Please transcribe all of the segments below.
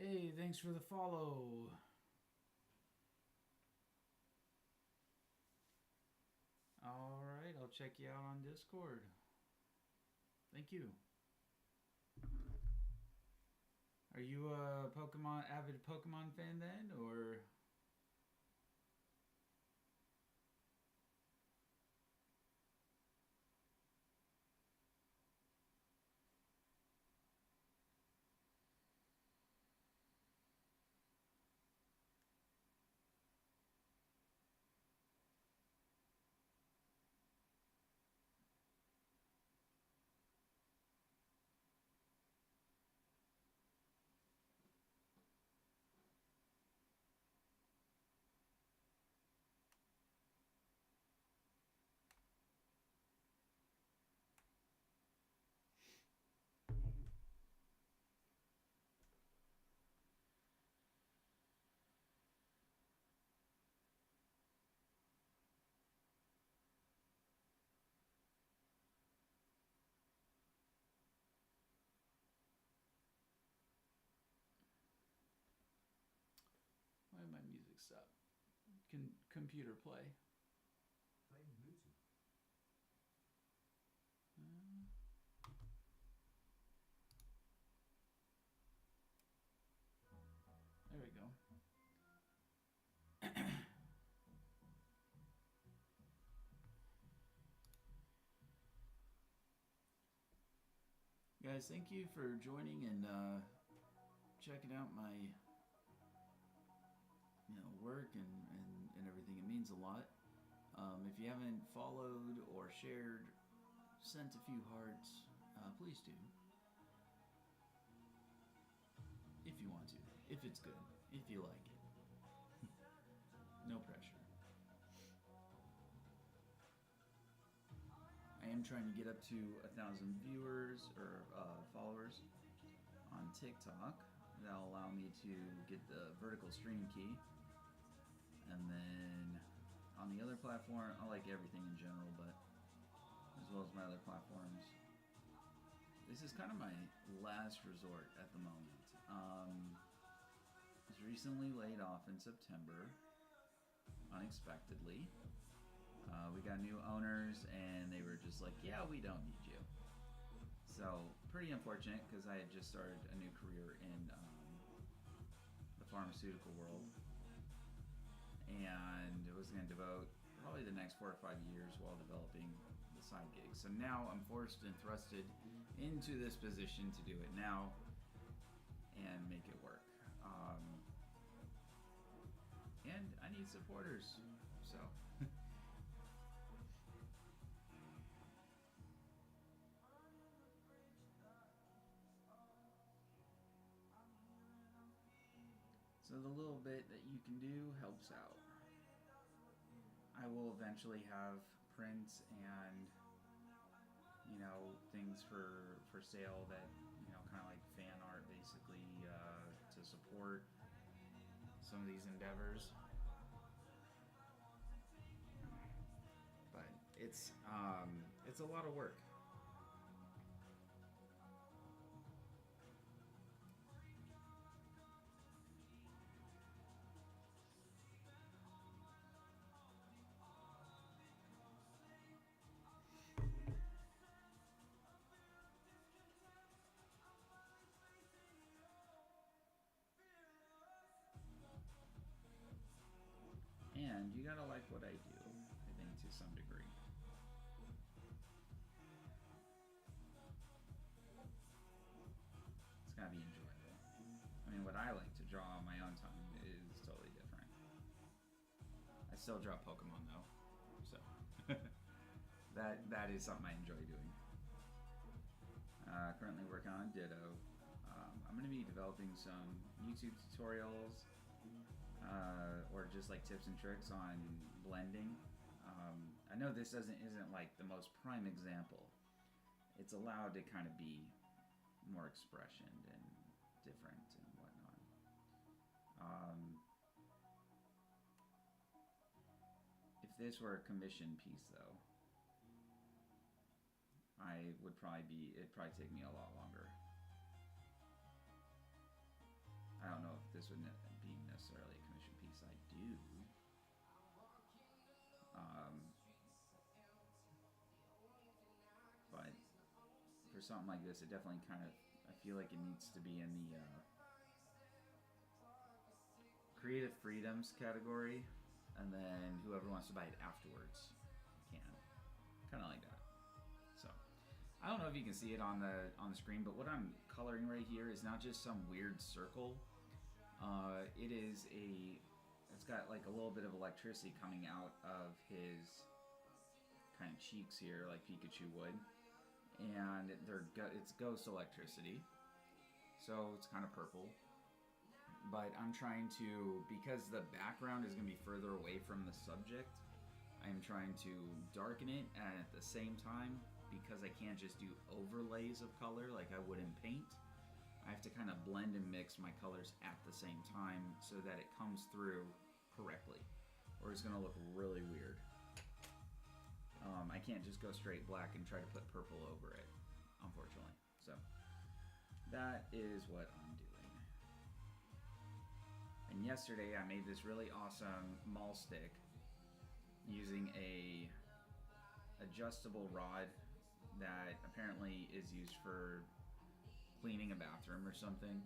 Hey, thanks for the follow. Alright, I'll check you out on Discord. Thank you. Are you a avid Pokemon fan then, or? Why did my music stop? Can computer play? Playing Bluetooth. There we go. Guys, thank you for joining and checking out my work and everything. It means a lot. If you haven't followed or shared, sent a few hearts, please do. If you want to. If it's good. If you like it. No pressure. I am trying to get up to 1,000 viewers or followers on TikTok. That'll allow me to get the vertical stream key. And then on the other platform, I like everything in general, but as well as my other platforms. This is kind of my last resort at the moment. I was recently laid off in September, unexpectedly. We got new owners, and they were just like, yeah, we don't need you. So, pretty unfortunate, because I had just started a new career in the pharmaceutical world. And I was going to devote probably the next 4 or 5 years while developing the side gig. So now I'm forced and thrusted into this position to do it now and make it work. And I need supporters, so. So the little bit that you can do helps out. I will eventually have prints and things for sale that kind of like fan art basically to support some of these endeavors. But it's a lot of work. And you gotta like what I do, I think, to some degree. It's gotta be enjoyable. I mean, what I like to draw on my own time is totally different. I still draw Pokemon though, so that is something I enjoy doing. Currently working on Ditto. I'm going to be developing some YouTube tutorials or just like tips and tricks on blending. I know this isn't like the most prime example. It's allowed to kind of be more expression and different and whatnot. If this were a commission piece, though, it'd probably take me a lot longer. I this would be necessarily a commission piece. I do. But for something like this, it definitely kind of, I feel like it needs to be in the creative freedoms category, and then whoever wants to buy it afterwards can. Kind of like that. So I don't know if you can see it on the screen, but what I'm coloring right here is not just some weird circle. It is it's got like a little bit of electricity coming out of his kind of cheeks here, like Pikachu would, and it's ghost electricity, so it's kind of purple. But I'm trying to, because the background is going to be further away from the subject, I'm trying to darken it, and at the same time, because I can't just do overlays of color like I would in paint, I have to kind of blend and mix my colors at the same time so that it comes through correctly, or it's going to look really weird. I can't just go straight black and try to put purple over it, unfortunately. So that is what I'm doing. And yesterday I made this really awesome maul stick using a adjustable rod that apparently is used for cleaning a bathroom or something.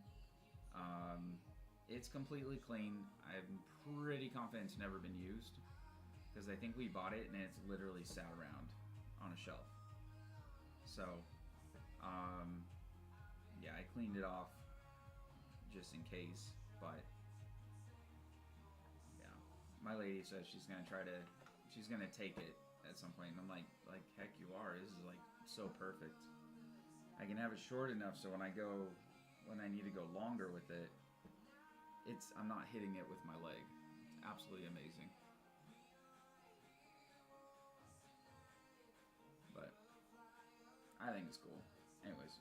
It's completely clean. I'm pretty confident it's never been used, because I think we bought it and it's literally sat around on a shelf. So yeah, I cleaned it off just in case, but yeah, my lady says she's gonna take it at some point, and I'm like heck you are. This is like so perfect. I can have it short enough so when I need to go longer with it, I'm not hitting it with my leg. It's absolutely amazing. But I think it's cool. Anyways.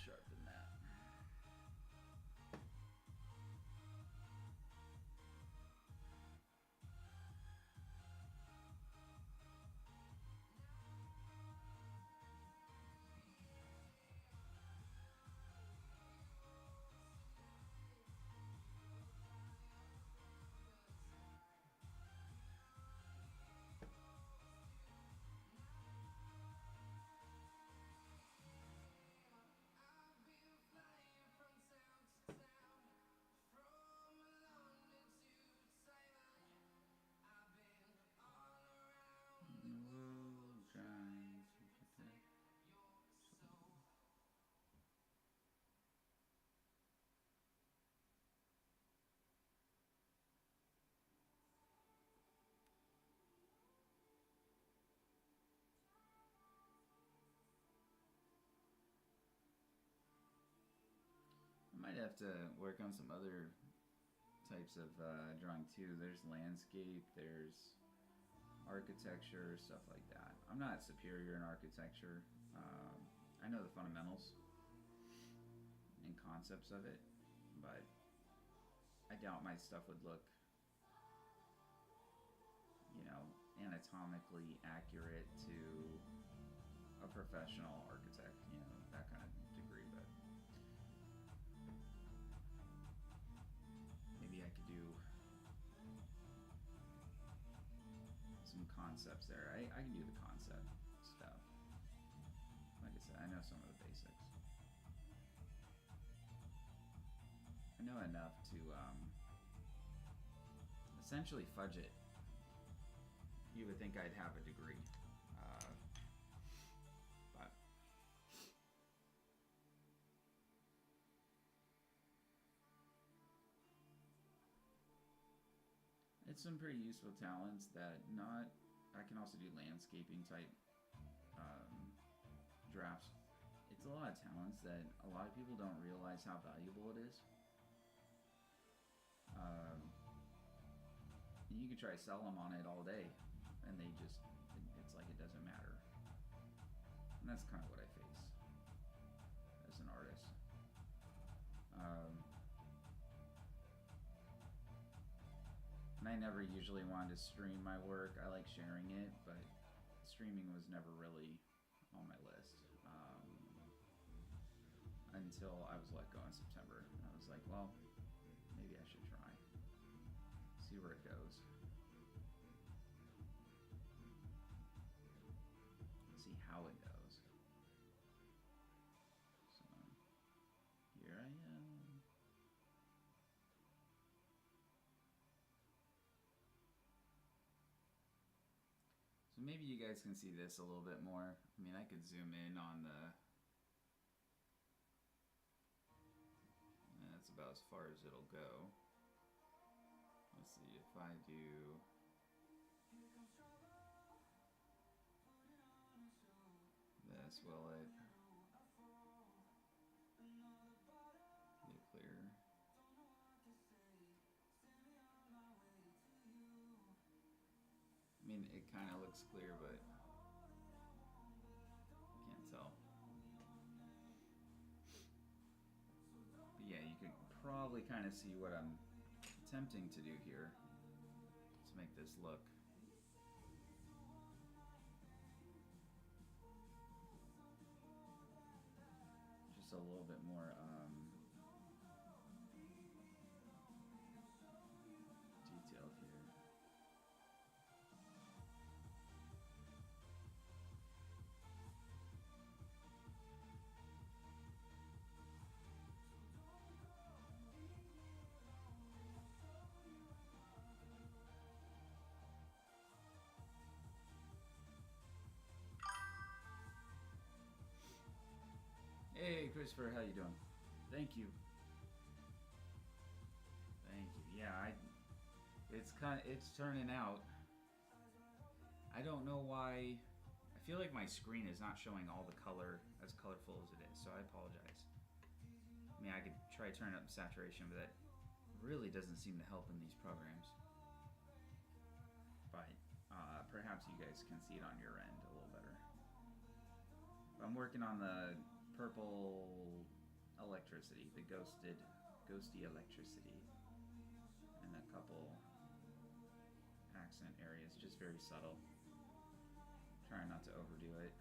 Sharpen that. I might have to work on some other types of drawing too. There's landscape, there's architecture, stuff like that. I'm not superior in architecture. I know the fundamentals and concepts of it, but I doubt my stuff would look, anatomically accurate to a professional architect, that kind of degree. But maybe I could do some concepts there. I can do the concept stuff. Like I said, I know some of the basics. I know enough to essentially fudge it. You would think I'd have a degree, but it's some pretty useful talents that I can also do landscaping type drafts. It's a lot of talents that a lot of people don't realize how valuable it is. You could try to sell them on it all day, and it's like it doesn't matter. And that's kind of what I face as an artist. And I never usually wanted to stream my work. I like sharing it, but streaming was never really on my list. Until I was let go in September. And I was like, well, maybe I should try. See where it goes. See how it goes. So, here I am. So maybe you guys can see this a little bit more. I mean, I could zoom in on the... That's about as far as it'll go. Let's see if I do... This, will it get clearer? I mean, it kind of looks clear, but I can't tell. But yeah, you can probably kind of see what I'm attempting to do here to make this look. Just a little bit more detailed here. Hey, Christopher, how you doing? Thank you. Thank you. Yeah, it's turning out. I don't know why. I feel like my screen is not showing all the color as colorful as it is, so I apologize. I mean, I could try turning up saturation, but that really doesn't seem to help in these programs. But perhaps you guys can see it on your end a little better. I'm working on the purple electricity, the ghosty electricity, and a couple accent areas, just very subtle. Trying not to overdo it.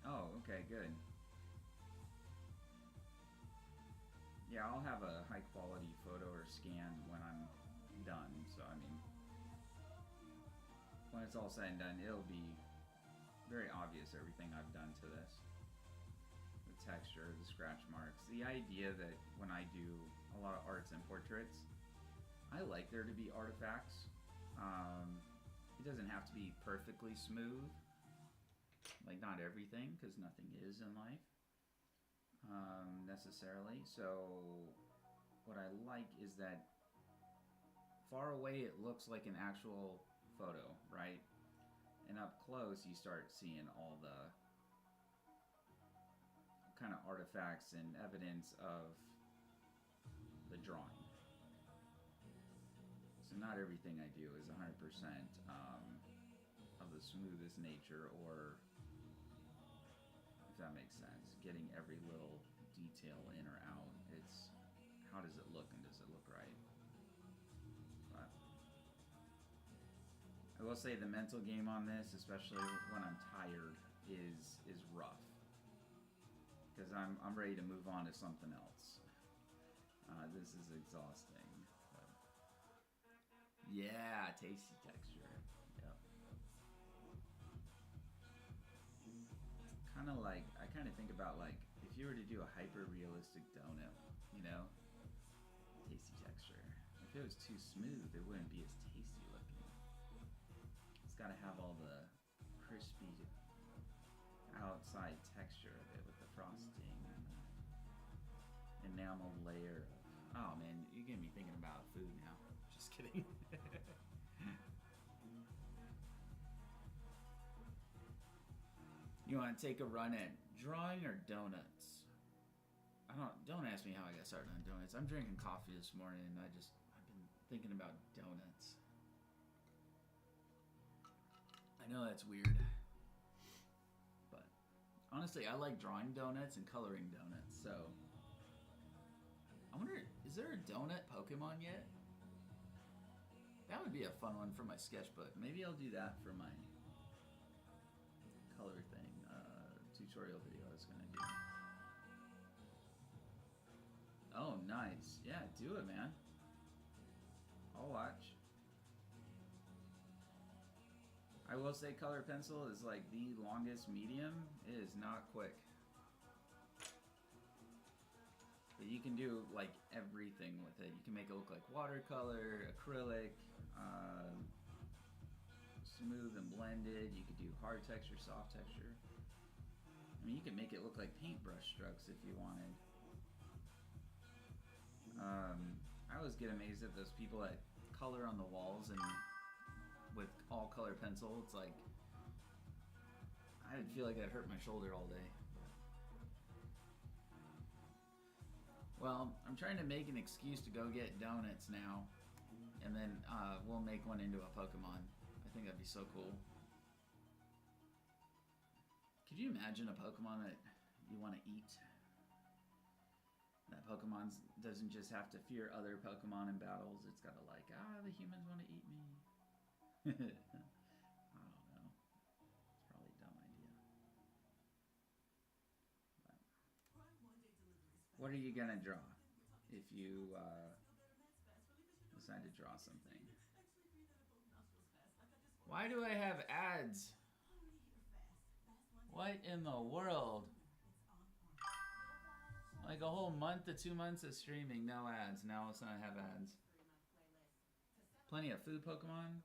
Oh, okay, good. Yeah, I'll have a high quality photo or scan when I'm done, so I mean, when it's all said and done, it'll be very obvious everything I've done to this. The texture, the scratch marks, the idea that when I do a lot of arts and portraits, I like there to be artifacts. It doesn't have to be perfectly smooth, like not everything, because nothing is in life. Necessarily. So what I like is that far away it looks like an actual photo, right? And up close you start seeing all the kind of artifacts and evidence of the drawing. So not everything I do is 100% of the smoothest nature, or if that makes sense, getting every little detail in or out. It's how does it look and does it look right? But I will say the mental game on this, especially when I'm tired, is rough, because I'm ready to move on to something else. This is exhausting. But yeah, tasty texture. Yep. Kind of like, I kind of think about like if you were to do a hyper-realistic donut, you know, tasty texture. If it was too smooth, it wouldn't be as tasty looking. It's got to have all the crispy outside texture of it with the frosting and the enamel layer. Oh man, you're getting me thinking about food now. Just kidding. You want to take a run at drawing or donuts? don't ask me how I got started on donuts. I'm drinking coffee this morning and I've been thinking about donuts. I know that's weird. But honestly, I like drawing donuts and coloring donuts, so I wonder, is there a donut Pokemon yet? That would be a fun one for my sketchbook. Maybe I'll do that for my color thing, tutorial video I was gonna do. Oh, nice. Yeah, do it, man. I'll watch. I will say color pencil is like the longest medium. It is not quick. But you can do like everything with it. You can make it look like watercolor, acrylic, smooth and blended. You could do hard texture, soft texture. I mean, you could make it look like paintbrush strokes if you wanted. I always get amazed at those people that color on the walls and with all color pencil. It's like, I would feel like I'd hurt my shoulder all day. Well, I'm trying to make an excuse to go get donuts now, and then we'll make one into a Pokemon. I think that'd be so cool. Could you imagine a Pokemon that you want to eat? That Pokemon doesn't just have to fear other Pokemon in battles. It's got to like, the humans want to eat me. I don't know. It's probably a dumb idea. But what are you going to draw if you decide to draw something? Why do I have ads? What in the world? Like a whole month to 2 months of streaming, no ads. Now let's not have ads. Plenty of food Pokemon?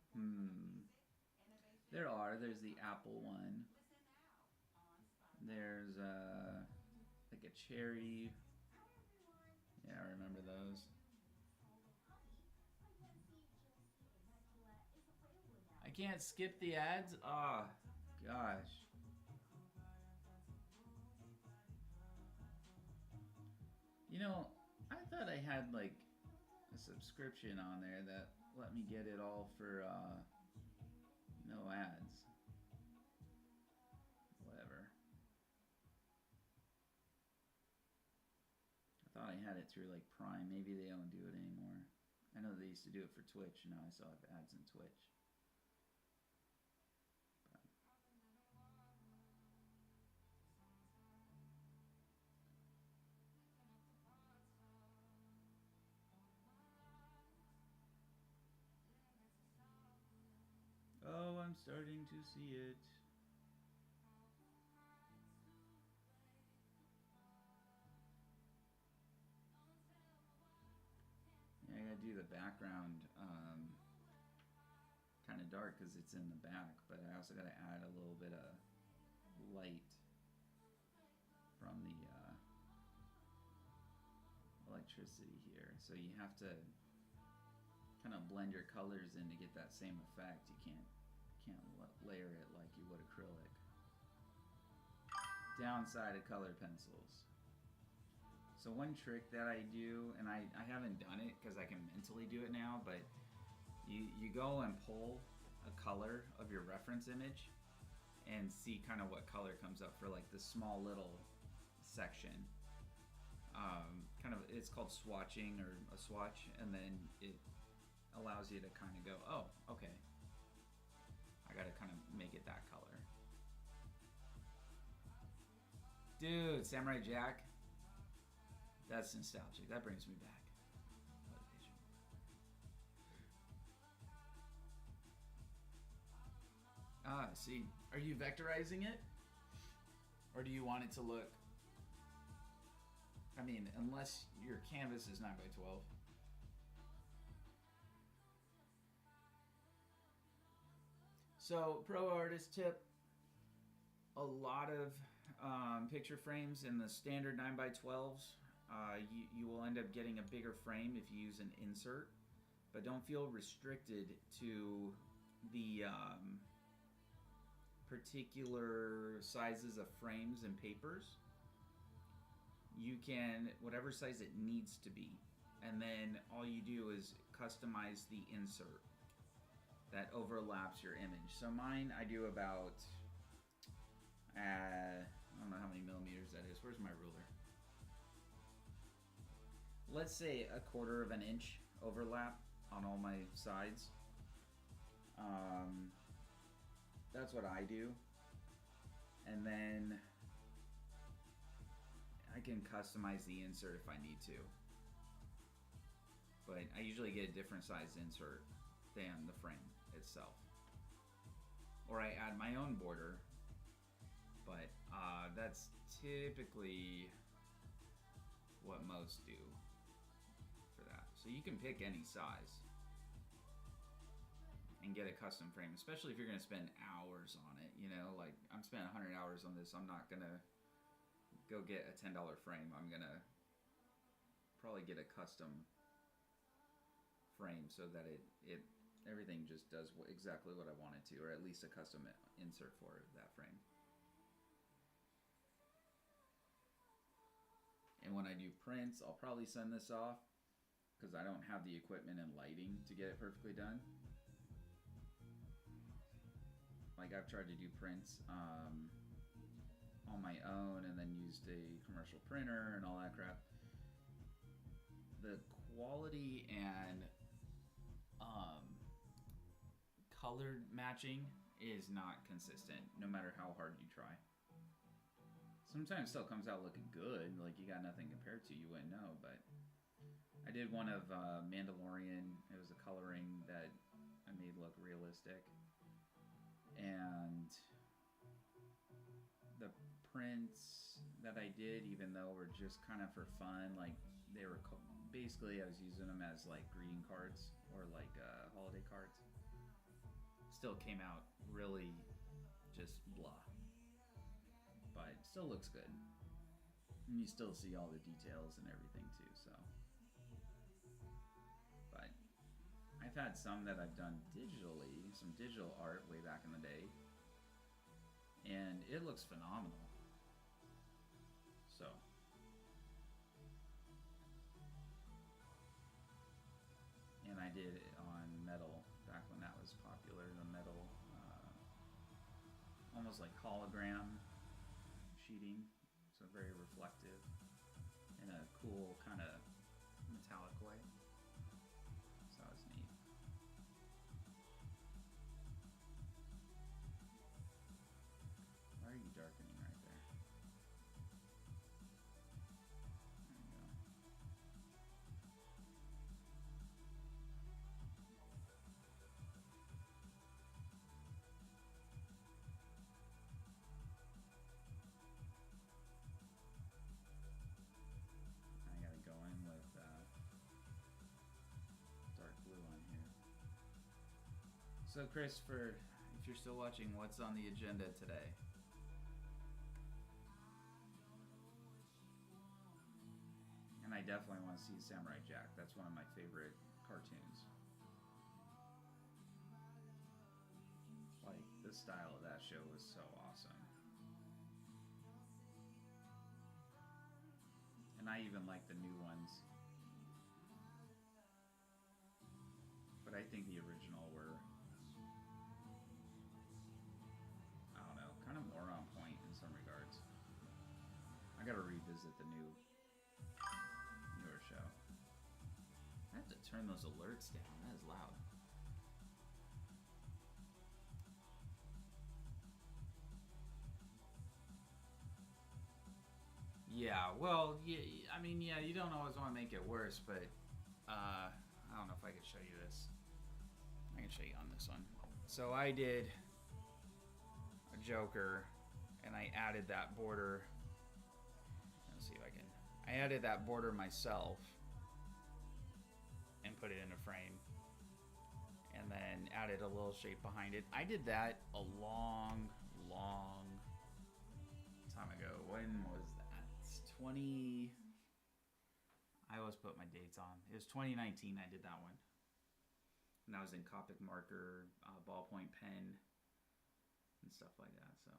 There are. There's the apple one. There's like a cherry. Yeah, I remember those. I can't skip the ads? Oh, gosh. You know, I thought I had like a subscription on there that let me get it all for no ads. Whatever. I thought I had it through like Prime. Maybe they don't do it anymore. I know they used to do it for Twitch. Now I still have ads in Twitch. Oh, I'm starting to see it. Yeah, I gotta do the background kind of dark because it's in the back, but I also gotta add a little bit of light from the electricity here. So you have to kind of blend your colors in to get that same effect. You can't layer it like you would acrylic. Downside of color pencils. So one trick that I do, and I haven't done it because I can mentally do it now, but you go and pull a color of your reference image and see kind of what color comes up for like this small little section. Kind of, it's called swatching or a swatch, and then it allows you to kind of go, oh, okay, I gotta kind of make it that color. Dude, Samurai Jack, that's nostalgic. That brings me back. See, are you vectorizing it? Or do you want it to look, I mean, unless your canvas is 9x12. So, pro artist tip, a lot of picture frames in the standard 9x12s, you will end up getting a bigger frame if you use an insert, but don't feel restricted to the particular sizes of frames and papers. you can, whatever size it needs to be, and then all you do is customize the insert that overlaps your image. So mine, I do about, I don't know how many millimeters that is. Where's my ruler? Let's say 1/4 of an inch overlap on all my sides. That's what I do. And then I can customize the insert if I need to. But I usually get a different size insert than the frame itself. Or I add my own border, but that's typically what most do for that. So you can pick any size and get a custom frame, especially if you're going to spend hours on it. You know, like I'm spending 100 hours on this. I'm not going to go get a $10 frame. I'm going to probably get a custom frame so that it everything just does exactly what I want it to, or at least a custom insert for that frame. And when I do prints, I'll probably send this off because I don't have the equipment and lighting to get it perfectly done. Like I've tried to do prints on my own and then used a commercial printer and all that crap. The quality and color matching is not consistent no matter how hard you try. Sometimes it still comes out looking good, like you got nothing compared to, you wouldn't know, but I did one of Mandalorian. It was a coloring that I made look realistic. And the prints that I did, even though were just kind of for fun, like they were basically I was using them as like greeting cards or like holiday cards, still came out really just blah, but it still looks good, and you still see all the details and everything too. So, but I've had some that I've done digitally, some digital art way back in the day, and it looks phenomenal. So and I did it on metal back when that was popular, the metal almost like hologram sheeting, so very reflective in a cool kind of metallic way. So that was neat. Why are you darkening right there? There you go. I gotta go in with dark blue on here. So Christopher, if you're still watching, what's on the agenda today? And I definitely want to see Samurai Jack. That's one of my favorite cartoons. Like, the style of that show was so awesome. And I even like the new ones. But I think the original were, I don't know, kind of more on point in some regards. I gotta revisit the newer show. I have to turn those alerts down. That is loud. Yeah, well, yeah, I mean, yeah, you don't always want to make it worse, but I don't know if I could show you this. I can show you on this one. So I did a Joker, and I added that border. Let's see if I can. I added that border myself and put it in a frame, and then added a little shape behind it. I did that a long time ago. When was that? 20. I always put my dates on. It was 2019 I did that one. And that was in Copic marker, ballpoint pen, and stuff like that. So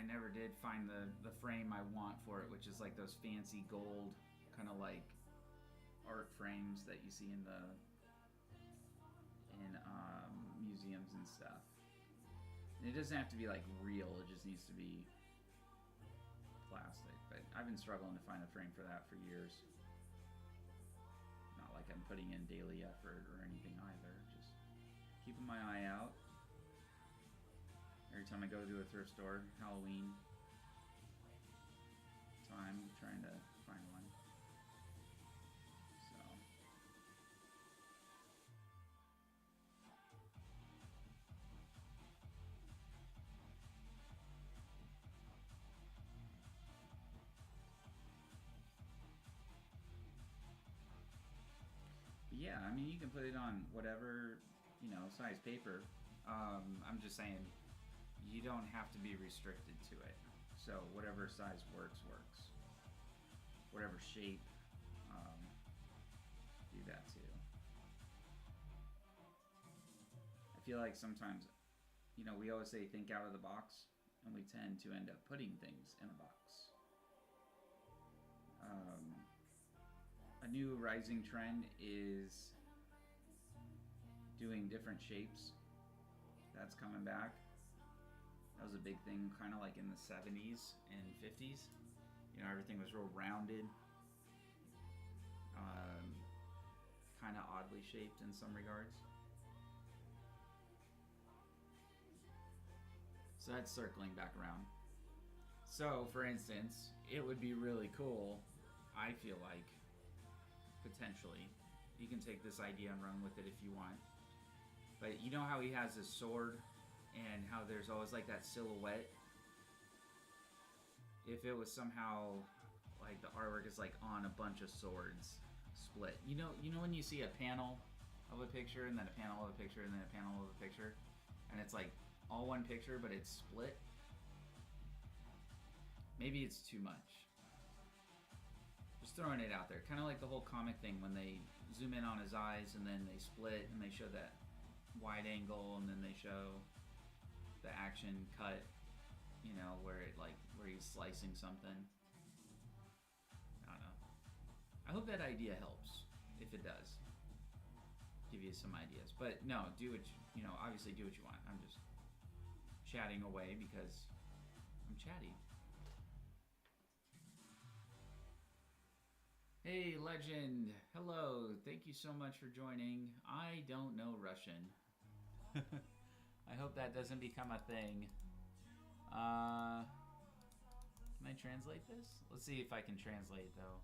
never did find the frame I want for it, which is like those fancy gold kind of like art frames that you see in museums and stuff. And it doesn't have to be like real, it just needs to be plastic. But I've been struggling to find a frame for that for years. Not like I'm putting in daily effort or anything either, just keeping my eye out. Every time I go to a thrift store, Halloween time, trying to find one. So. But yeah, I mean, you can put it on whatever, you know, size paper. I'm just saying, you don't have to be restricted to it. So whatever size works. Whatever shape, do that too. I feel like sometimes, you know, we always say think out of the box, and we tend to end up putting things in a box. A new rising trend is doing different shapes. That's coming back. That was a big thing, kind of like in the 70s and 50s. You know, everything was real rounded, kind of oddly shaped in some regards. So that's circling back around. So, for instance, it would be really cool, I feel like, potentially. You can take this idea and run with it if you want. But you know how he has his sword and how there's always like that silhouette? If it was somehow like the artwork is like on a bunch of swords split. You know when you see a panel of a picture and then a panel of a picture and then a panel of a picture, and it's like all one picture but it's split? Maybe it's too much. Just throwing it out there. Kind of like the whole comic thing when they zoom in on his eyes and then they split and they show that wide angle and then they show the action cut, you know, where he's slicing something. I don't know. I hope that idea helps. If it does, give you some ideas. But no, do what you know. Obviously, do what you want. I'm just chatting away because I'm chatty. Hey, Legend. Hello. Thank you so much for joining. I don't know Russian. I hope that doesn't become a thing. Can I translate this? Let's see if I can translate, though.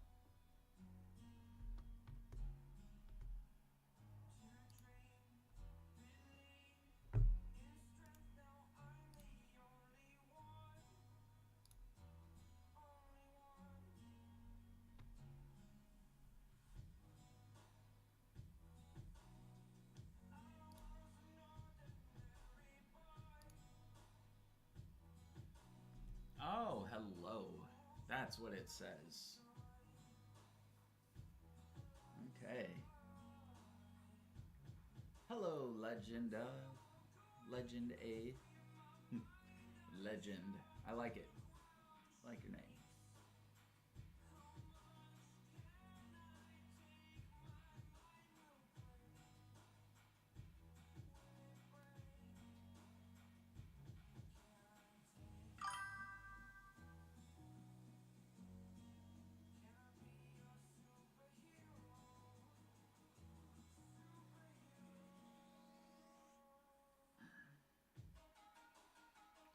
Oh, hello. That's what it says. Okay. Hello, Legend A. Legend. I like it. I like your name.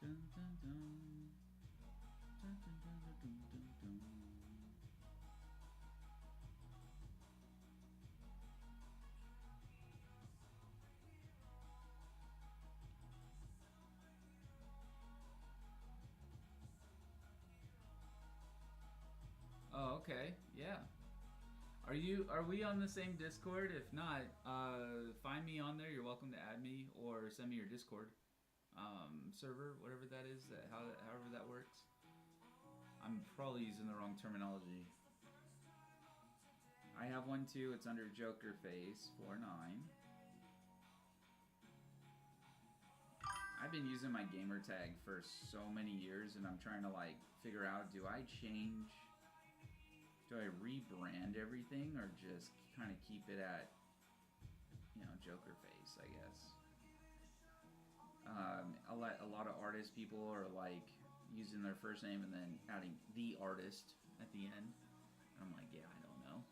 Dun, dun, dun. Dun, dun, dun, dun, dun, dun, dun. Oh, okay. Yeah. Are we on the same Discord? If not, find me on there. You're welcome to add me or send me your Discord server, whatever that is, however that works. I'm probably using the wrong terminology. I have one too. It's under Joker Face 49. I've been using my gamer tag for so many years, and I'm trying to like figure out, do I rebrand everything, or just kind of keep it at, you know, Joker face, I guess. A lot of artist people are like using their first name and then adding the artist at the end. And I'm like, yeah, I don't know.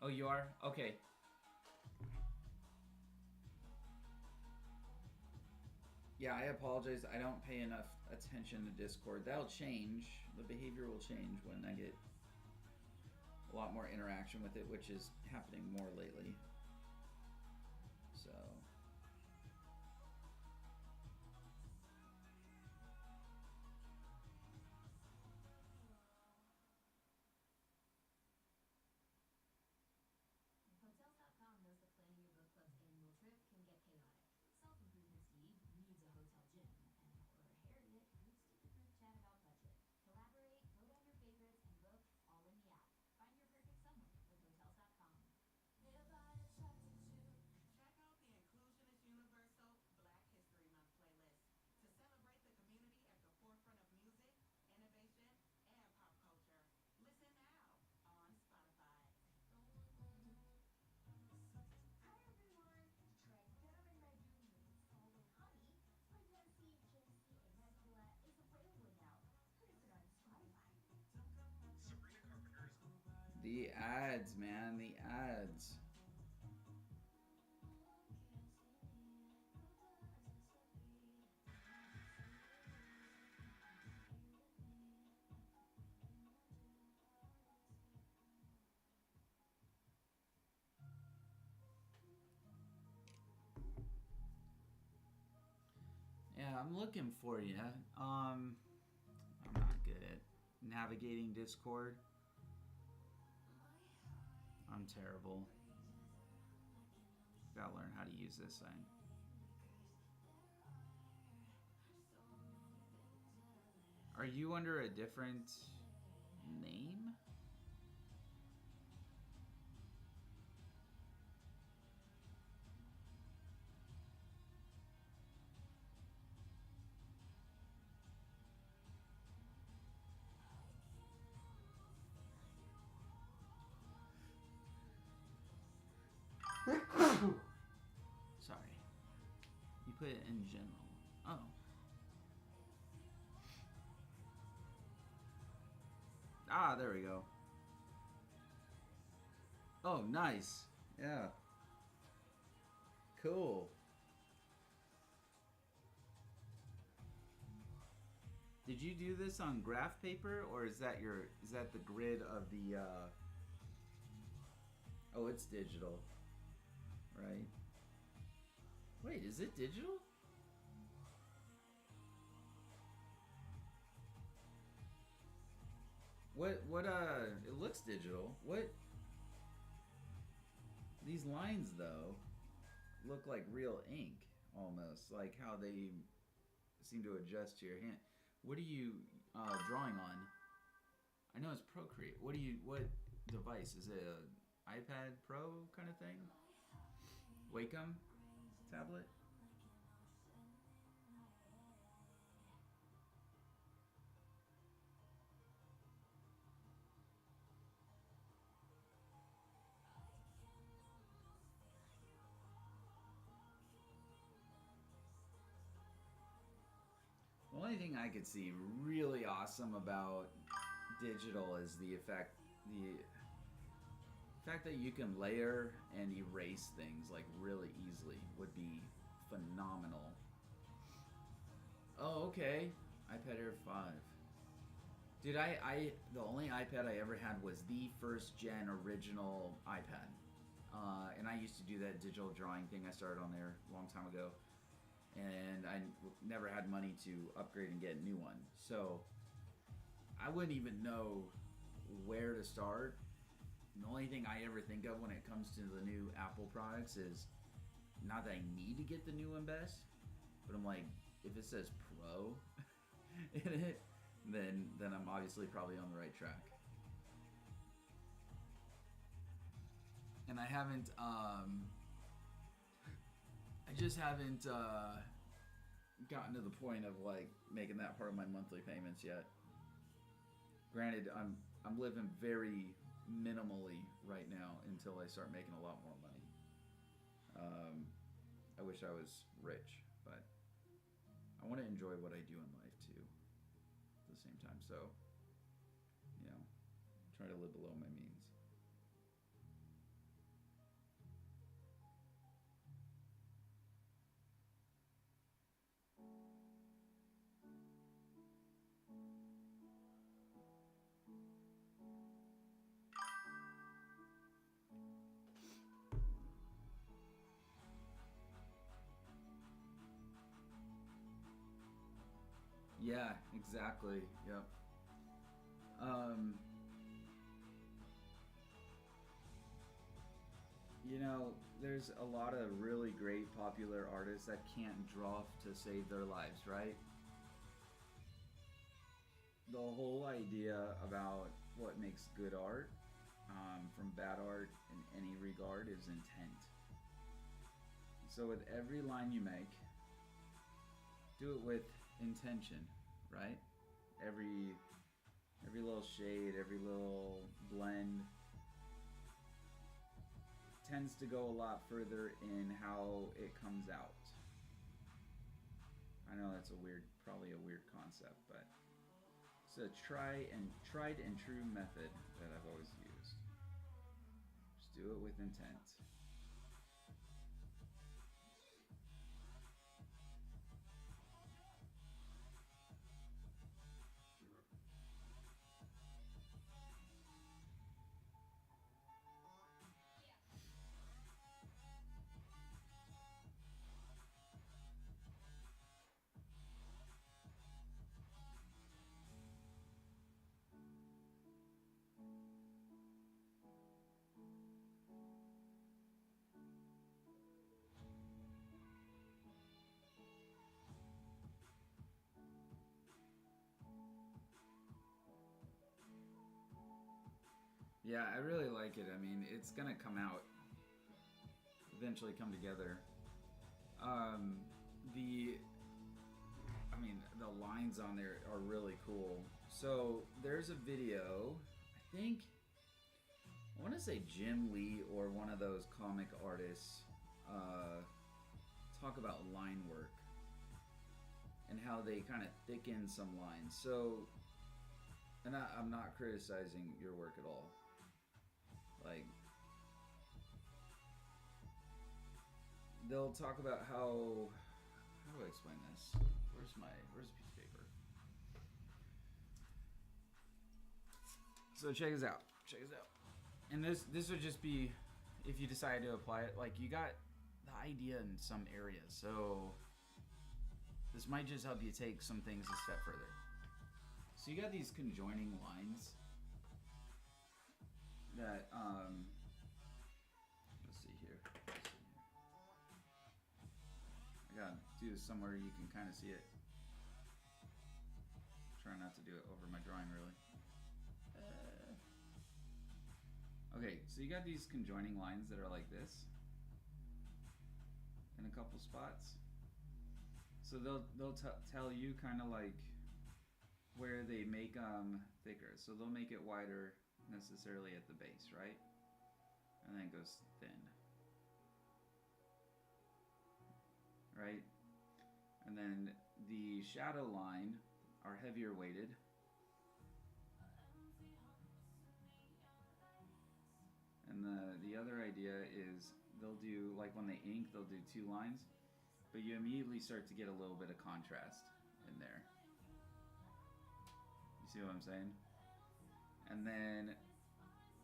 Oh, you are? Okay. Yeah, I apologize. I don't pay enough attention to Discord. That'll change. The behavior will change when I get a lot more interaction with it, which is happening more lately. So. Hotels.com knows that planning your book club's annual trip can get chaotic. Self-improvement Steve needs a hotel gym, and Explorer Harriet needs to group chat about budget. Collaborate, vote on your favorites, and book all in the app. Find your perfect somewhere with Hotels.com. Check out the Inclusionist Universal Black History Month playlist to celebrate the community at the forefront of music, innovation, and pop culture. Listen now on Spotify. Hi everyone! Try Vitamin Red Room with salt and honey. Vitamin C, Ginseng, and Red Cola is available now. Listen on Spotify. Sabrina Carpenter's The ads, man, the ads. Yeah, I'm looking for you. I'm not good at navigating Discord. I'm terrible. Gotta learn how to use this thing. Are you under a different name? Sorry. You put it in general. Oh. Ah, there we go. Oh, nice. Yeah. Cool. Did you do this on graph paper, or is that the grid of the Oh, it's digital. Right? Wait, is it digital? What it looks digital. What? These lines though look like real ink almost, like how they seem to adjust to your hand. What are you drawing on? I know it's Procreate. What device? Is it an iPad Pro kind of thing? Wacom tablet? The only thing I could see really awesome about digital is the fact that you can layer and erase things like really easily would be phenomenal. Oh, okay. iPad Air 5. Dude, the only iPad I ever had was the first gen original iPad. And I used to do that digital drawing thing. I started on there a long time ago. And I never had money to upgrade and get a new one. So I wouldn't even know where to start. The only thing I ever think of when it comes to the new Apple products is not that I need to get the new one best, but I'm like, if it says Pro in it, then I'm obviously probably on the right track. And I haven't I just haven't gotten to the point of like making that part of my monthly payments yet. Granted, I'm living very minimally right now until I start making a lot more money. I wish I was rich, but I want to enjoy what I do in life too at the same time. So, you know, try to live below my means. Yeah, exactly. Yep. Um, you know, there's a lot of really great popular artists that can't draw to save their lives, right? The whole idea about what makes good art from bad art in any regard is intent. So with every line you make, do it with intention, right? Every little shade, every little blend tends to go a lot further in how it comes out. I know that's probably a weird concept, but it's a tried and true method that I've always used. Just do it with intent. Yeah, I really like it. I mean, it's gonna come out, eventually come together. Um, the, I mean, the lines on there are really cool. So there's a video, I think, I want to say Jim Lee or one of those comic artists talk about line work and how they kind of thicken some lines. So, and I'm not criticizing your work at all. Like, they'll talk about how do I explain this? Where's a piece of paper? So check this out. And this would just be if you decide to apply it. Like, you got the idea in some areas, so this might just help you take some things a step further. So you got these conjoining lines that let's see here. I gotta do this somewhere you can kind of see it. Try not to do it over my drawing, really. Okay, so you got these conjoining lines that are like this in a couple spots. So they'll tell you kind of like where they make thicker. So they'll make it wider necessarily at the base, right? And then it goes thin, right? And then the shadow line are heavier weighted. And the other idea is they'll do, like when they ink, they'll do two lines, but you immediately start to get a little bit of contrast in there. You see what I'm saying? And then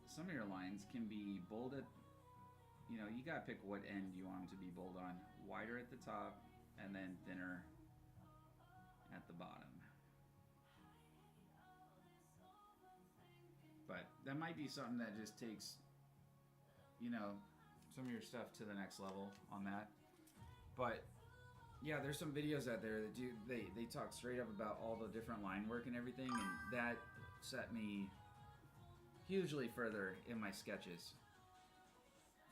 some of your lines can be bold at, you know, you gotta pick what end you want them to be bold on. Wider at the top and then thinner at the bottom. But that might be something that just takes, you know, some of your stuff to the next level on that. But yeah, there's some videos out there that they talk straight up about all the different line work and everything, and that set me hugely further in my sketches.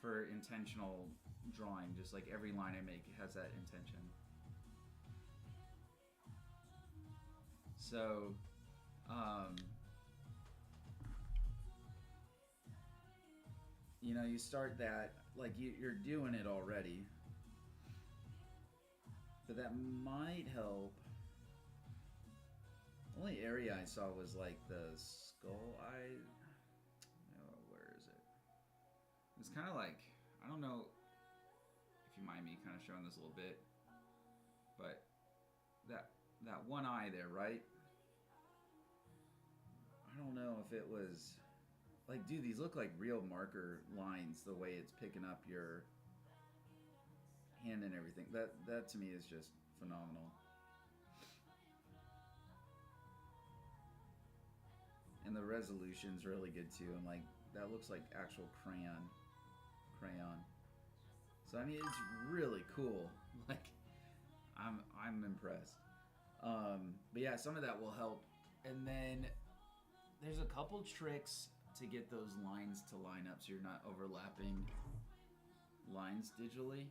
for intentional drawing. Just like every line I make has that intention. So, you know, you start that, like you're doing it already, but that might help. The only area I saw was like the skull eye. Oh, where is it? It's kind of like, I don't know if you mind me kind of showing this a little bit, but that one eye there, right? I don't know if it was like, dude, these look like real marker lines the way it's picking up your hand and everything. That to me is just phenomenal. And the resolution's really good too. And like, that looks like actual crayon. So I mean, it's really cool. Like, I'm impressed. But yeah, some of that will help. And then there's a couple tricks to get those lines to line up so you're not overlapping lines digitally.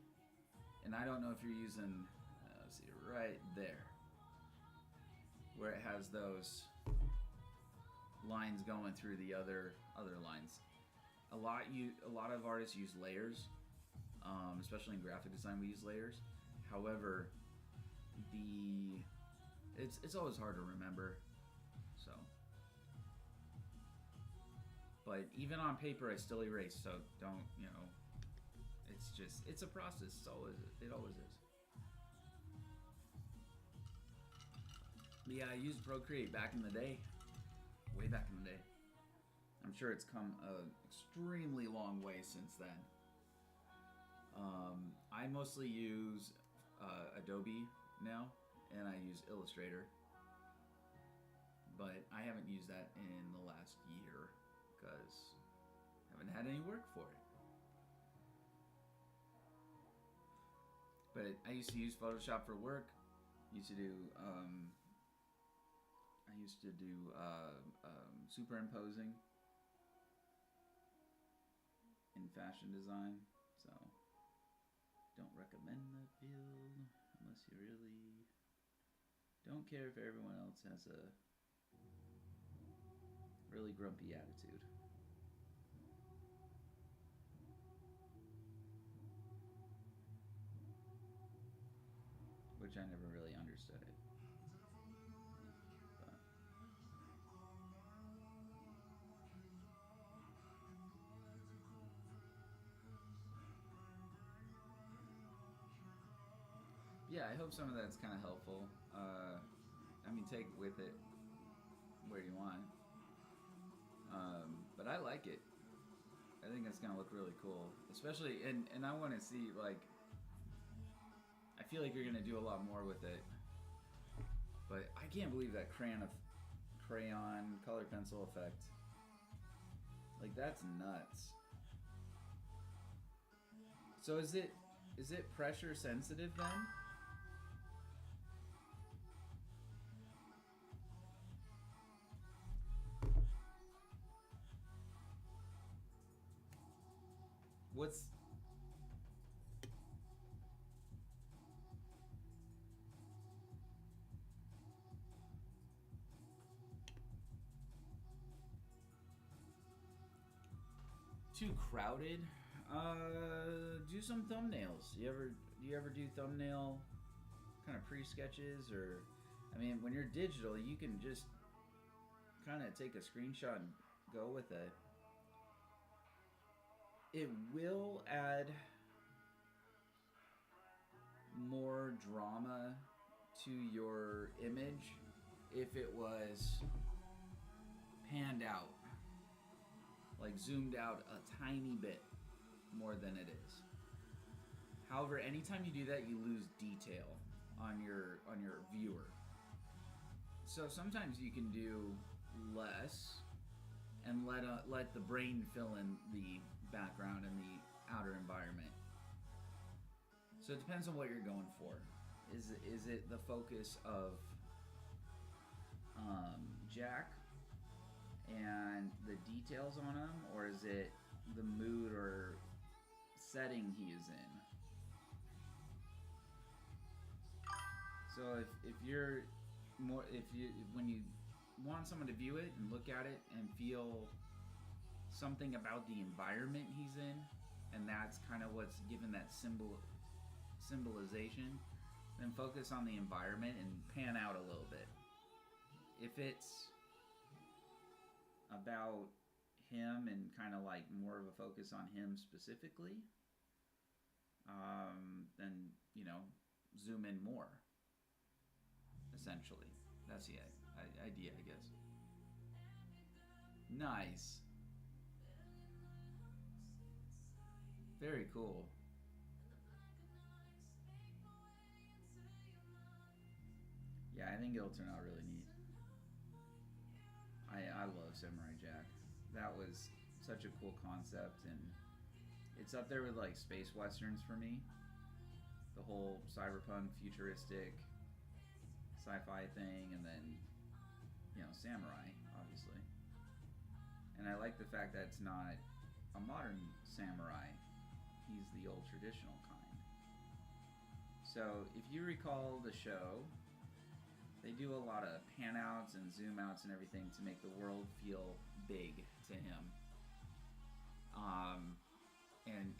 And I don't know if you're using, let's see, right there, where it has those lines going through the other lines. A lot of artists use layers, especially in graphic design. We use layers. However, it's always hard to remember. So, but even on paper, I still erase. So don't, you know. It's a process. It always is. But yeah, I used Procreate back in the day, way back in the day. I'm sure it's come an extremely long way since then. I mostly use Adobe now, and I use Illustrator. But I haven't used that in the last year because I haven't had any work for it. But I used to use Photoshop for work. I used to do superimposing in fashion design. So don't recommend that field unless you really don't care if everyone else has a really grumpy attitude. Which I never really understood it. But yeah, I hope some of that's kind of helpful. I mean, take with it where you want. But I like it. I think it's gonna look really cool, especially, and I want to see, like, I feel like you're gonna do a lot more with it. But I can't believe that crayon color pencil effect. Like, that's nuts. So is it pressure sensitive then? What's too crowded? Do some thumbnails. Do you ever do thumbnail kind of pre-sketches? Or, I mean, when you're digital, you can just kind of take a screenshot and go with it. It will add more drama to your image if it was panned out, like zoomed out a tiny bit more than it is. However, anytime you do that, you lose detail on your viewer. So sometimes you can do less and let the brain fill in the background and the outer environment. So it depends on what you're going for. Is it the focus of Jack and the details on him, or is it the mood or setting he is in. So if you're more, when you want someone to view it and look at it and feel something about the environment he's in, and that's kind of what's given that symbolization, then focus on the environment and pan out a little bit. If it's about him and kind of like more of a focus on him specifically, then, you know, zoom in more. Essentially, that's the idea, I guess. Nice. Very cool. Yeah, I think it'll turn out really neat. I love Samurai Jack. That was such a cool concept, and it's up there with like space westerns for me. The whole cyberpunk, futuristic, sci-fi thing, and then, you know, samurai, obviously. And I like the fact that it's not a modern samurai. He's the old traditional kind. So if you recall the show, they do a lot of pan outs and zoom outs and everything to make the world feel big to him.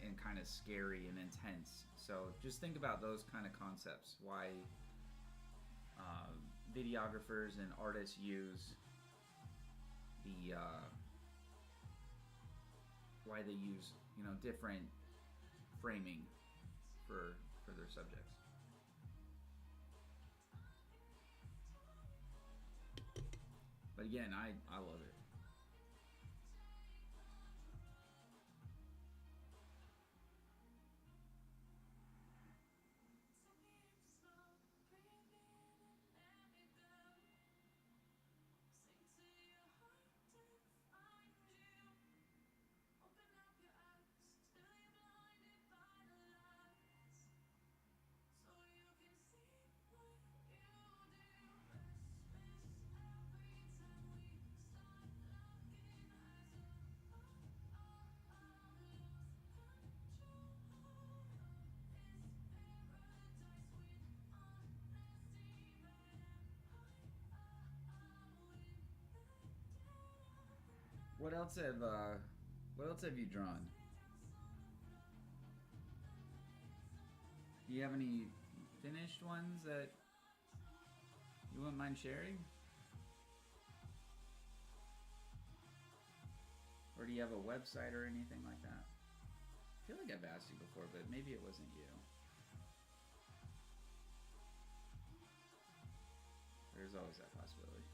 And kind of scary and intense. So just think about those kind of concepts. Why videographers and artists use the why they use, you know, different framing for their subjects. But again, I love it. What else have you drawn? Do you have any finished ones that you wouldn't mind sharing? Or do you have a website or anything like that? I feel like I've asked you before, but maybe it wasn't you. There's always that possibility.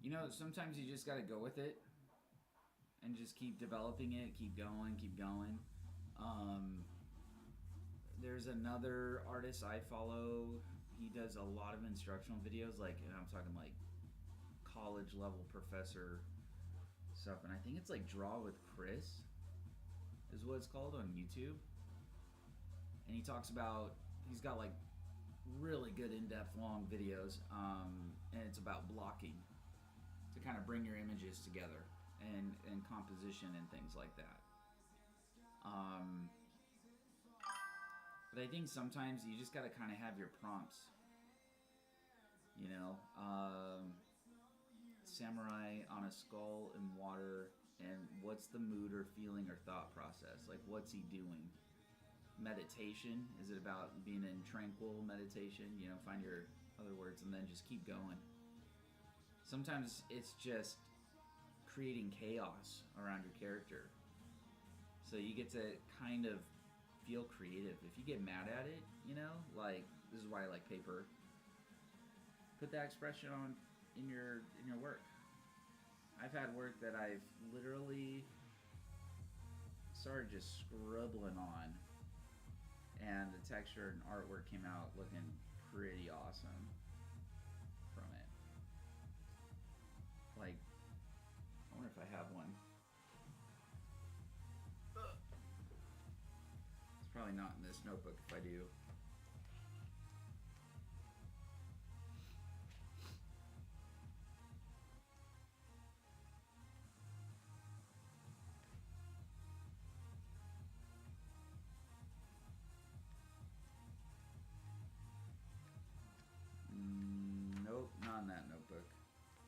You know, sometimes you just gotta go with it and just keep developing it, keep going, keep going. There's another artist I follow. He does a lot of instructional videos, like, and I'm talking like college level professor stuff, and I think it's like Draw with Chris is what it's called on YouTube. And he talks about, he's got like really good in-depth long videos, and it's about blocking to kind of bring your images together and composition and things like that. But I think sometimes you just gotta kind of have your prompts, you know. Samurai on a skull in water, and what's the mood or feeling or thought process? Like, what's he doing? Meditation, is it about being in tranquil meditation? You know, find your other words and then just keep going. Sometimes it's just creating chaos around your character, so you get to kind of feel creative. If you get mad at it, you know, like, this is why I like paper. put that expression on in your work. I've had work that I've literally started just scribbling on, and the texture and artwork came out looking pretty awesome from it. Like, I wonder if I have one. It's probably not in this notebook if I do. Nope, not in that notebook.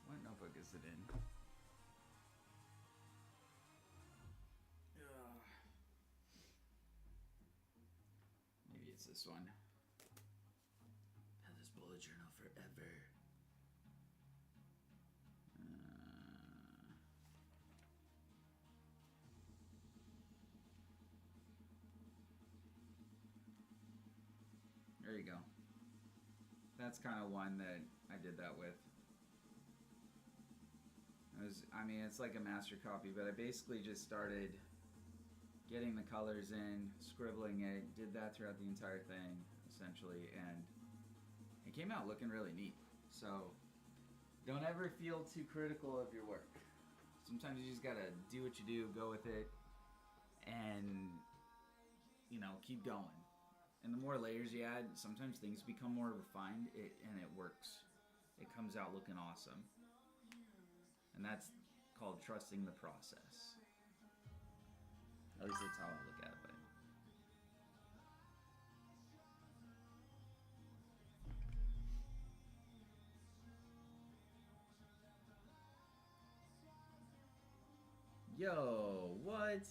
What notebook is it in? Maybe it's this one. Have this bullet journal forever. There you go. That's kind of one that I did that with. I mean, it's like a master copy, but I basically just started getting the colors in, scribbling it, did that throughout the entire thing, essentially, and it came out looking really neat. So, don't ever feel too critical of your work. Sometimes you just gotta do what you do, go with it, and, you know, keep going. And the more layers you add, sometimes things become more refined, and it works. It comes out looking awesome. And that's called trusting the process. At least that's how I look at it. Yo, what?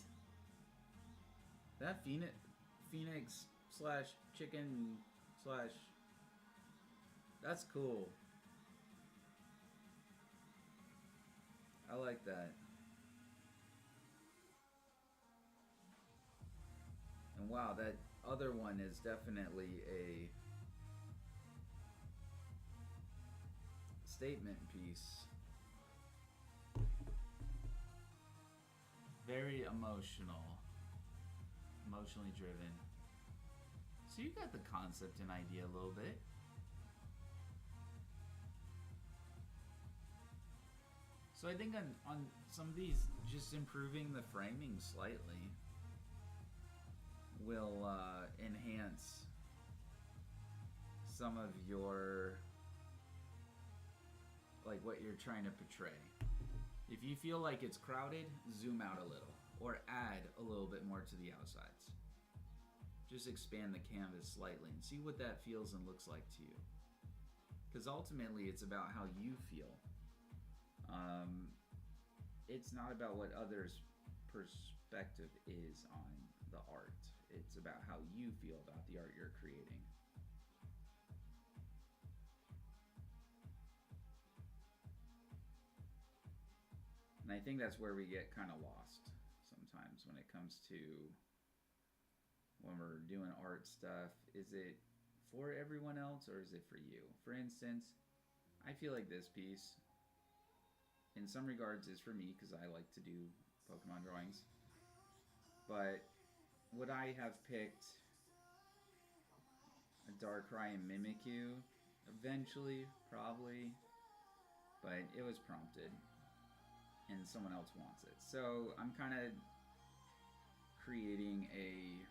That Phoenix slash chicken slash... That's cool. I like that. And wow, that other one is definitely a statement piece. Very emotional. Emotionally driven. So you got the concept and idea a little bit. So I think on some of these, just improving the framing slightly will enhance some of your, like, what you're trying to portray. If you feel like it's crowded, zoom out a little, or add a little bit more to the outsides. Just expand the canvas slightly and see what that feels and looks like to you. Because ultimately, it's about how you feel. It's not about what others' perspective is on the art. It's about how you feel about the art you're creating. And I think that's where we get kind of lost sometimes when it comes to when we're doing art stuff. Is it for everyone else or is it for you? For instance, I feel like this piece, in some regards, is for me because I like to do Pokemon drawings. But would I have picked a Darkrai and Mimikyu eventually? Probably. But it was prompted. And someone else wants it. So I'm kind of creating a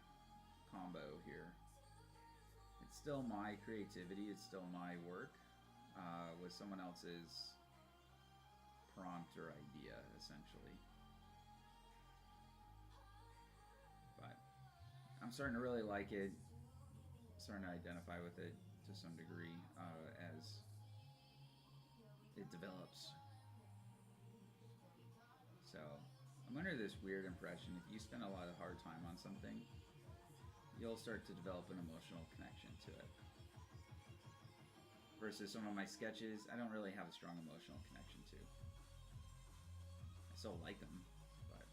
combo here. It's still my creativity. It's still my work with someone else's prompt or idea, essentially. But I'm starting to really like it, starting to identify with it to some degree as it develops. So I'm under this weird impression, if you spend a lot of hard time on something, you'll start to develop an emotional connection to it. Versus some of my sketches, I don't really have a strong emotional connection to. I still like them, but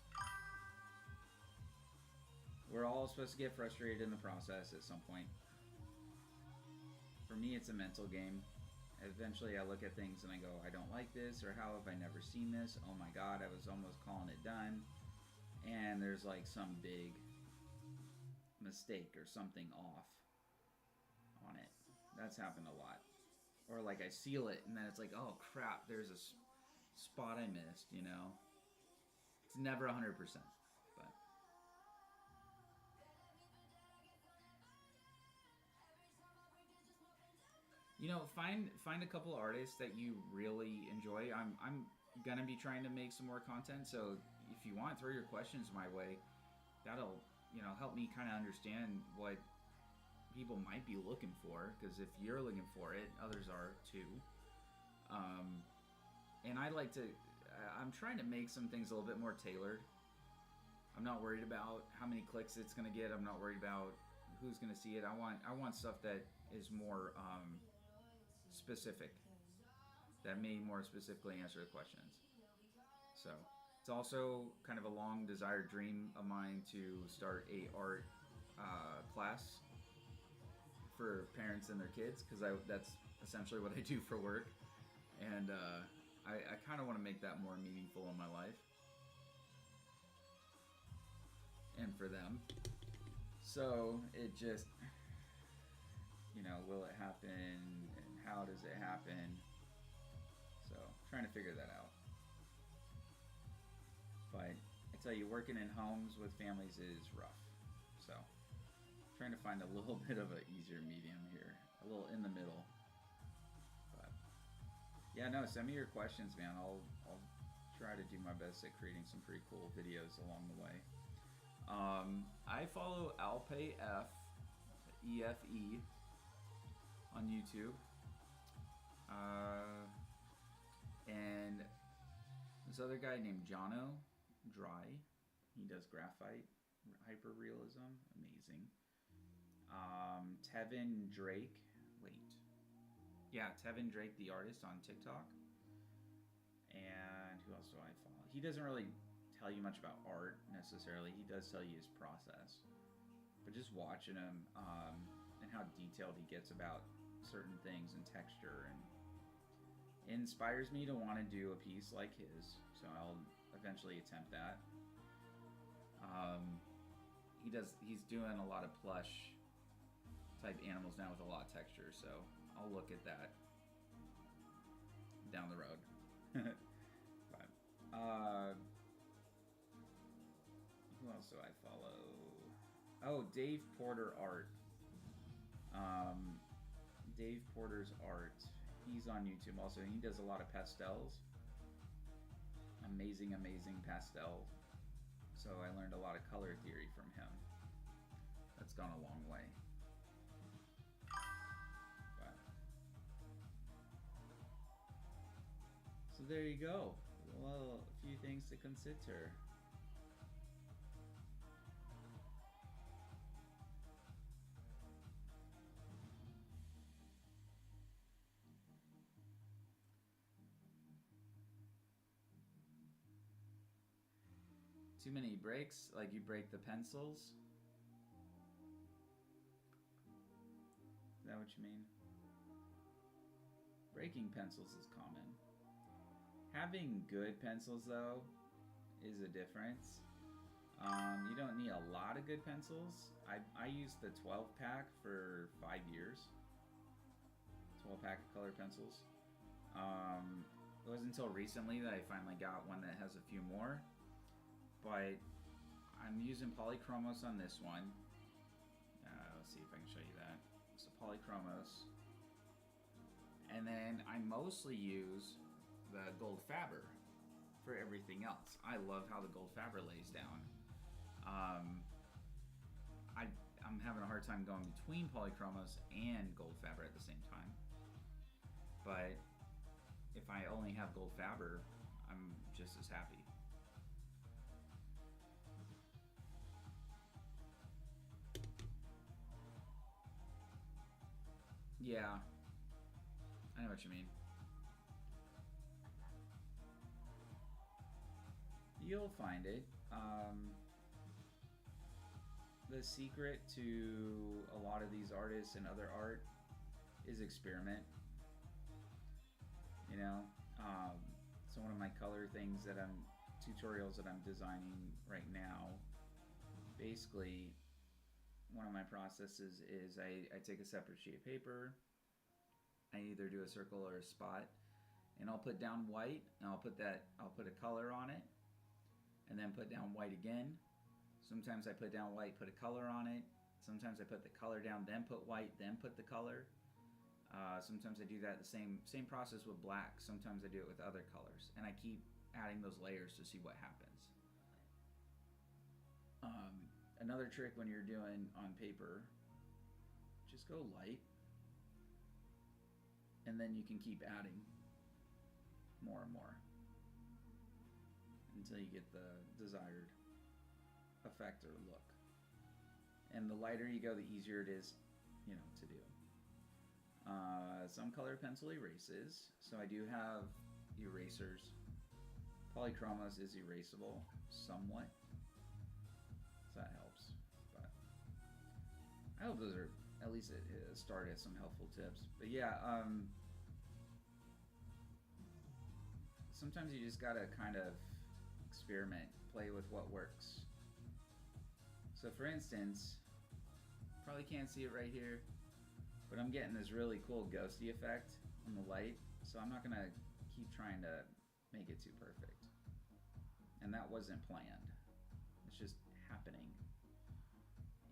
we're all supposed to get frustrated in the process at some point. For me, it's a mental game, eventually I look at things and I go, I don't like this, or how have I never seen this? Oh my god, I was almost calling it done. And there's like some big mistake or something off on it. That's happened a lot. Or like I seal it and then it's like, oh crap, there's a spot I missed, you know? It's never 100%, but you know, find a couple artists that you really enjoy. I'm gonna be trying to make some more content, so if you want, throw your questions my way. That'll, you know, help me kind of understand what people might be looking for, because if you're looking for it, others are too. And I like to, I'm trying to make some things a little bit more tailored. I'm not worried about how many clicks it's gonna get. I'm not worried about who's gonna see it. I want stuff that is more specific, that may more specifically answer the questions. So it's also kind of a long desired dream of mine to start a art class for parents and their kids, because that's essentially what I do for work, and I kind of want to make that more meaningful in my life and for them. So it just, you know, will it happen and how does it happen? So trying to figure that out. But I tell you, working in homes with families is rough. So trying to find a little bit of an easier medium here, a little in the middle. But yeah, no, send me your questions, man. I'll try to do my best at creating some pretty cool videos along the way. I follow AlpayF, EFE, on YouTube. And this other guy named Jono Dry, he does graphite hyperrealism, amazing. Tevin Drake, Tevin Drake, the artist, on TikTok. And who else do I follow? He doesn't really tell you much about art necessarily. He does tell you his process, but just watching him and how detailed he gets about certain things and texture, and it inspires me to want to do a piece like his. So I'll eventually attempt that. He's doing a lot of plush type animals now with a lot of texture, so I'll look at that down the road. But, who else do I follow? Oh, Dave Porter Art. Dave Porter's art. He's on YouTube also. He does a lot of pastels. Amazing pastel. So I learned a lot of color theory from him. That's gone a long way. But, so there you go. Well, a few things to consider. Too many breaks, like you break the pencils? Is that what you mean? Breaking pencils is common. Having good pencils, though, is a difference. You don't need a lot of good pencils. I used the 12 pack for 5 years. 12 pack of colored pencils. It wasn't until recently that I finally got one that has a few more. But I'm using Polychromos on this one. Let's see if I can show you that. So Polychromos. And then I mostly use the Gold Faber for everything else. I love how the Gold Faber lays down. I'm having a hard time going between Polychromos and Gold Faber at the same time. But if I only have Gold Faber, I'm just as happy. Yeah, I know what you mean. You'll find it. The secret to a lot of these artists and other art is experiment. you know. So one of my color things that tutorials that I'm designing right now, basically one of my processes is I take a separate sheet of paper, I either do a circle or a spot, and I'll put down white, and I'll put a color on it, and then put down white again. Sometimes I put down white, put a color on it. Sometimes I put the color down, then put white, then put the color. Sometimes I do that the same process with black. Sometimes I do it with other colors, and I keep adding those layers to see what happens. Another trick when you're doing on paper, just go light, and then you can keep adding more and more until you get the desired effect or look. And the lighter you go, the easier it is, you know, to do. Some color pencil erases, so I do have erasers. Polychromos is erasable somewhat, so that helps. But I hope those are at least a start at some helpful tips. But yeah, sometimes you just gotta kind of experiment, play with what works. So for instance, probably can't see it right here, but I'm getting this really cool ghosty effect on the light, so I'm not gonna keep trying to make it too perfect. And that wasn't planned. It's just happening.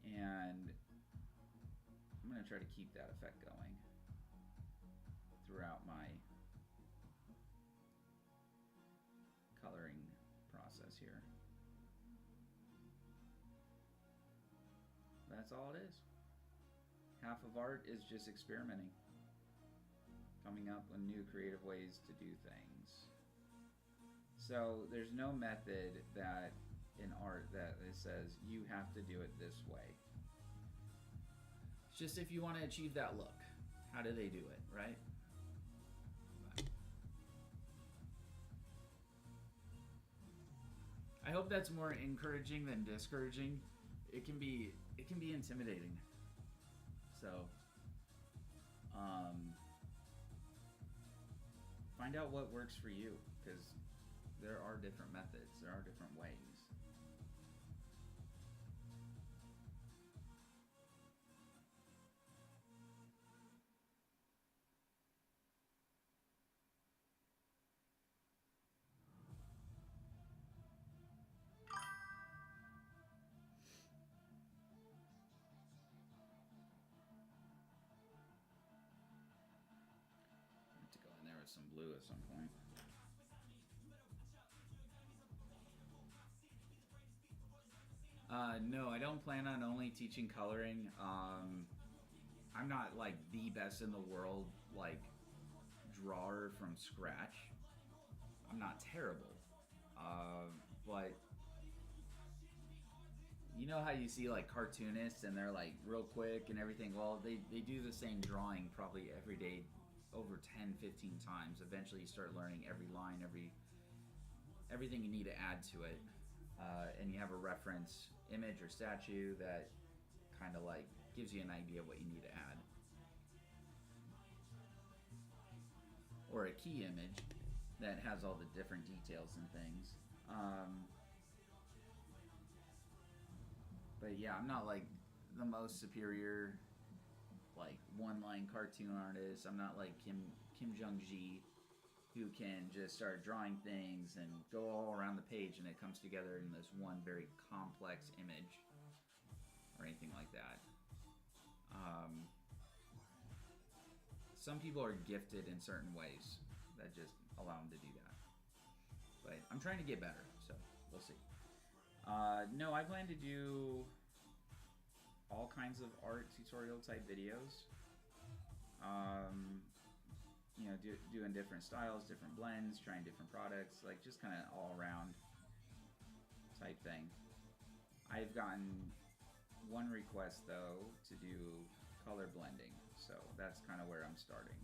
And I'm gonna try to keep that effect going throughout my coloring process here. That's all it is. Half of art is just experimenting, coming up with new creative ways to do things. So there's no method that in art that it says you have to do it this way. It's just if you want to achieve that look, how do they do it, right? I hope that's more encouraging than discouraging. It can be intimidating. So, find out what works for you, because there are different methods, there are different ways. To go in there with some blue at some point. No, I don't plan on only teaching coloring. I'm not like the best in the world, like drawer from scratch. I'm not terrible, but you know how you see like cartoonists and they're like real quick and everything. Well, they do the same drawing probably every day over 10, 15 times. Eventually you start learning every line, everything you need to add to it, and you have a reference image or statue that kind of like gives you an idea of what you need to add, or a key image that has all the different details and things. But yeah, I'm not like the most superior like one-line cartoon artist. I'm not like Kim Jong-ji, who can just start drawing things and go all around the page and it comes together in this one very complex image or anything like that. Some people are gifted in certain ways that just allow them to do that. But I'm trying to get better, so we'll see. No, I plan to do all kinds of art tutorial type videos. You know, doing different styles, different blends, trying different products, like just kind of all around type thing. I've gotten one request though to do color blending, so that's kind of where I'm starting.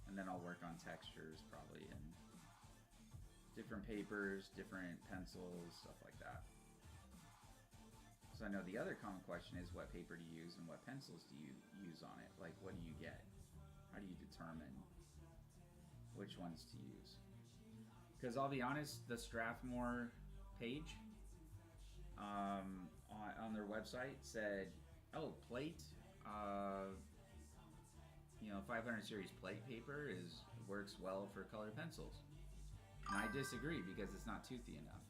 And then I'll work on textures probably and different papers, different pencils, stuff like that. So I know the other common question is what paper do you use and what pencils do you use on it? Like what do you get? How do you determine which ones to use? Because I'll be honest, the Strathmore page on their website said, oh, plate, 500 series plate paper works well for colored pencils. And I disagree because it's not toothy enough.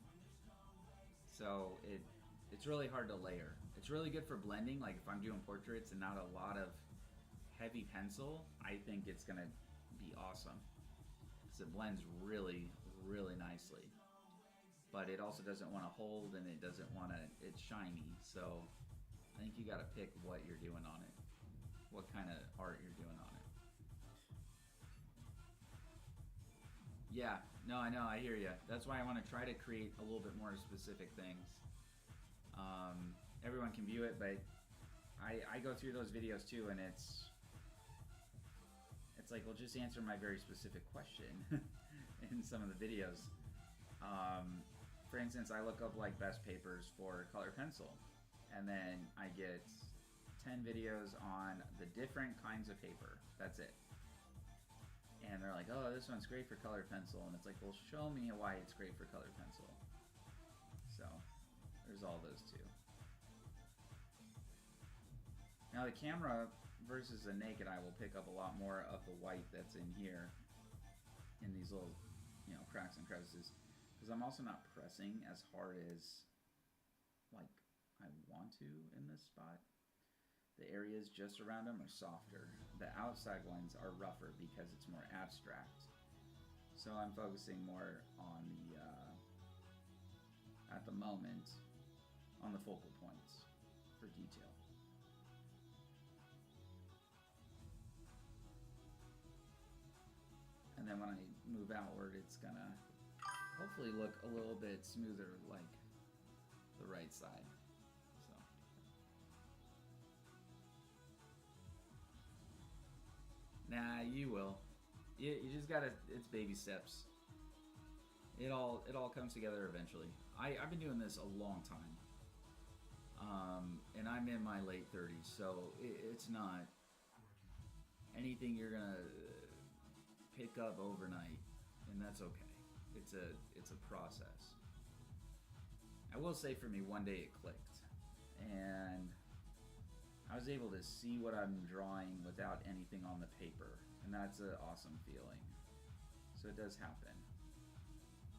So it's really hard to layer. It's really good for blending, like if I'm doing portraits and not a lot of heavy pencil, I think it's gonna be awesome. Because it blends really, really nicely. But it also doesn't want to hold, and it doesn't want to, it's shiny. So I think you gotta pick what you're doing on it. What kind of art you're doing on it. Yeah, no, I know, I hear you. That's why I want to try to create a little bit more specific things. Everyone can view it, but I go through those videos too, and it's like, well, just answer my very specific question in some of the videos. For instance, I look up like best papers for color pencil, and then I get 10 videos on the different kinds of paper. That's it. And they're like, oh, this one's great for colored pencil. And it's like, well, show me why it's great for colored pencil. So, there's all those too. Now the camera versus the naked eye will pick up a lot more of the white that's in here, in these little, cracks and crevices. Because I'm also not pressing as hard as, like, I want to in this spot. The areas just around them are softer. The outside ones are rougher because it's more abstract. So I'm focusing more on the, at the moment, on the focal points for detail. And then when I move outward, it's gonna hopefully look a little bit smoother like the right side. Nah, you will. You just gotta, it's baby steps. It all comes together eventually. I've been doing this a long time. And I'm in my late 30s, so it's not anything you're gonna pick up overnight, and that's okay. It's a process. I will say for me, one day it clicked, and I was able to see what I'm drawing without anything on the paper, and that's an awesome feeling. So it does happen.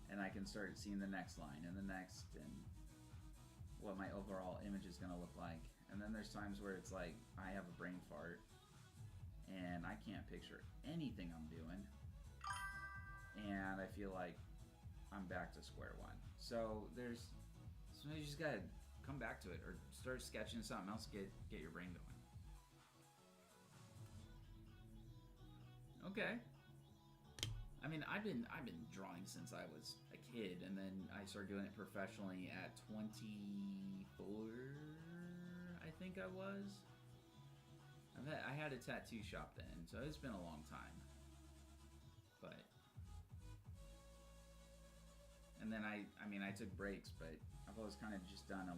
And I can start seeing the next line and the next, and what my overall image is going to look like. And then there's times where it's like, I have a brain fart, and I can't picture anything I'm doing, and I feel like I'm back to square one. So sometimes you just got to come back to it, or start sketching something else, get your brain going. Okay. I mean, I've been drawing since I was a kid, and then I started doing it professionally at 24, I think I was. I had a tattoo shop then, so it's been a long time. And then I took breaks, but I've always kind of just done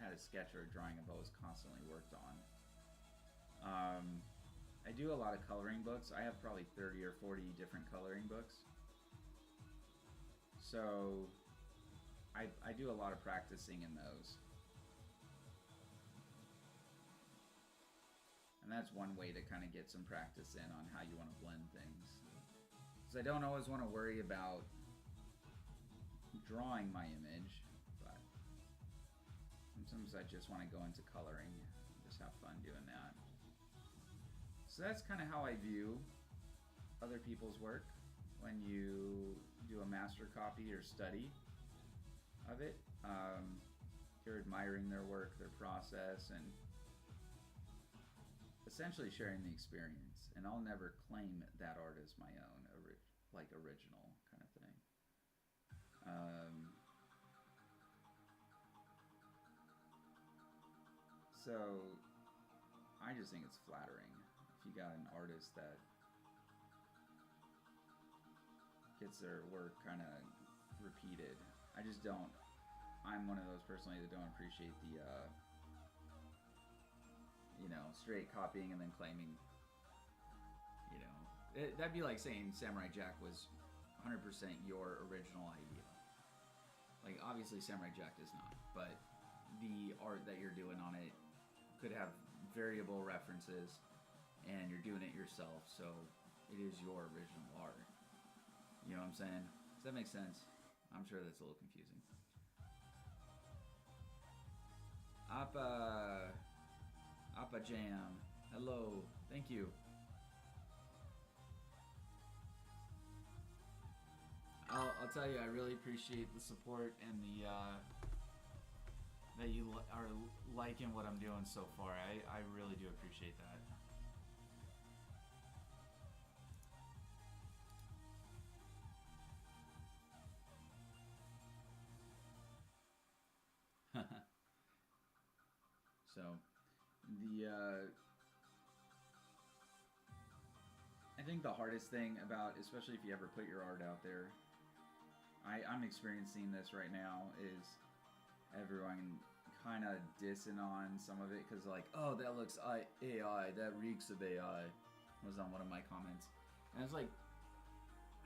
had a sketch or a drawing I've always constantly worked on. I do a lot of coloring books. I have probably 30 or 40 different coloring books. So I do a lot of practicing in those. And that's one way to kind of get some practice in on how you want to blend things. Because I don't always want to worry about drawing my image, but sometimes I just want to go into coloring and just have fun doing that. So that's kind of how I view other people's work when you do a master copy or study of it. You're admiring their work, their process, and essentially sharing the experience. And I'll never claim that art as my own, like original kind of thing. So I just think it's flattering if you got an artist that gets their work kind of repeated. I just don't. I'm one of those personally that don't appreciate the straight copying and then claiming That'd be like saying Samurai Jack was 100% your original idea. Like, obviously Samurai Jack is not, but the art that you're doing on it could have variable references, and you're doing it yourself, so it is your original art. You know what I'm saying? Does that make sense? I'm sure that's a little confusing. Appa Jam, hello, thank you. I'll tell you, I really appreciate the support and the that you are liking what I'm doing so far. I really do appreciate that. So, I think the hardest thing about, especially if you ever put your art out there, I'm experiencing this right now, is everyone kind of dissing on some of it because, like, oh, that looks AI, that reeks of AI, was on one of my comments. And it's like,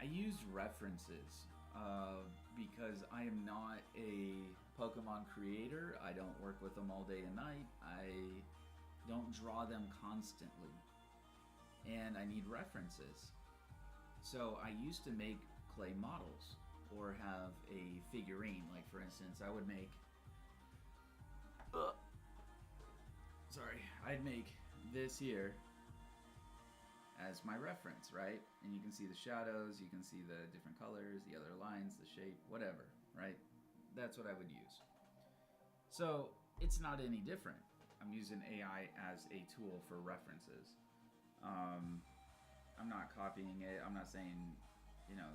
I used references because I am not a Pokemon creator. I don't work with them all day and night. I don't draw them constantly. And I need references. So I used to make clay models or have a figurine. Like, for instance, I would make I'd make this here as my reference, right? And you can see the shadows, you can see the different colors, the other lines, the shape, whatever, right? That's what I would use. So it's not any different. I'm using AI as a tool for references. I'm not copying it. I'm not saying, you know,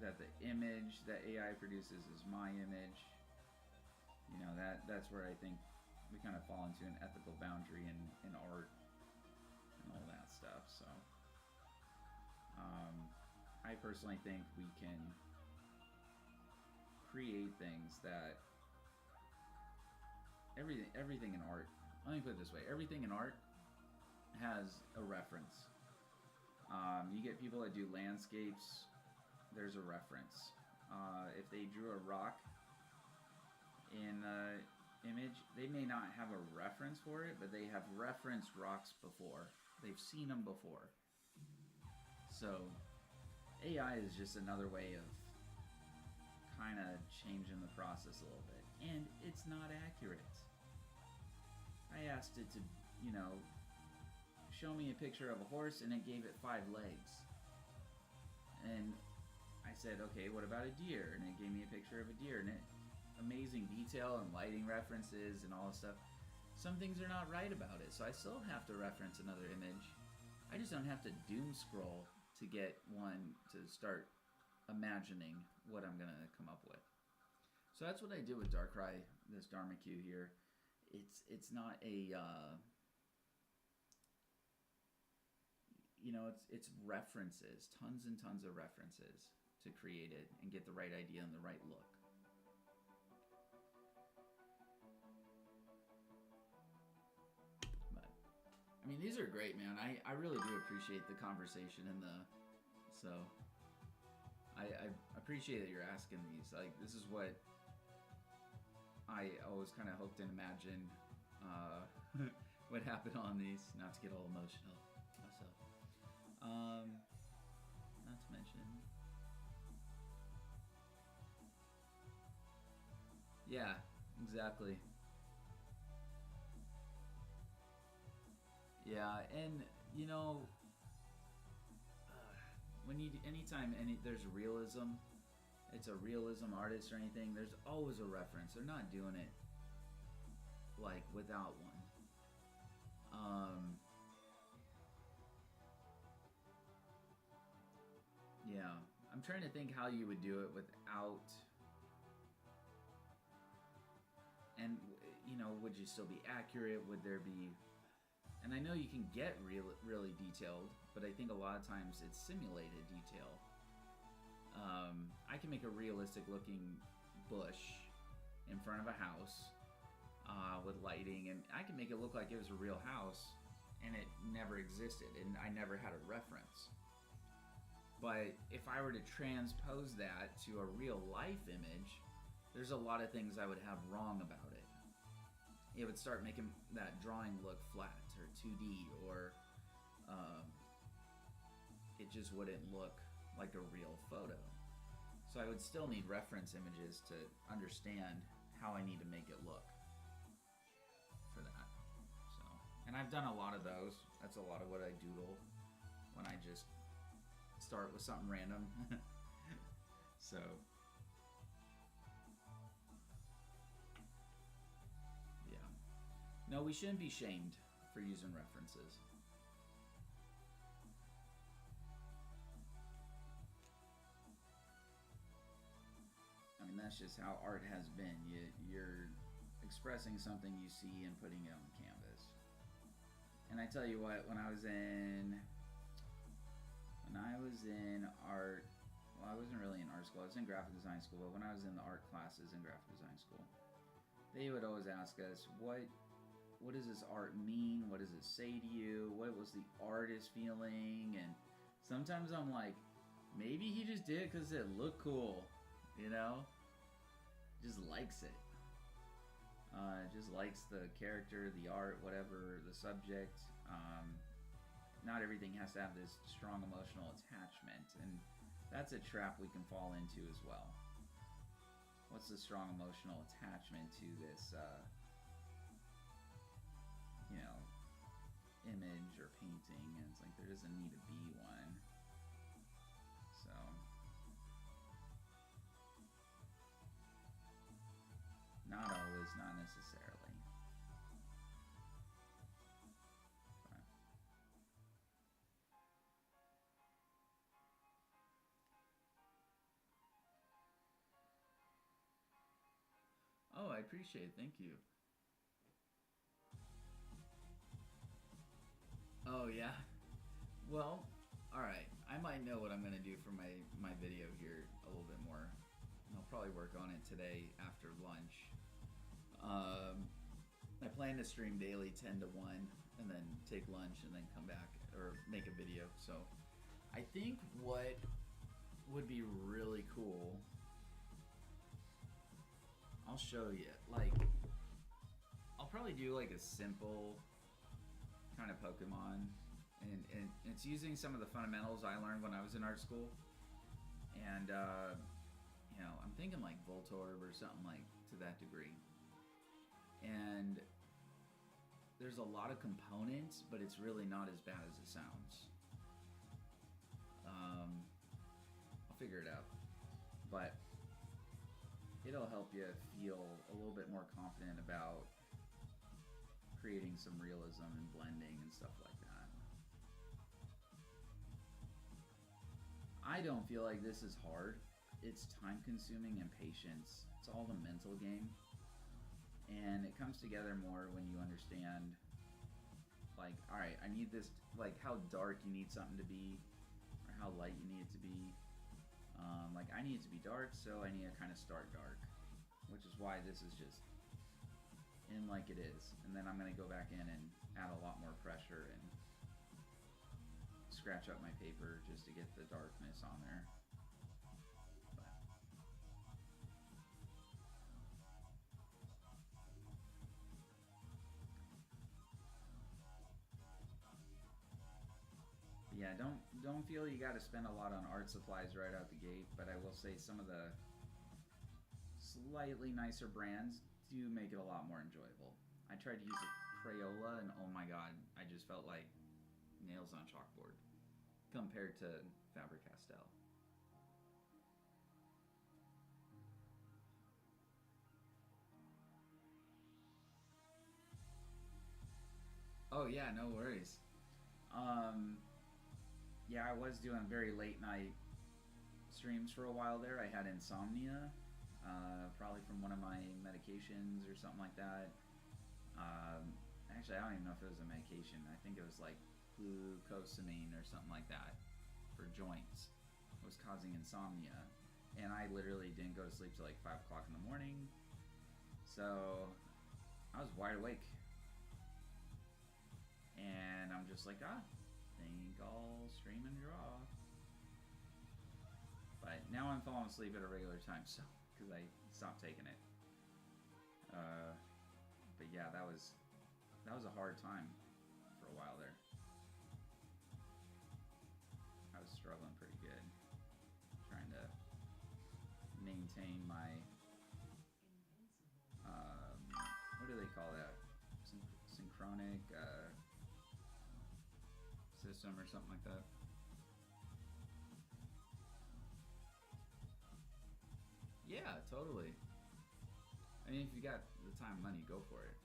that the image that AI produces is my image. You know, that's where I think we kind of fall into an ethical boundary in art and all that stuff. So I personally think we can create things that everything in art, let me put it this way, everything in art has a reference. You get people that do landscapes, there's a reference. If they drew a rock in the image, they may not have a reference for it, but they have referenced rocks before. They've seen them before. So AI is just another way of kind of changing the process a little bit. And it's not accurate. I asked it to, you know, show me a picture of a horse, and it gave it 5 legs. And I said, okay, what about a deer? And it gave me a picture of a deer, and it amazing detail and lighting references and all this stuff. Some things are not right about it, so I still have to reference another image. I just don't have to doom scroll to get one to start imagining what I'm gonna come up with. So that's what I did with Darkrai, this Dharmakyu here. It's not a you know, it's references, tons and tons of references to create it and get the right idea and the right look. But I mean, these are great, man. I really do appreciate the conversation and so I appreciate that you're asking these. Like, this is what I always kind of hoped and imagined would happen on these. Not to get all emotional myself. Not to mention, yeah, exactly. Yeah, and you know, when you anytime there's realism, it's a realism artist or anything, there's always a reference. They're not doing it like without one. Yeah, I'm trying to think how you would do it without, and you know, would you still be accurate? Would there be, and I know you can get really detailed, but I think a lot of times it's simulated detail. I can make a realistic looking bush in front of a house with lighting, and I can make it look like it was a real house, and it never existed, and I never had a reference. But if I were to transpose that to a real life image, there's a lot of things I would have wrong about it. It would start making that drawing look flat or 2D, or it just wouldn't look like a real photo. So I would still need reference images to understand how I need to make it look for that. So, and I've done a lot of those. That's a lot of what I doodle when I just start with something random. So yeah. No, we shouldn't be shamed for using references. I mean, that's just how art has been. You're expressing something you see and putting it on canvas. And I tell you what, when I was in art, well, I wasn't really in art school. I was in graphic design school, but when I was in the art classes in graphic design school, they would always ask us, what does this art mean? What does it say to you? What was the artist feeling? And sometimes I'm like, maybe he just did it because it looked cool, you know? Just likes it. Just likes the character, the art, whatever, the subject. Not everything has to have this strong emotional attachment, and that's a trap we can fall into as well. What's the strong emotional attachment to this, image or painting? And it's like, there doesn't need to be one. So not always, not necessarily. Oh, I appreciate it. Thank you. Oh, yeah? Well, alright. I might know what I'm going to do for my video here a little bit more. I'll probably work on it today after lunch. I plan to stream daily 10 to 1 and then take lunch and then come back or make a video. So I think what would be really cool, I'll show you. Like, I'll probably do like a simple kind of Pokemon, and it's using some of the fundamentals I learned when I was in art school. And I'm thinking like Voltorb or something like to that degree. And there's a lot of components, but it's really not as bad as it sounds. I'll figure it out, but it'll help you feel a little bit more confident about creating some realism and blending and stuff like that. I don't feel like this is hard. It's time consuming and patience. It's all the mental game. And it comes together more when you understand, like, alright, I need this, like how dark you need something to be, or how light you need it to be. Like, I need it to be dark, so I need to kind of start dark, which is why this is just in like it is. And then I'm going to go back in and add a lot more pressure and scratch up my paper just to get the darkness on there. Yeah, don't feel you got to spend a lot on art supplies right out the gate, but I will say some of the slightly nicer brands do make it a lot more enjoyable. I tried to use a Crayola, and oh my god, I just felt like nails on chalkboard compared to Faber-Castell. Oh yeah, no worries. Yeah, I was doing very late night streams for a while there. I had insomnia, probably from one of my medications or something like that. Actually, I don't even know if it was a medication. I think it was like glucosamine or something like that for joints. It was causing insomnia. And I literally didn't go to sleep till like 5 o'clock in the morning. So I was wide awake. And I'm just like, think I'll stream and draw. But now I'm falling asleep at a regular time, so because I stopped taking it. But yeah, that was a hard time for a while there. I was struggling pretty good, trying to maintain my what do they call that? Synchronic system or something like that. Yeah, totally. I mean, if you got the time and money, go for it.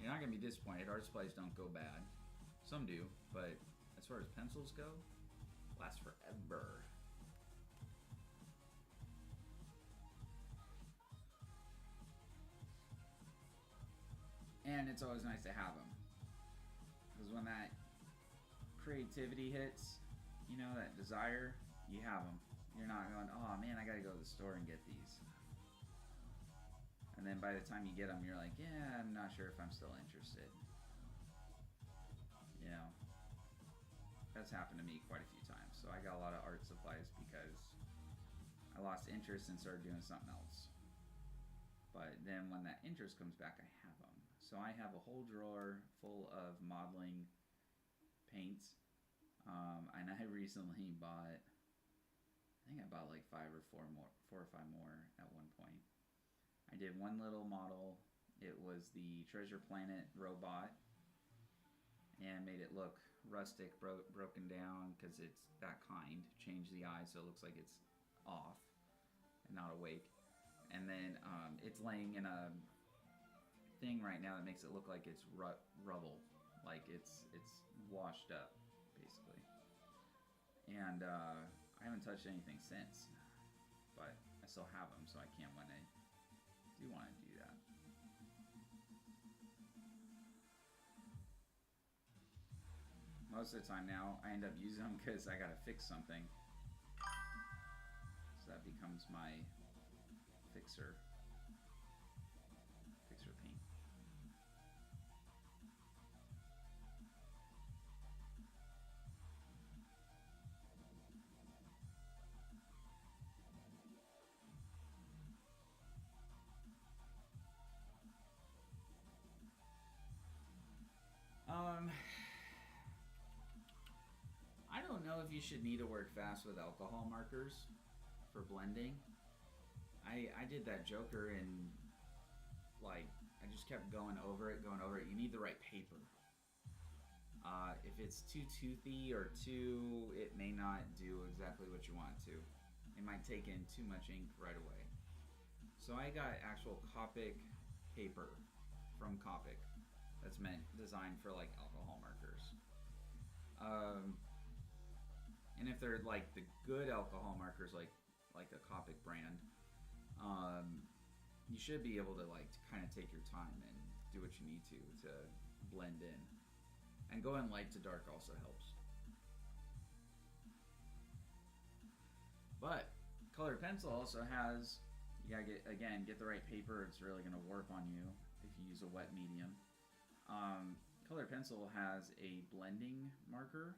You're not gonna be disappointed. Art supplies don't go bad. Some do, but as far as pencils go, last forever. And it's always nice to have them. Because when that creativity hits, you know, that desire, you have them. You're not going, oh man, I gotta go to the store and get these. And then by the time you get them, you're like, yeah, I'm not sure if I'm still interested. You know, that's happened to me quite a few times. So I got a lot of art supplies because I lost interest and started doing something else. But then when that interest comes back, I have them. So I have a whole drawer full of modeling paints. And I recently bought, I think I bought like 4 or 5 more at one point. I did one little model. It was the Treasure Planet robot, and made it look rustic, broken down, because it's that kind. Changed the eyes so it looks like it's off and not awake. And then it's laying in a thing right now that makes it look like it's rubble, like it's washed up, basically. And I haven't touched anything since, but I still have them, so I can when I do want to do that. Most of the time now, I end up using them because I gotta fix something. So that becomes my fixer paint. I don't know if you should need to work fast with alcohol markers for blending. I did that Joker and like I just kept going over it. You need the right paper. If it's too toothy or it may not do exactly what you want it to. It might take in too much ink right away. So I got actual Copic paper from Copic that's designed for like alcohol markers. And if they're like the good alcohol markers, like the Copic brand, you should be able to like kind of take your time and do what you need to blend in. And going light to dark also helps. But colored pencil also has, you gotta get the right paper. It's really gonna warp on you if you use a wet medium. Colored pencil has a blending marker,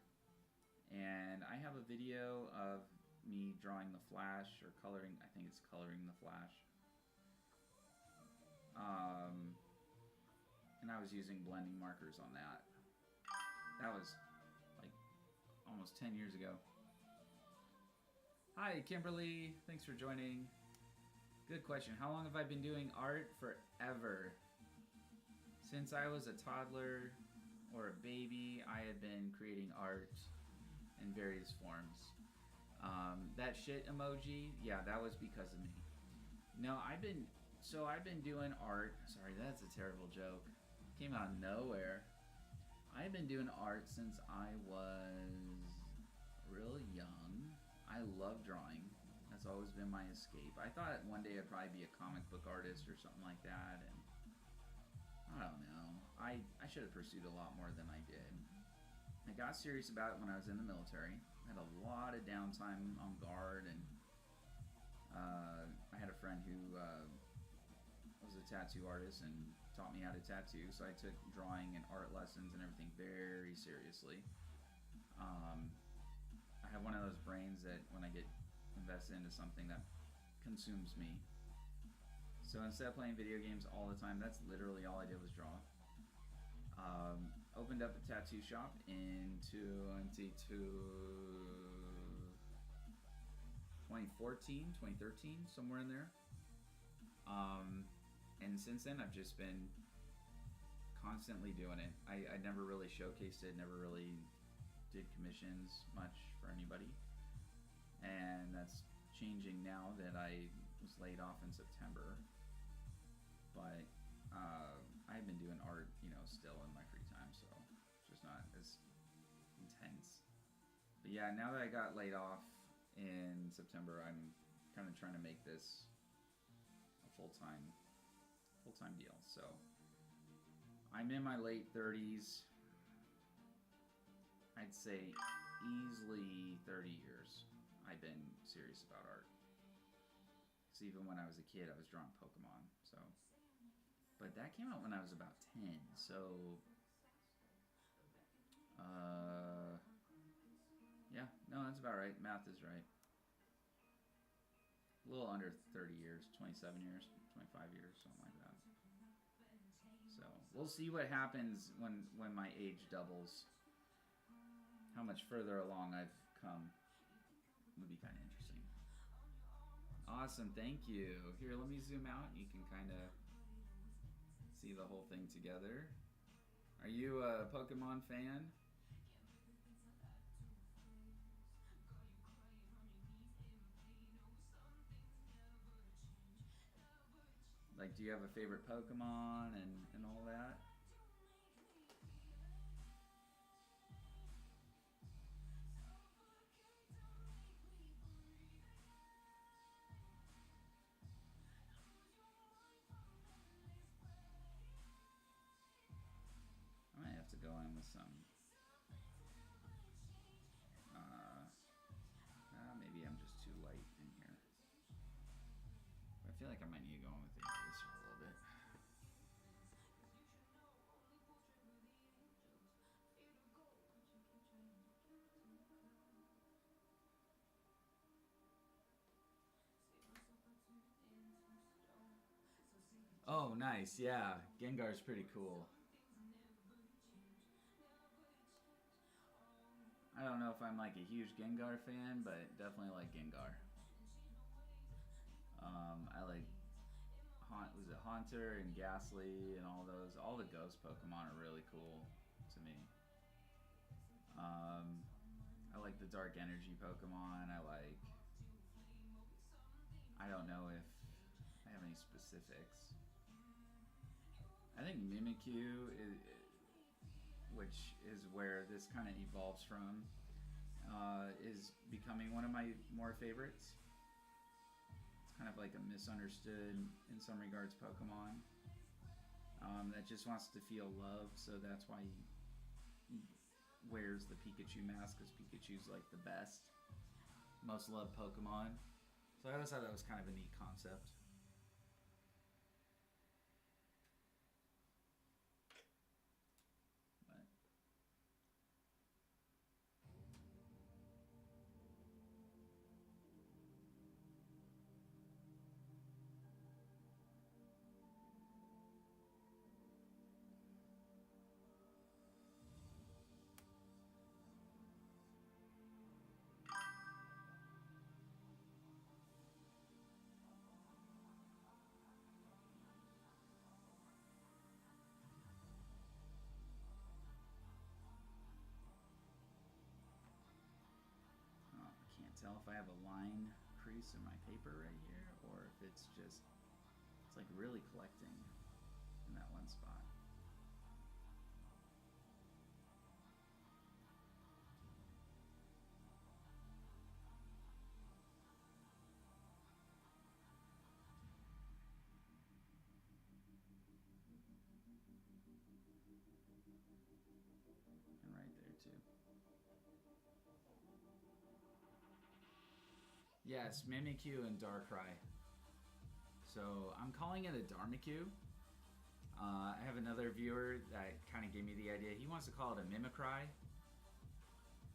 and I have a video of me drawing the flash or coloring. I think it's coloring the flash. And I was using blending markers on that. That was like almost 10 years ago. Hi, Kimberly. Thanks for joining. Good question. How long have I been doing art? Forever. Since I was a toddler or a baby, I had been creating art in various forms. That shit emoji, yeah, that was because of me. No, I've been doing art. Sorry, that's a terrible joke. Came out of nowhere. I've been doing art since I was really young. I love drawing. That's always been my escape. I thought one day I'd probably be a comic book artist or something like that, and I don't know. I should have pursued a lot more than I did. I got serious about it when I was in the military. I had a lot of downtime on guard, and I had a friend who was a tattoo artist, and taught me how to tattoo, so I took drawing and art lessons and everything very seriously. I have one of those brains that when I get invested into something that consumes me. So instead of playing video games all the time, that's literally all I did was draw. Opened up a tattoo shop in 2014, 2013, somewhere in there. And since then, I've just been constantly doing it. I never really showcased it, never really did commissions much for anybody. And that's changing now that I was laid off in September. But I've been doing art, still in my free time, so it's just not as intense. But yeah, now that I got laid off in September, I'm kind of trying to make this a full-time deal. So I'm in my late 30s. I'd say easily 30 years I've been serious about art. Because even when I was a kid, I was drawing Pokemon. So, but that came out when I was about 10. So, yeah, no, that's about right. Math is right. A little under 30 years, 27 years, 25 years, something like that. So we'll see what happens when my age doubles. How much further along I've come would be kind of interesting. Awesome, thank you. Here, let me zoom out. You can kind of see the whole thing together. Are you a Pokemon fan? Like, do you have a favorite Pokemon and all that? I might have to go in with some. Maybe I'm just too light in here. I feel like I might need to go in with the eraser a little bit. Oh, nice. Yeah, Gengar's pretty cool. I don't know if I'm like a huge Gengar fan, but definitely like Gengar. I like was it Haunter and Ghastly and all those. All the ghost Pokemon are really cool to me. I like the Dark Energy Pokemon. I don't know if I have any specifics. I think Mimikyu which is where this kind of evolves from, is becoming one of my more favorites. It's kind of like a misunderstood, in some regards, Pokemon that just wants to feel loved, so that's why he wears the Pikachu mask, because Pikachu's like the best, most loved Pokemon. So I always thought that was kind of a neat concept. Tell if I have a line crease in my paper right here, or if it's like really collecting in that one spot. And right there too. Yes, Mimikyu and Darkrai. So I'm calling it a Darmikyu. I have another viewer that kind of gave me the idea. He wants to call it a Mimicry.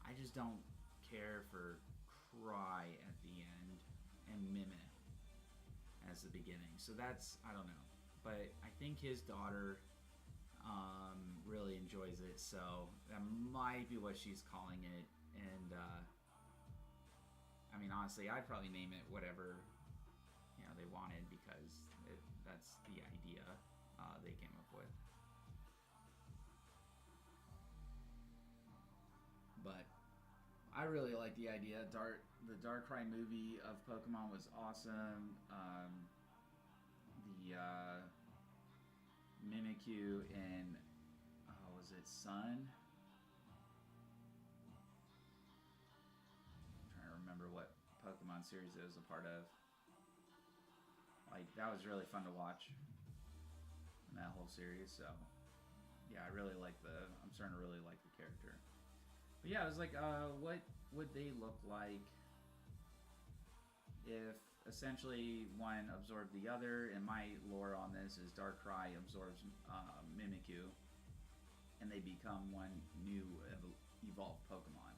I just don't care for cry at the end and mimic as the beginning. So that's, I don't know. But I think his daughter really enjoys it, so that might be what she's calling it. And I mean, honestly, I'd probably name it whatever they wanted, because that's the idea they came up with. But I really like the idea. The Darkrai movie of Pokemon was awesome. The Mimikyu in was it Sun? I'm trying to remember what Pokemon series it was a part of. Like, that was really fun to watch in that whole series. So yeah, I'm starting to really like the character. But yeah, I was like, what would they look like if essentially one absorbed the other? And my lore on this is Darkrai absorbs Mimikyu, and they become one new evolved Pokemon.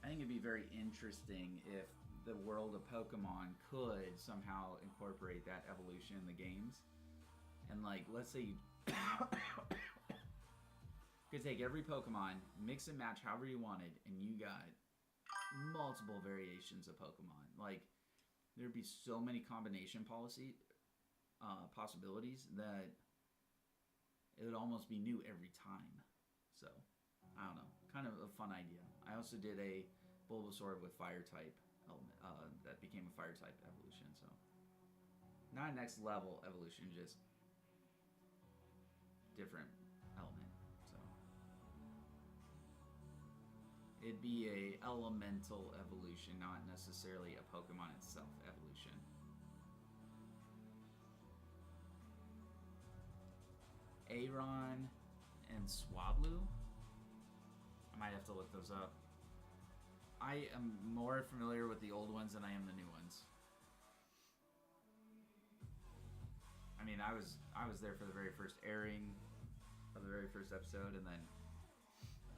I think it'd be very interesting if the world of Pokemon could somehow incorporate that evolution in the games. And like, let's say you could take every Pokemon, mix and match however you wanted, and you got multiple variations of Pokemon. Like, there'd be so many combination possibilities that it would almost be new every time. So, I don't know. Kind of a fun idea. I also did a Bulbasaur with fire type element that became a fire type evolution. So, not a next level evolution, just different element. So, it'd be a elemental evolution, not necessarily a Pokemon itself evolution. Aron and Swablu. I might have to look those up. I am more familiar with the old ones than I am the new ones. I mean, I was there for the very first airing of the very first episode, and then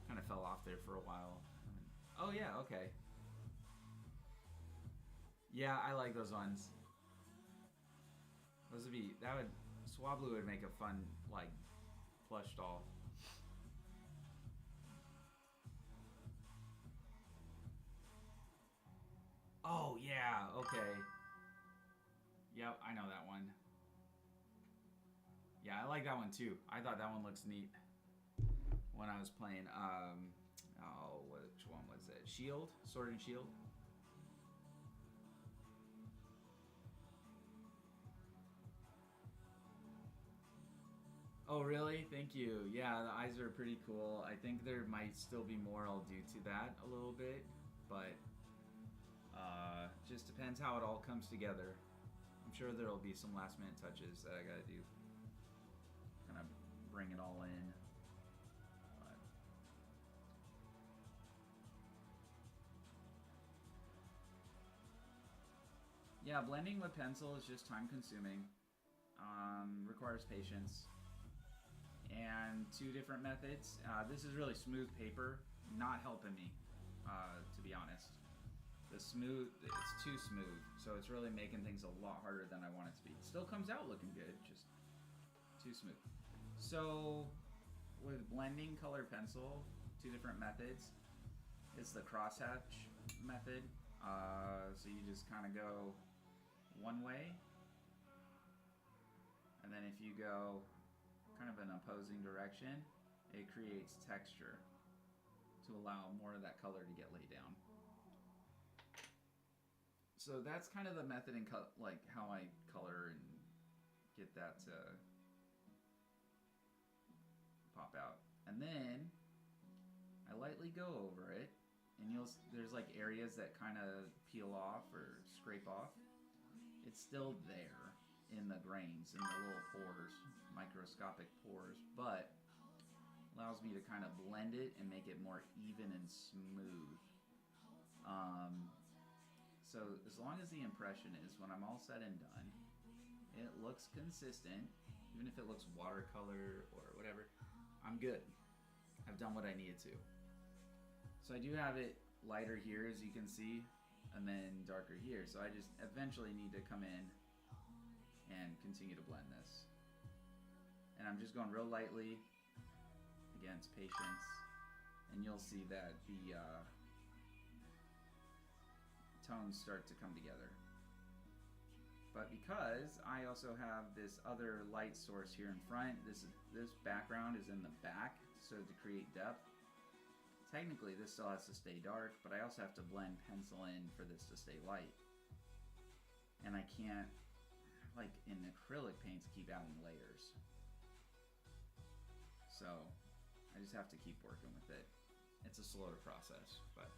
kind of fell off there for a while. Oh yeah, okay. Yeah, I like those ones. Swablu would make a fun, like, plush doll. Oh yeah, okay. Yep, I know that one. Yeah, I like that one too. I thought that one looks neat when I was playing, which one was it? Shield? Sword and Shield? Oh, really? Thank you. Yeah, the eyes are pretty cool. I think there might still be more I'll do to that a little bit, but just depends how it all comes together. I'm sure there'll be some last minute touches that I gotta do. Kind of bring it all in. But yeah, blending with pencil is just time consuming. Requires patience. And two different methods. This is really smooth paper, not helping me, to be honest. It's too smooth, so it's really making things a lot harder than I want it to be. It still comes out looking good, just too smooth. So with blending colored pencil, two different methods. It's the crosshatch method. So you just kind of go one way, and then if you go kind of an opposing direction, it creates texture to allow more of that color to get laid down. So that's kind of the method in like how I color and get that to pop out. And then I lightly go over it, and there's like areas that kind of peel off or scrape off. It's still there in the grains, in the little pores, microscopic pores, but allows me to kind of blend it and make it more even and smooth. So as long as the impression is, when I'm all said and done, it looks consistent, even if it looks watercolor or whatever, I'm good. I've done what I needed to. So I do have it lighter here, as you can see, and then darker here. So I just eventually need to come in and continue to blend this. And I'm just going real lightly. Against patience. And you'll see that the tones start to come together. But because I also have this other light source here in front, this background is in the back, so to create depth. Technically this still has to stay dark, but I also have to blend pencil in for this to stay light. And I can't, like in acrylic paints, keep adding layers. So I just have to keep working with it. It's a slower process, but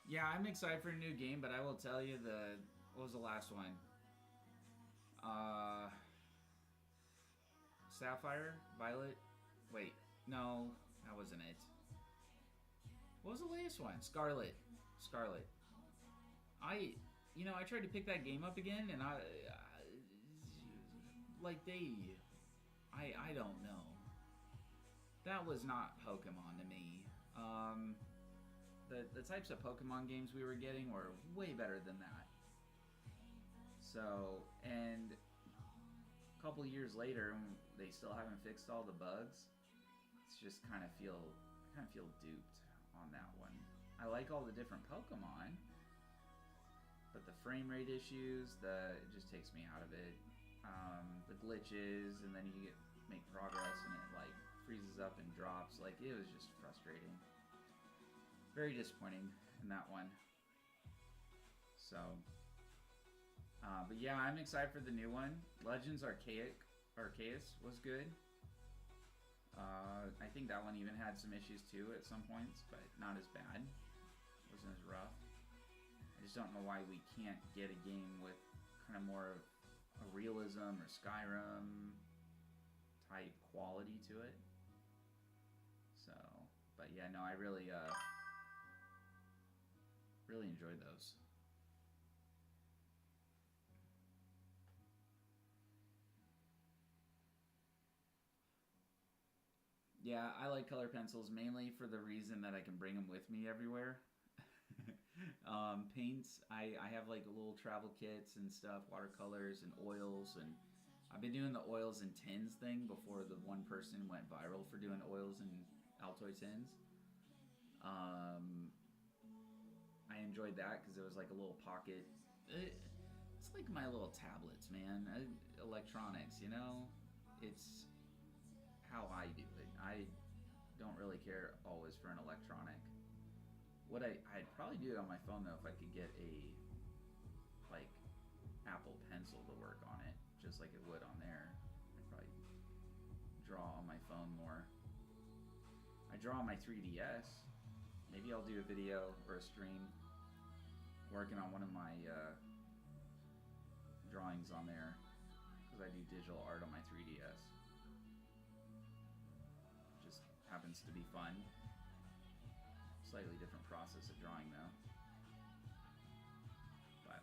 yeah, I'm excited for a new game, but I will tell you what was the last one? Sapphire? Violet? Wait, no, that wasn't it. What was the latest one? Scarlet. I tried to pick that game up again, and I don't know. That was not Pokemon to me. The types of Pokemon games we were getting were way better than that. So, and a couple years later, they still haven't fixed all the bugs. It's just kind of feel duped on that one. I like all the different Pokemon, but the frame rate issues, it just takes me out of it. The glitches, and then you make progress and it like freezes up and drops. Like, it was just frustrating. Very disappointing in that one. So, but yeah, I'm excited for the new one. Legends Arceus was good. I think that one even had some issues too at some points, but not as bad. Wasn't as rough. I just don't know why we can't get a game with kind of more of a realism or Skyrim type quality to it. So, but yeah, no, I really enjoyed those. Yeah, I like color pencils mainly for the reason that I can bring them with me everywhere. Paints, I have like little travel kits and stuff, watercolors and oils, and I've been doing the oils and tins thing before the one person went viral for doing oils and Altoid tins. I enjoyed that because it was like a little pocket. It's like my little tablets, man. Electronics, you know? It's how I do it. I don't really care always for an electronic. What I'd probably do it on my phone though if I could get a like Apple Pencil to work on it, just like it would on there. I'd probably draw on my phone more. I draw on my 3DS. Maybe I'll do a video or a stream working on one of my drawings on there, because I do digital art on my 3DS. Just happens to be fun. Slightly different process of drawing though. But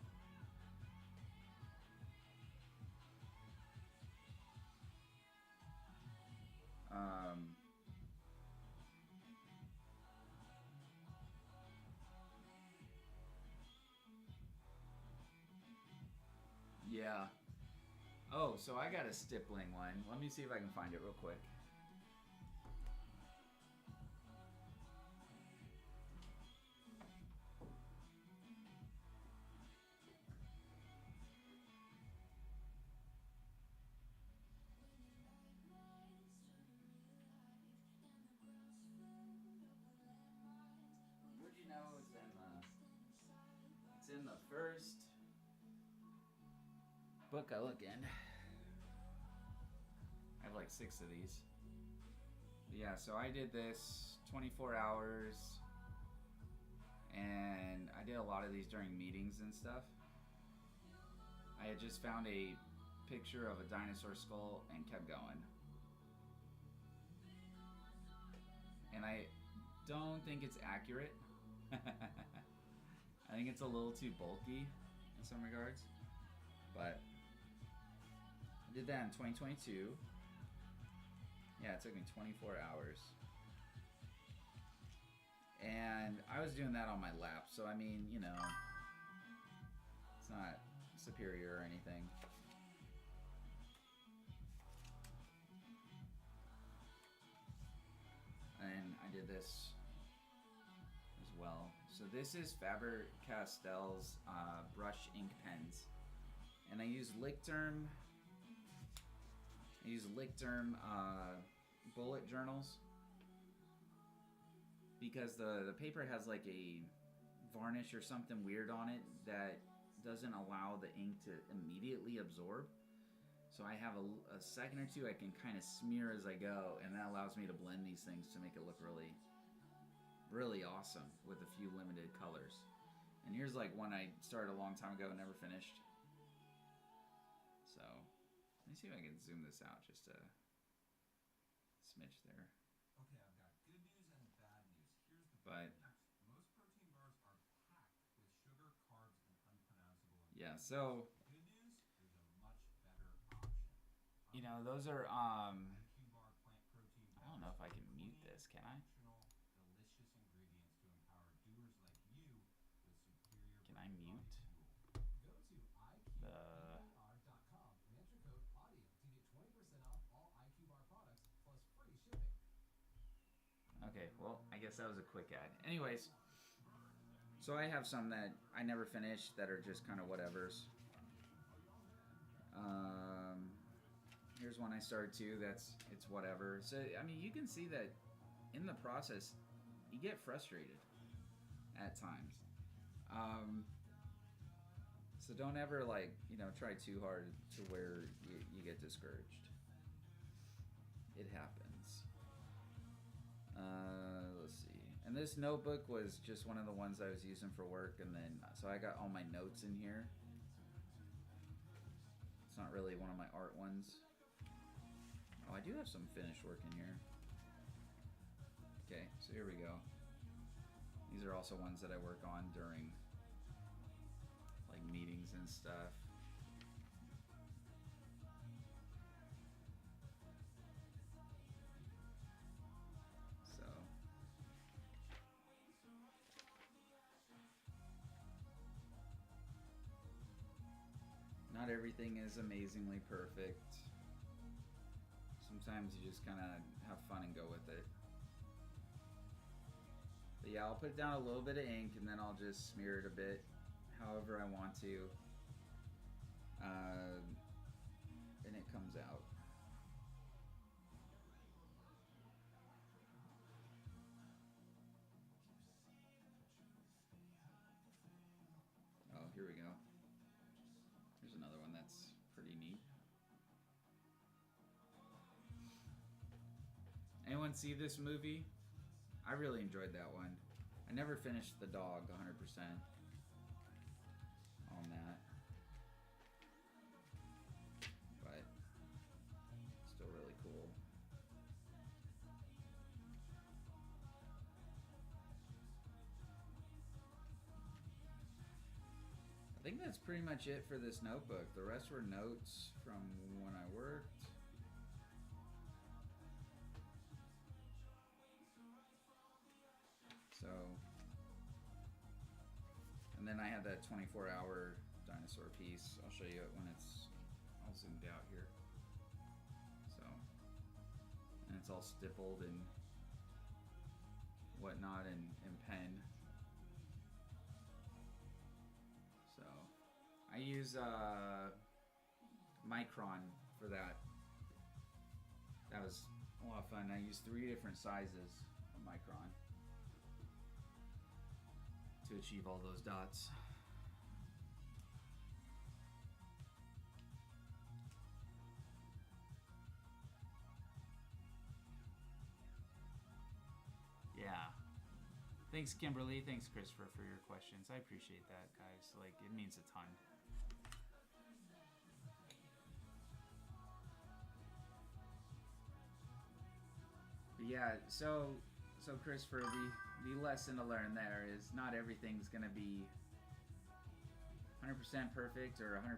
yeah. Oh, so I got a stippling one. Let me see if I can find it real quick. Would you know it's in the first book I look in. I have like 6 of these. But yeah, so I did this 24 hours, and I did a lot of these during meetings and stuff. I had just found a picture of a dinosaur skull and kept going. And I don't think it's accurate. I I think it's a little too bulky in some regards. But I did that in 2022. Yeah, it took me 24 hours. And I was doing that on my lap, so I mean, you know, it's not superior or anything. And I did this as well. So this is Faber-Castell's brush ink pens. And I use Lickderm. Bullet journals. Because the paper has like a varnish or something weird on it that doesn't allow the ink to immediately absorb. So I have a second or two I can kind of smear as I go, and that allows me to blend these things to make it look really, really awesome with a few limited colors. And here's like one I started a long time ago and never finished. So let me see if I can zoom this out just a smidge there. Okay, I've got good news and bad news. Here's the But good news. Most protein bars are packed with sugar, carbs, and unpronounceable yeah, ingredients. so Good news, there's a much better option. you know, those are IQ Bar plant protein I don't know if I bars can with mute clean, this, can I? functional, delicious ingredients to empower doers like you with superior Can I brain mute body fuel. Go to the IQBar.com and enter code AUDIO to get 20% off all IQ Bar products plus free shipping. Okay, well, I guess that was a quick ad. Anyways, so I have some that I never finished that are just kind of whatevers. Here's one I started too. It's whatever. So I mean, you can see that in the process, you get frustrated at times. So don't ever try too hard to where you get discouraged. It happens. Let's see. And this notebook was just one of the ones I was using for work, and then so I got all my notes in here. It's not really one of my art ones. Oh, I do have some finished work in here. Okay, so here we go. These are also ones that I work on during like meetings and stuff. So not everything is amazingly perfect. Sometimes you just kind of have fun and go with it. But yeah, I'll put down a little bit of ink and then I'll just smear it a bit however I want to. And it comes out. Oh, here we go. Here's another one that's pretty neat. Anyone see this movie? I really enjoyed that one. I never finished The Dog 100% on that. But still really cool. I think that's pretty much it for this notebook. The rest were notes from when I worked. So, and then I had that 24-hour dinosaur piece. I'll show you it when it's all zoomed out here. So, and it's all stippled and whatnot in pen. So, I use Micron for that. That was a lot of fun. I used 3 different sizes of Micron to achieve all those dots. Yeah. Thanks, Kimberly. Thanks, Christopher, for your questions. I appreciate that, guys. Like, it means a ton. But yeah, so Christopher, the lesson to learn there is not everything's gonna be 100% perfect or 100%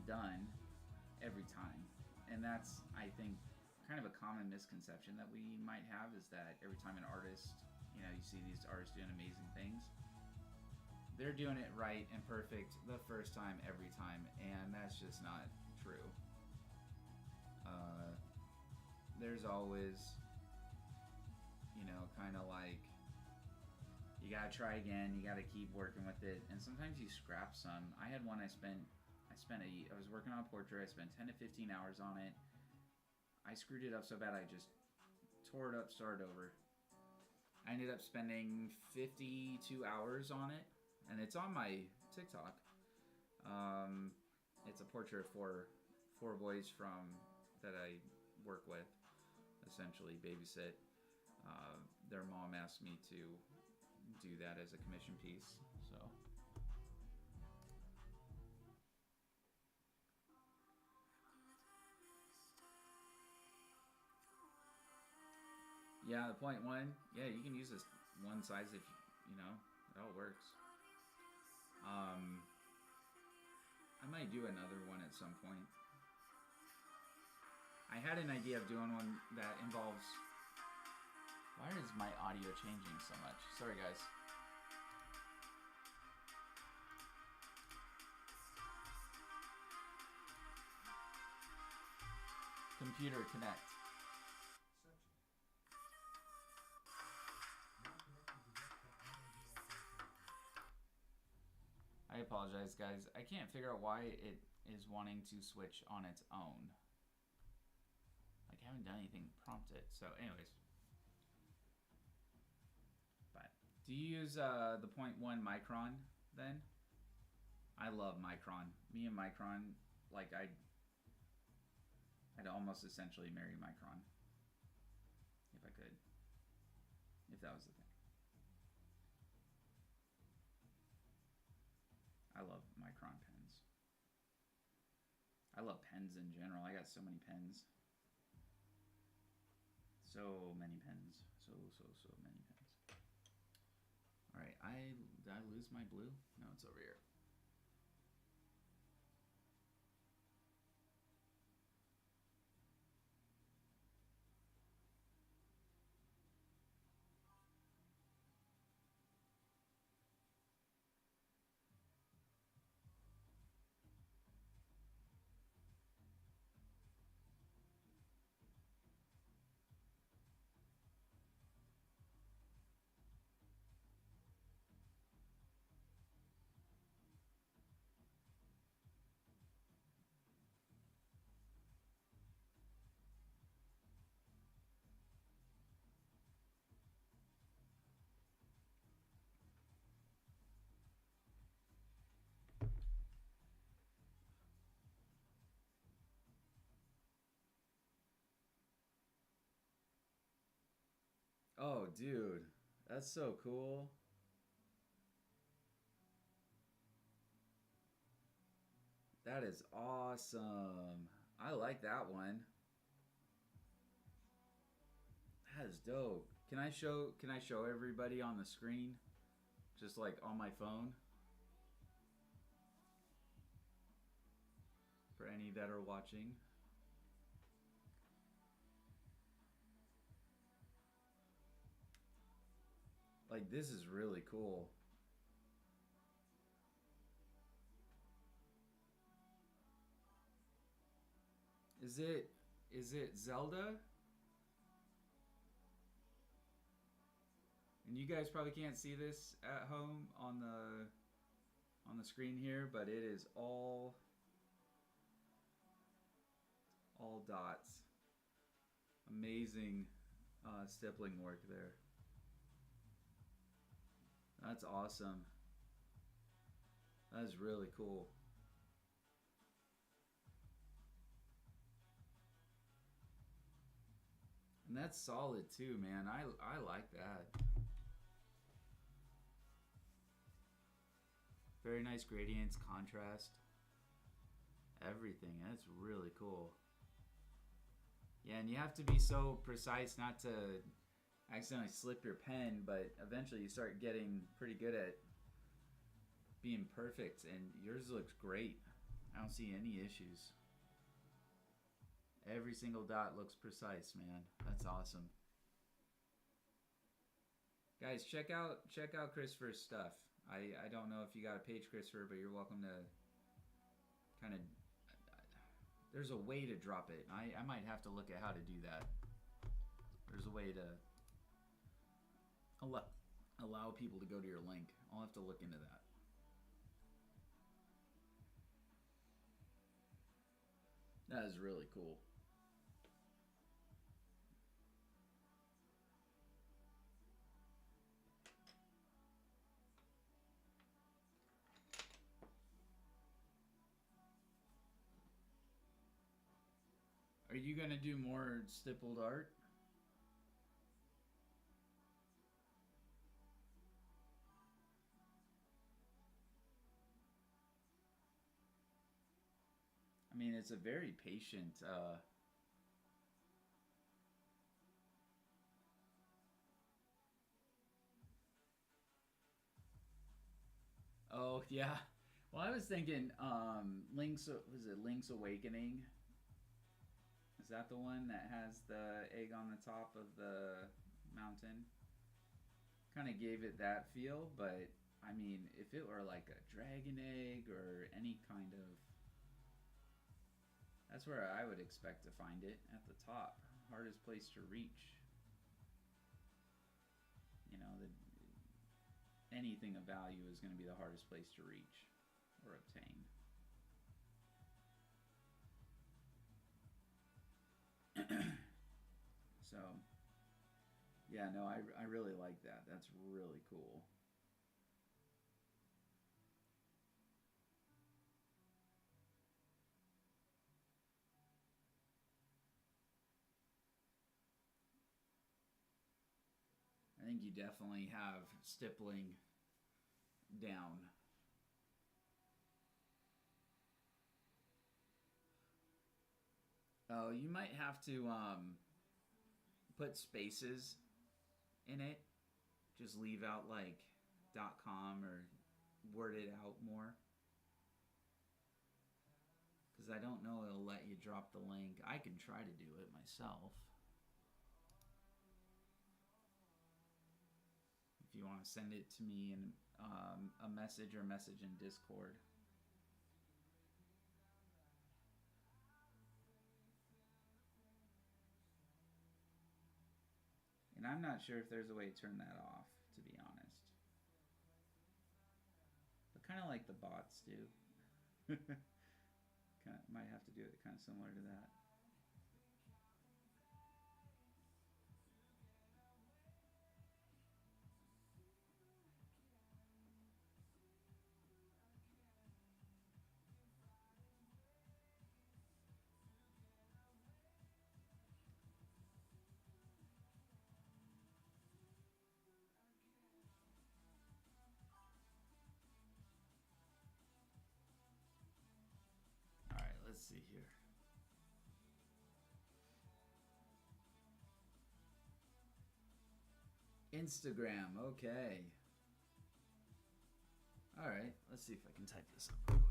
done every time. And that's, I think, kind of a common misconception that we might have, is that every time an artist, you know, you see these artists doing amazing things, they're doing it right and perfect the first time every time, and that's just not true. There's always, you know, kind of like, you gotta try again, you gotta keep working with it, and sometimes you scrap some. I had one I was working on a portrait, I spent 10 to 15 hours on it. I screwed it up so bad I just tore it up, started over. I ended up spending 52 hours on it, and it's on my TikTok. It's a portrait for 4 boys that I work with, essentially babysit. Their mom asked me to do that as a commission piece, so. Yeah, the 0.1. Yeah, you can use this one size if you know, it all works. I might do another one at some point. I had an idea of doing one that involves. Why is my audio changing so much? Sorry, guys. Computer connect. I apologize, guys. I can't figure out why it is wanting to switch on its own. Like, I haven't done anything to prompt it. So, anyways. But, do you use the 0.1 micron then? I love micron. Me and micron, like, I'd almost essentially marry micron. If I could. If that was the thing. I love micron pens. I love pens in general. I got so many pens. So many pens. So many pens. Alright, did I lose my blue? No, it's over here. Oh, dude. That's so cool. That is awesome. I like that one. That is dope. Can I show everybody on the screen? Just like on my phone? For any that are watching. Like, this is really cool. Is it Zelda? And you guys probably can't see this at home on the screen here, but it is all dots. Amazing stippling work there. That's awesome. That's really cool. And that's solid too, man. I like that. Very nice gradients, contrast, everything. That's really cool. Yeah, and you have to be so precise not to accidentally slip your pen, but eventually you start getting pretty good at being perfect, and yours looks great. I don't see any issues. Every single dot looks precise, man. That's awesome. Guys, check out Christopher's stuff. I don't know if you got a page, Christopher, but you're welcome to kind of... There's a way to drop it. I might have to look at how to do that. There's a way to allow people to go to your link. I'll have to look into that. That is really cool. Are you gonna do more stippled art? I mean, it's a very patient Oh, yeah. Well, I was thinking Link's Awakening? Is that the one that has the egg on the top of the mountain? Kind of gave it that feel, but I mean, if it were like a dragon egg or any kind of... That's where I would expect to find it, at the top. Hardest place to reach. You know, anything of value is going to be the hardest place to reach or obtain. So, yeah, no, I really like that. That's really cool. I think you definitely have stippling down. Oh, you might have to put spaces in it. Just leave out like .com or word it out more. Because I don't know it'll let you drop the link. I can try to do it myself. If you want to send it to me in a message or message in Discord. And I'm not sure if there's a way to turn that off, to be honest. But kind of like the bots do. Might have to do it kind of similar to that. All right, let's see here. Instagram, okay. All right, let's see if I can type this up real quick.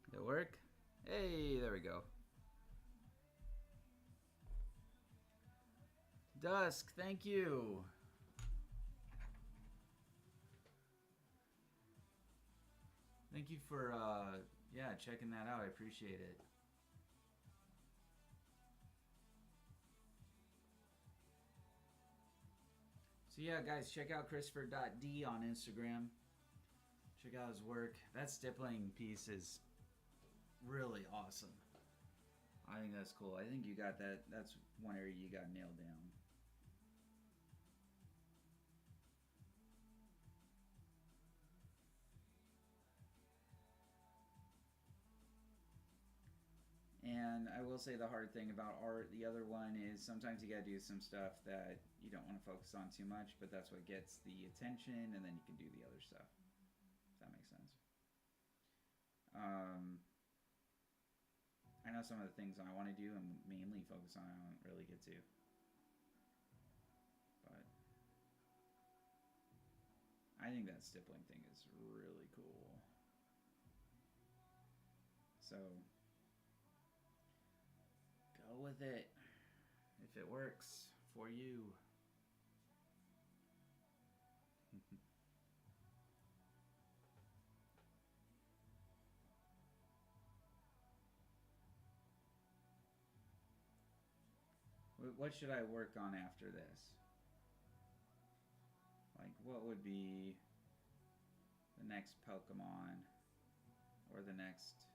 Did it work? Hey, there we go. Dusk, thank you. Thank you for, yeah, checking that out. I appreciate it. So yeah, guys, check out Christopher.d on Instagram. check out his work. That stippling piece is really awesome. I think that's cool. I think you got that. That's one area you got nailed down. And I will say the hard thing about art, the other one is sometimes you gotta do some stuff that you don't want to focus on too much, but that's what gets the attention, and then you can do the other stuff. If that makes sense. I know some of the things I want to do and mainly focus on, I don't really get to. But I think that stippling thing is really cool. So go with it if it works for you. What should I work on after this? Like, what would be the next Pokemon or the next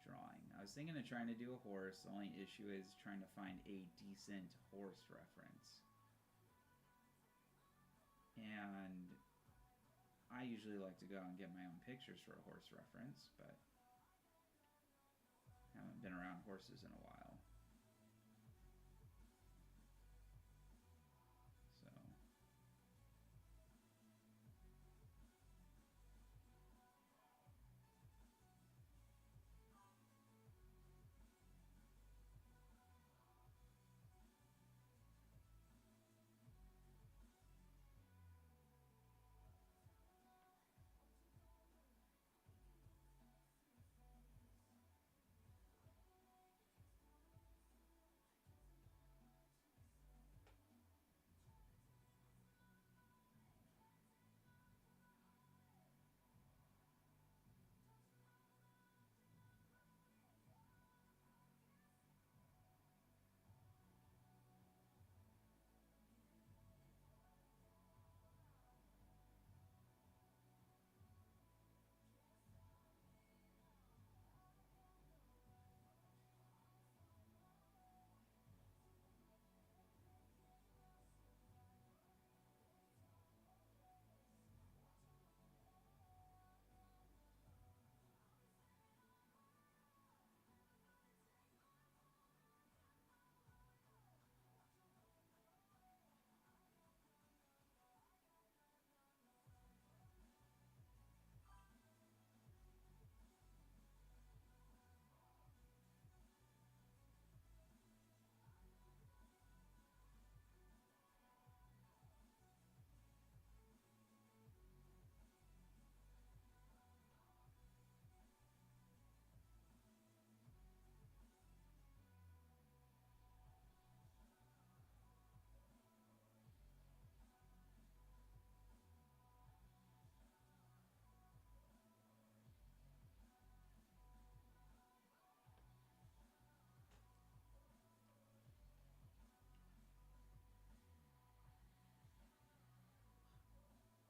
drawing? I was thinking of trying to do a horse. The only issue is trying to find a decent horse reference. And I usually like to go and get my own pictures for a horse reference, but I haven't been around horses in a while.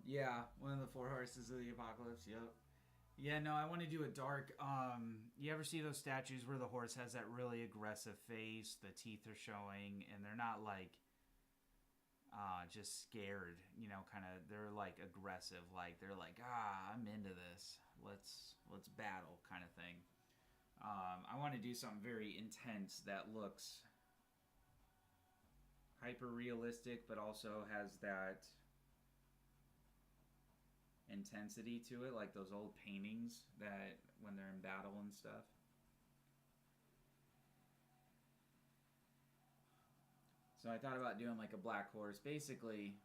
Yeah, one of the four horses of the apocalypse. Yep. Yeah, no, I want to do a dark. You ever see those statues where the horse has that really aggressive face, the teeth are showing, and they're not like just scared, you know, kind of. They're like aggressive, like they're like, I'm into this. Let's battle, kind of thing. I want to do something very intense that looks hyper realistic, but also has that intensity to it, like those old paintings that when they're in battle and stuff. So I thought about doing like a black horse. Basically,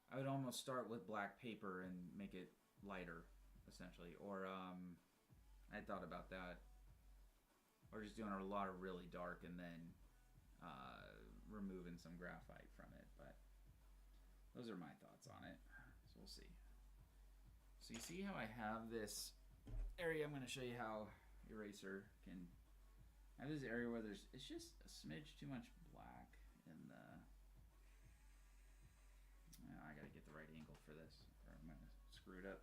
I would almost start with black paper and make it lighter, essentially. Or I thought about that. Or just doing a lot of really dark and then removing some graphite from it. But those are my thoughts on it. So we'll see. So you see how I have this area? I'm going to show you how eraser can. I have this area where it's just a smidge too much black in the. I got to get the right angle for this, or I'm going to screw it up.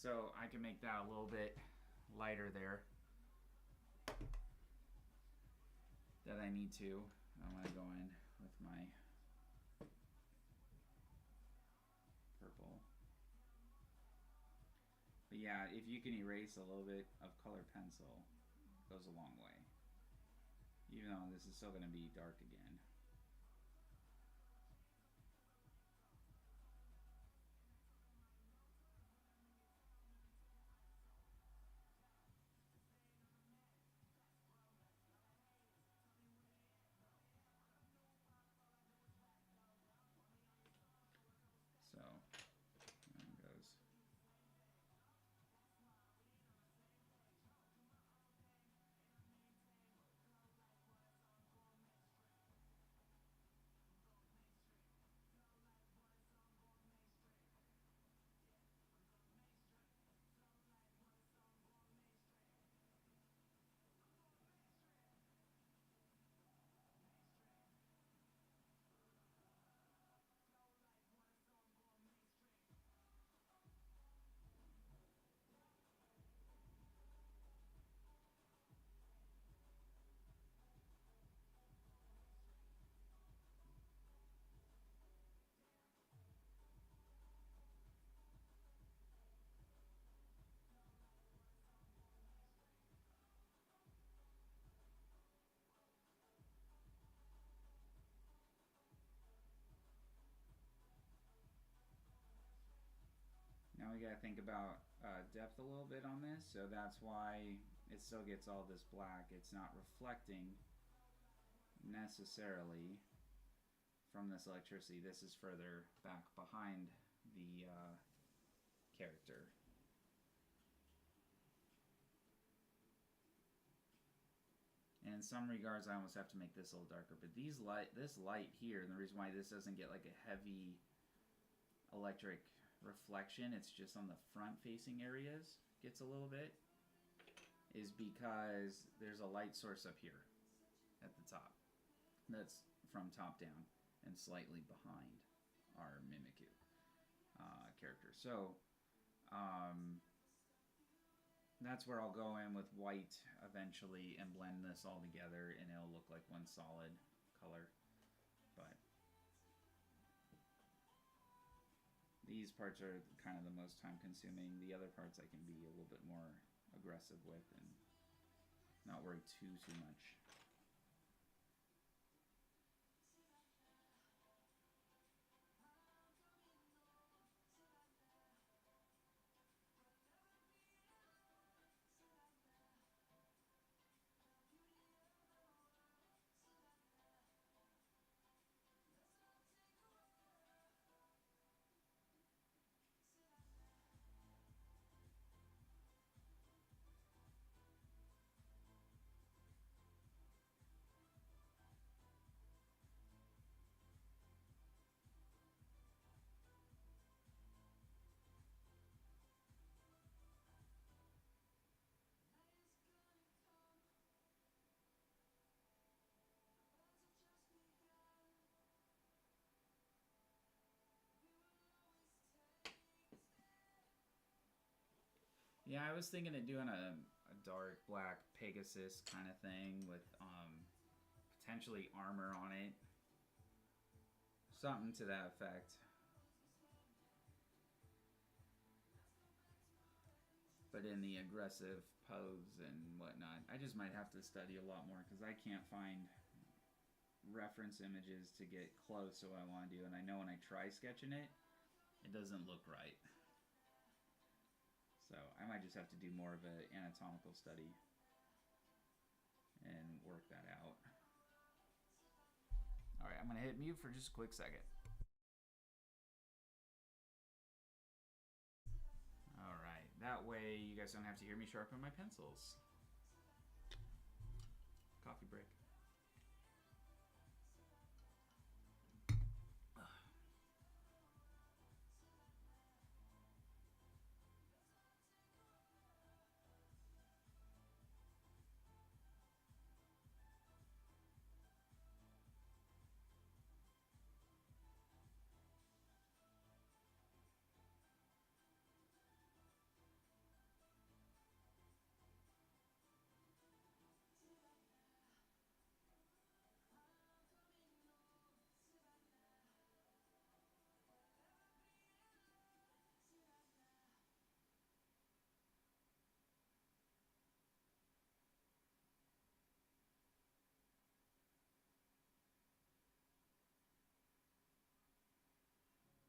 So I can make that a little bit lighter there. That I need to. I'm going to go in with my purple. But yeah, if you can erase a little bit of color pencil, it goes a long way. Even though this is still going to be dark again. So, there it goes. Now we gotta think about depth a little bit on this, so that's why it still gets all this black. It's not reflecting necessarily from this electricity. This is further back behind the character. And in some regards, I almost have to make this a little darker. But this light here, and the reason why this doesn't get like a heavy electric reflection, it's just on the front-facing areas, gets a little bit, is because there's a light source up here at the top. That's from top down and slightly behind our Mimikyu character. So, that's where I'll go in with white eventually and blend this all together, and it'll look like one solid color. But these parts are kind of the most time consuming. The other parts I can be a little bit more aggressive with and not worry too much. Yeah, I was thinking of doing a dark black Pegasus kind of thing with potentially armor on it. Something to that effect. But in the aggressive pose and whatnot. I just might have to study a lot more because I can't find reference images to get close to what I want to do. And I know when I try sketching it, it doesn't look right. So I might just have to do more of an anatomical study and work that out. All right, I'm going to hit mute for just a quick second. All right, that way you guys don't have to hear me sharpen my pencils. Coffee break.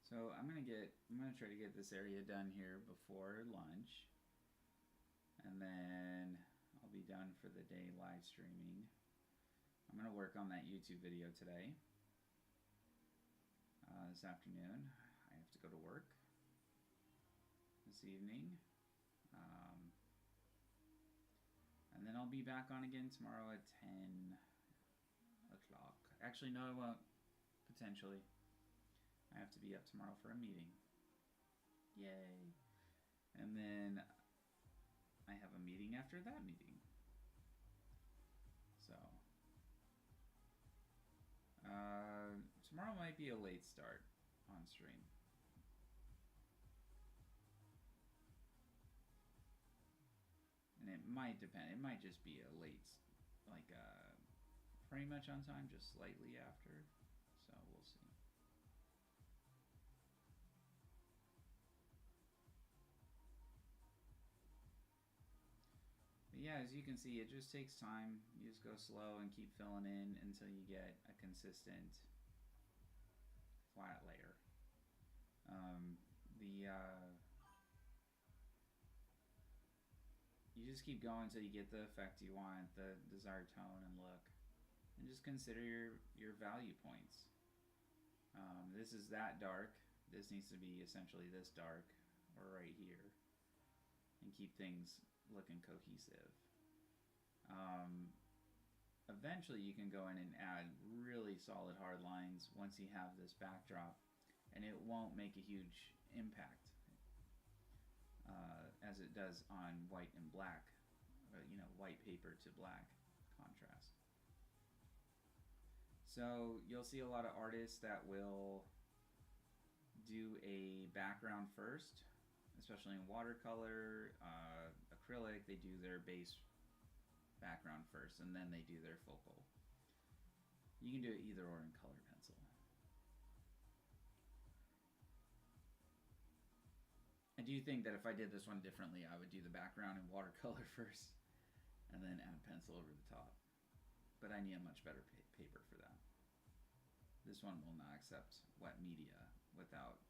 So I'm gonna try to get this area done here before lunch, and then I'll be done for the day live streaming. I'm gonna work on that YouTube video today. This afternoon, I have to go to work this evening, and then I'll be back on again tomorrow at 10 o'clock. Actually, no, I won't. Potentially. I have to be up tomorrow for a meeting. Yay! And then I have a meeting after that meeting. So, tomorrow might be a late start on stream. And it might depend. It might just be a late, like, pretty much on time, just slightly after. So we'll see. But yeah, as you can see, it just takes time. You just go slow and keep filling in until you get a consistent flat layer. You just keep going until you get the effect you want, the desired tone and look. And just consider your value points. This is that dark. This needs to be essentially this dark, or right here. And keep things looking cohesive. Eventually you can go in and add really solid hard lines once you have this backdrop, and it won't make a huge impact as it does on white and black, white paper to black contrast. So you'll see a lot of artists that will do a background first, especially in watercolor, acrylic. They do their base background first, and then they do their focal. You can do it either or in color pencil. I do think that if I did this one differently, I would do the background in watercolor first, and then add pencil over the top. But I need a much better paper for that. This one will not accept wet media without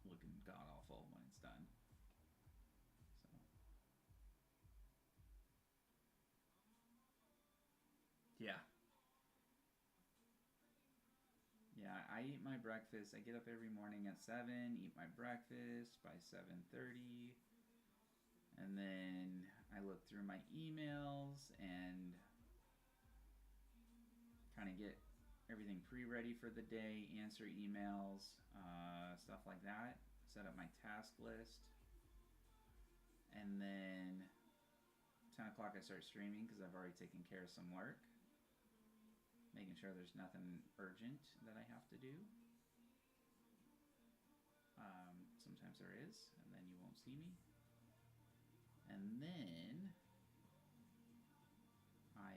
looking god-awful when it's done. So. Yeah. Yeah, I eat my breakfast. I get up every morning at 7, eat my breakfast by 7:30, and then I look through my emails and kind of get everything pre-ready for the day, answer emails, stuff like that, set up my task list, and then 10 o'clock I start streaming because I've already taken care of some work, making sure there's nothing urgent that I have to do. Sometimes there is, and then you won't see me. And then I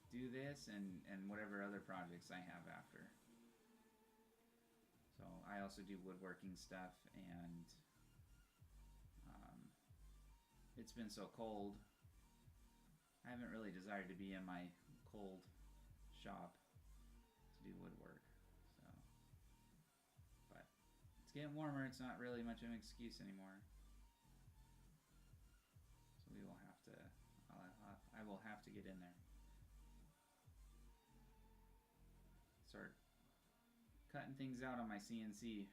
do this and whatever other projects I have after. So I also do woodworking stuff, and it's been so cold. I haven't really desired to be in my cold shop to do woodwork. So, but it's getting warmer. It's not really much of an excuse anymore. So we will have to. I will have to get in there. Start cutting things out on my CNC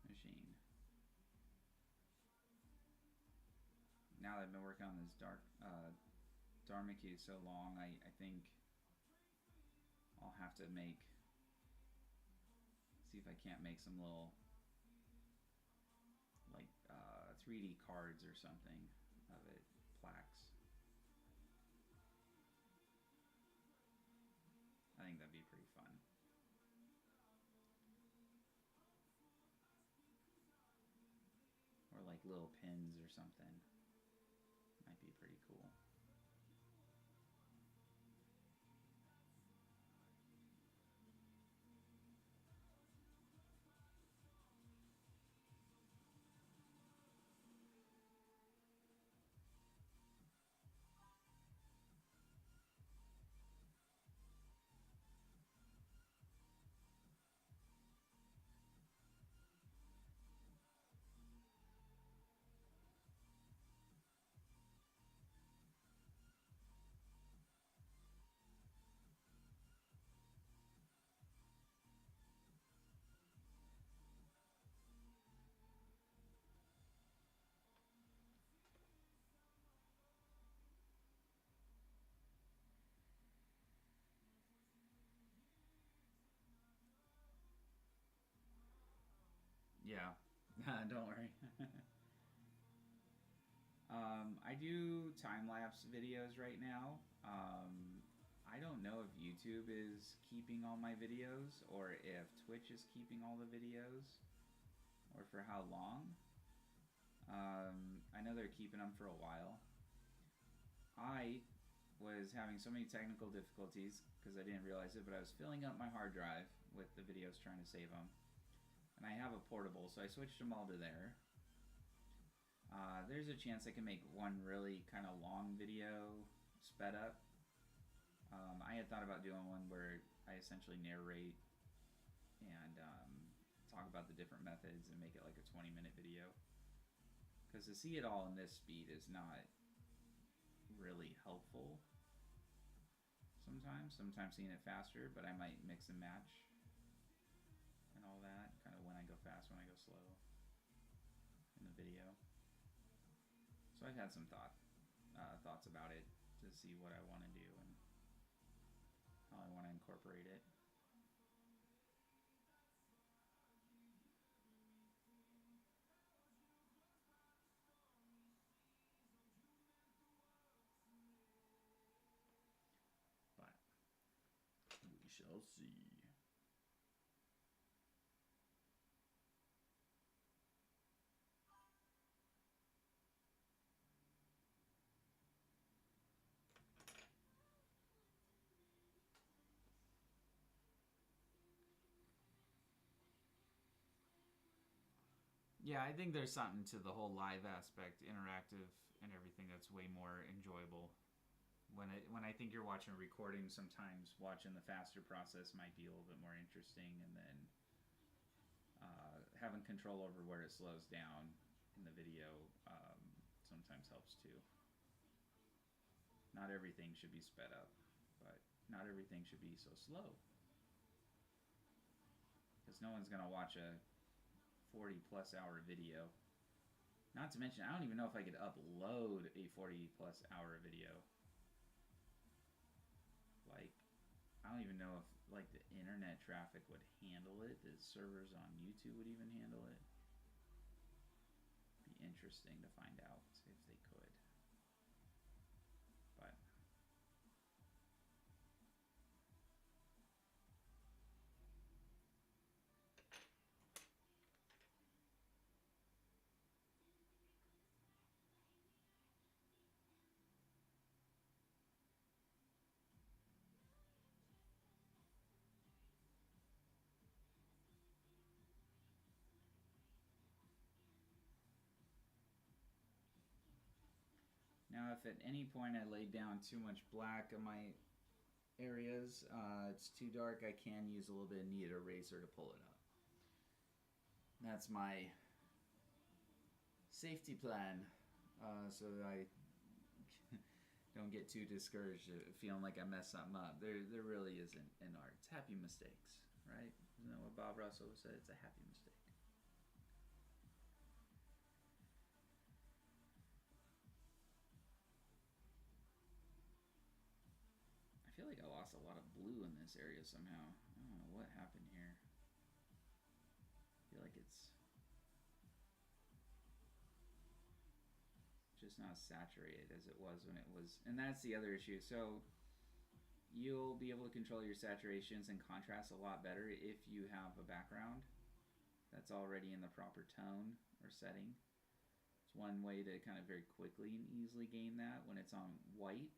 machine. Now that I've been working on this Dharma cube so long, I think I'll have to see if I can't make some little like 3D cards or something of it, plaques. I think that'd be pretty fun. Or like little pins or something. Might be pretty cool. Yeah, don't worry. I do time-lapse videos right now. I don't know if YouTube is keeping all my videos or if Twitch is keeping all the videos or for how long. I know they're keeping them for a while. I was having so many technical difficulties because I didn't realize it, but I was filling up my hard drive with the videos trying to save them. And I have a portable, so I switched them all to there. There's a chance I can make one really kind of long video sped up. I had thought about doing one where I essentially narrate and talk about the different methods and make it like a 20-minute video. Because to see it all in this speed is not really helpful sometimes. Sometimes seeing it faster, but I might mix and match and all that. Kind of when I go fast, when I go slow in the video. So I've had some thoughts about it to see what I want to do and how I want to incorporate it. But we shall see. Yeah, I think there's something to the whole live aspect, interactive and everything that's way more enjoyable. When I think you're watching a recording, sometimes watching the faster process might be a little bit more interesting, and then having control over where it slows down in the video sometimes helps too. Not everything should be sped up, but not everything should be so slow. Because no one's going to watch a 40 plus hour video. Not to mention, I don't even know if I could upload a 40 plus hour video. Like, I don't even know if like the internet traffic would handle it. The servers on YouTube would even handle it. Be interesting to find out if they could. But now, if at any point I laid down too much black in my areas, it's too dark, I can use a little bit of kneaded eraser to pull it up. That's my safety plan, so that I don't get too discouraged feeling like I messed something up. There really isn't an art. It's happy mistakes, right? Isn't that what Bob Russell said? It's a happy mistake. I feel like I lost a lot of blue in this area somehow. I don't know what happened here. I feel like it's just not saturated as it was when it was, and that's the other issue. So you'll be able to control your saturations and contrast a lot better if you have a background that's already in the proper tone or setting. It's one way to kind of very quickly and easily gain that. When it's on white,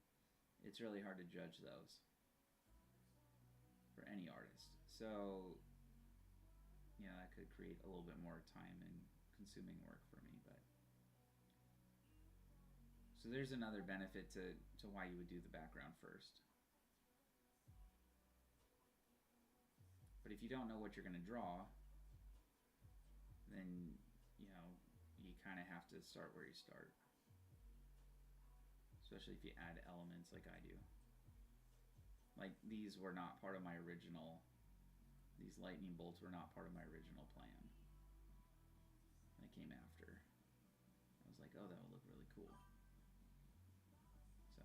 it's really hard to judge those for any artist. So yeah, that could create a little bit more time and consuming work for me. But so there's another benefit to why you would do the background first. But if you don't know what you're going to draw, then you kind of have to start where you start. Especially if you add elements like I do. Like these were not part of my original, these lightning bolts were not part of my original plan. They came after. I was like, oh, that would look really cool. So.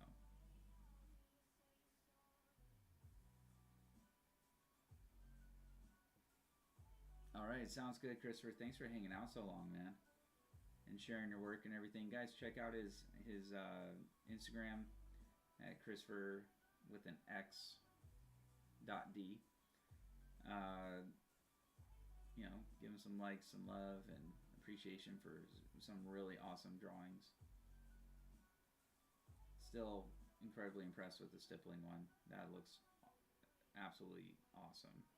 Alright. right, sounds good, Christopher. Thanks for hanging out so long, man, and sharing your work and everything. Guys, check out his Instagram at Christopher with an X dot D. Uh, give him some likes, some love, and appreciation for some really awesome drawings. Still incredibly impressed with the stippling one. That looks absolutely awesome.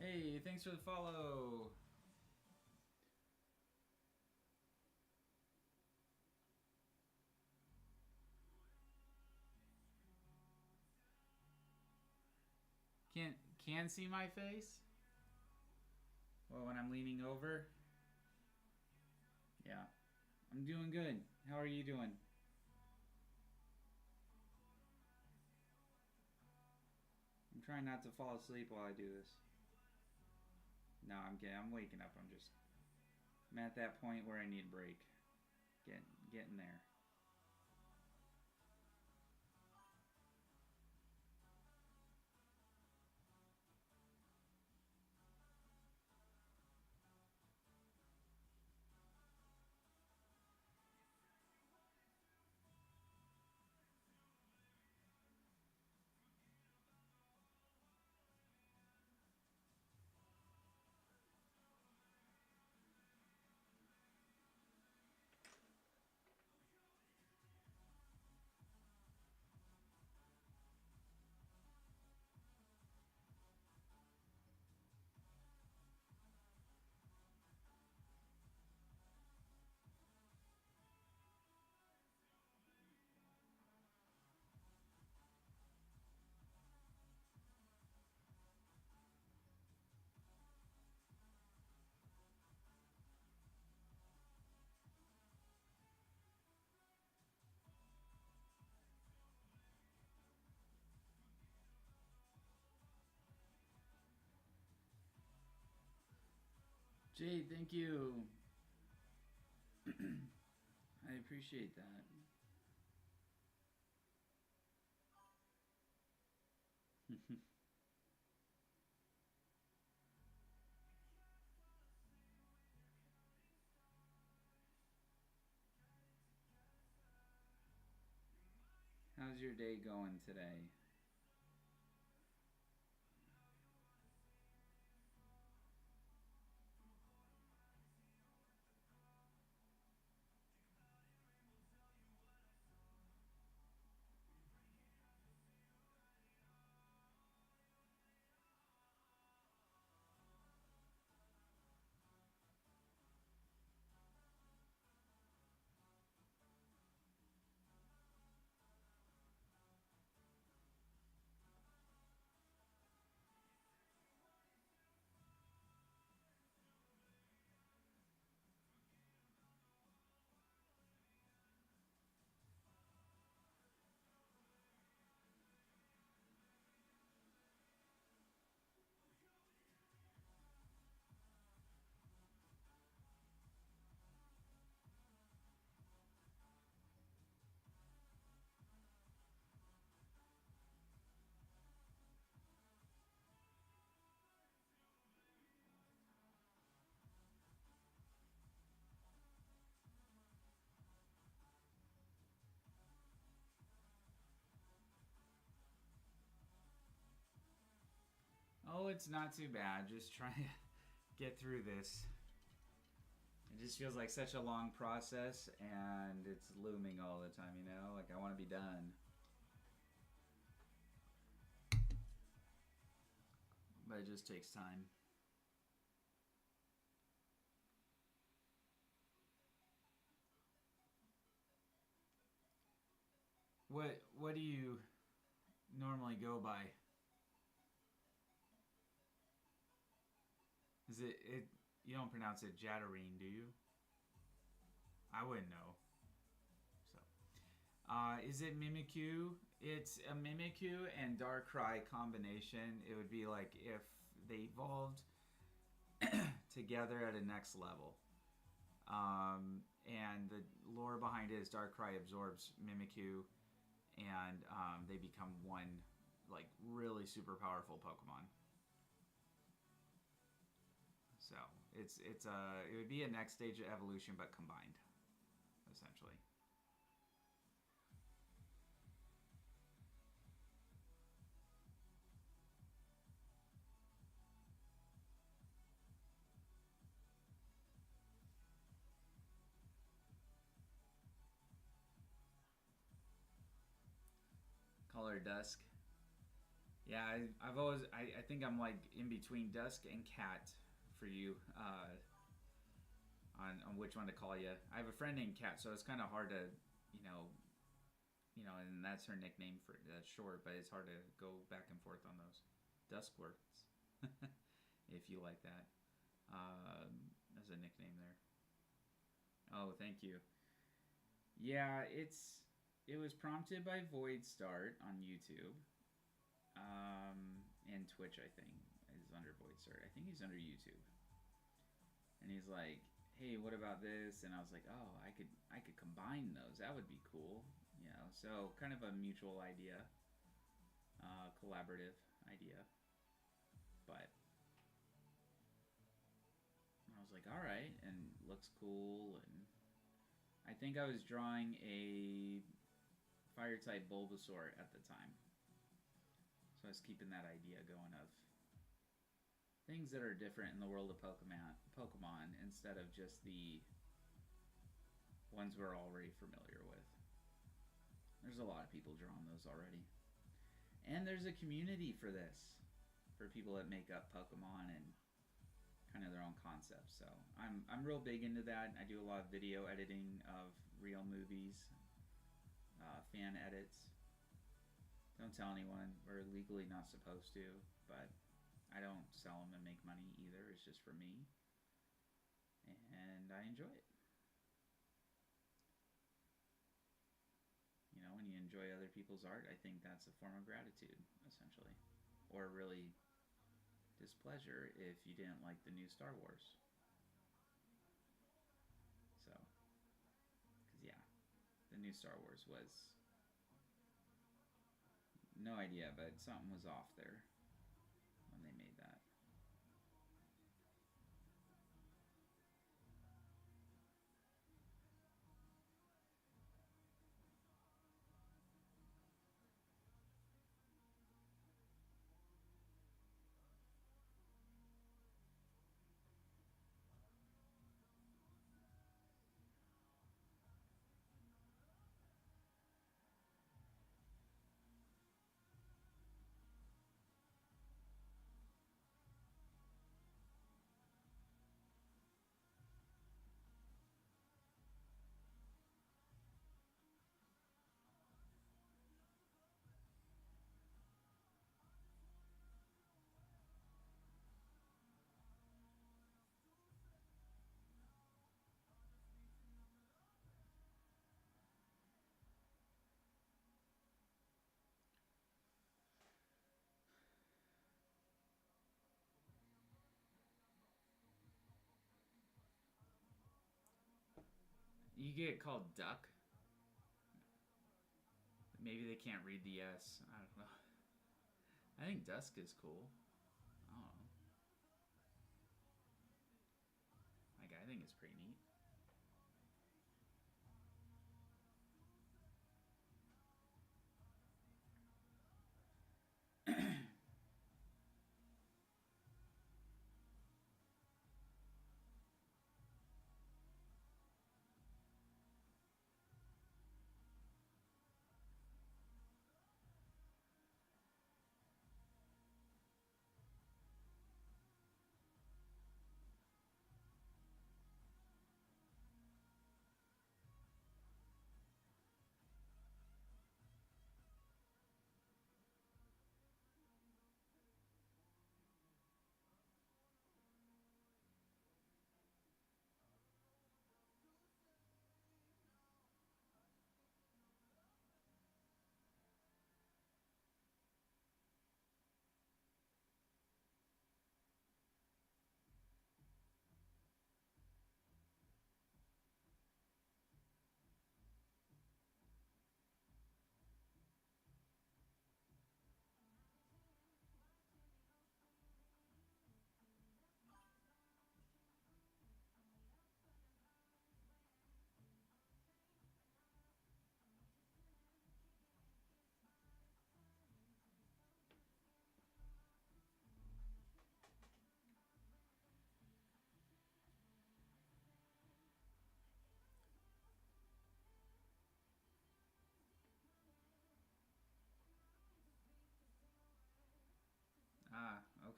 Hey, thanks for the follow. Can see my face? Well, when I'm leaning over? Yeah. I'm doing good. How are you doing? I'm trying not to fall asleep while I do this. No, I'm kidding. I'm waking up. I'm at that point where I need a break. Getting there. Jade, thank you. I appreciate that. How's your day going today? Oh, it's not too bad. Just trying to get through this. It just feels like such a long process, and it's looming all the time, you know? Like, I want to be done. But it just takes time. What do you normally go by? Is it you don't pronounce it Jatterine, do you? I wouldn't know. So, is it Mimikyu? It's a Mimikyu and Darkrai combination. It would be like if they evolved together at a next level. And the lore behind it is Darkrai absorbs Mimikyu, and they become one, like, really super powerful Pokemon. So it would be a next stage of evolution, but combined, essentially. Color Dusk. Yeah, I think I'm like in between Dusk and Cat for you on which one to call you. I have a friend named Cat, so it's kind of hard to, and that's her nickname for that's short, but it's hard to go back and forth on those. Duskworks, if you like that as a nickname there. Oh, thank you. Yeah, it was prompted by Void Start on YouTube. And Twitch, I think, is under Void Start. I think he's under YouTube. And he's like, "Hey, what about this?" And I was like, "Oh, I could combine those. That would be cool." You know, so kind of a mutual idea, collaborative idea. But I was like, "All right," and looks cool. And I think I was drawing a fire type Bulbasaur at the time. So I was keeping that idea going of things that are different in the world of Pokemon instead of just the ones we're already familiar with. There's a lot of people drawing those already. And there's a community for this, for people that make up Pokemon and kind of their own concepts. So I'm real big into that. I do a lot of video editing of real movies, fan edits. Don't tell anyone. We're legally not supposed to, but I don't sell them and make money either. It's just for me, and I enjoy it. You know, when you enjoy other people's art, I think that's a form of gratitude, essentially, or really displeasure if you didn't like the new Star Wars. So, because yeah, the new Star Wars was no idea, but something was off there when they made that. You get called Duck. Maybe they can't read the S. I don't know. I think Dusk is cool. I don't know. Like, I think it's pretty neat.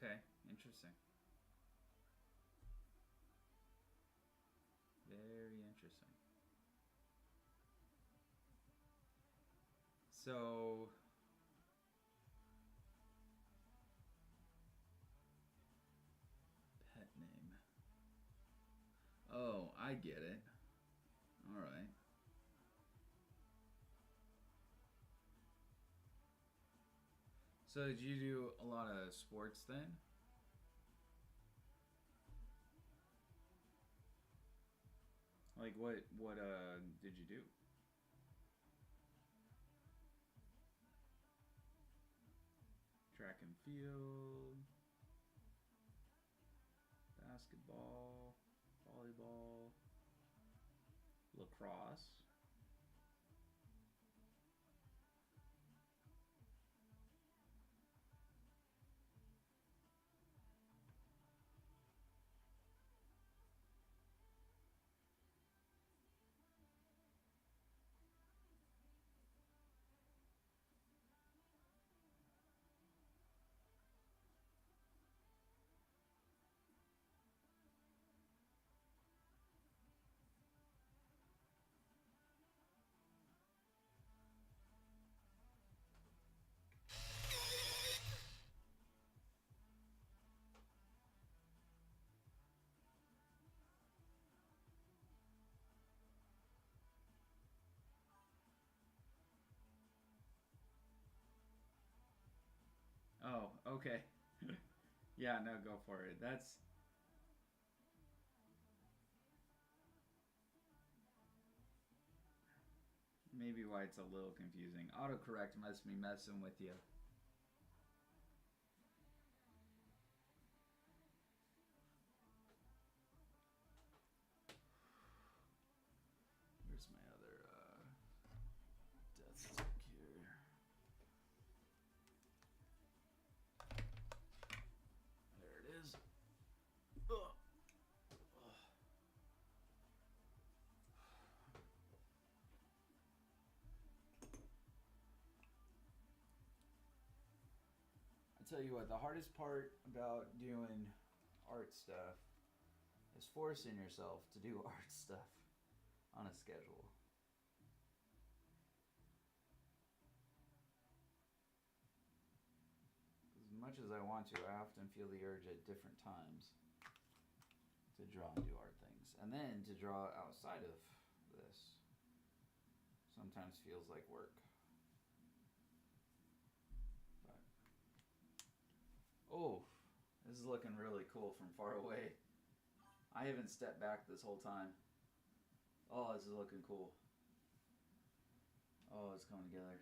Okay, interesting. Very interesting. So, pet name. Oh, I get it. All right. So, did you do a lot of sports then? Like what did you do? Track and field, basketball, volleyball, lacrosse. Oh, okay. Yeah, no, go for it. That's maybe why it's a little confusing. Autocorrect must be messing with you. Where's my other death stick here? There it is. Ugh. I tell you what, the hardest part about doing art stuff is forcing yourself to do art stuff on a schedule. As much as I want to, I often feel the urge at different times to draw and do art things. And then to draw outside of this sometimes feels like work. But, oh, this is looking really cool from far away. I haven't stepped back this whole time. Oh, this is looking cool. Oh, it's coming together.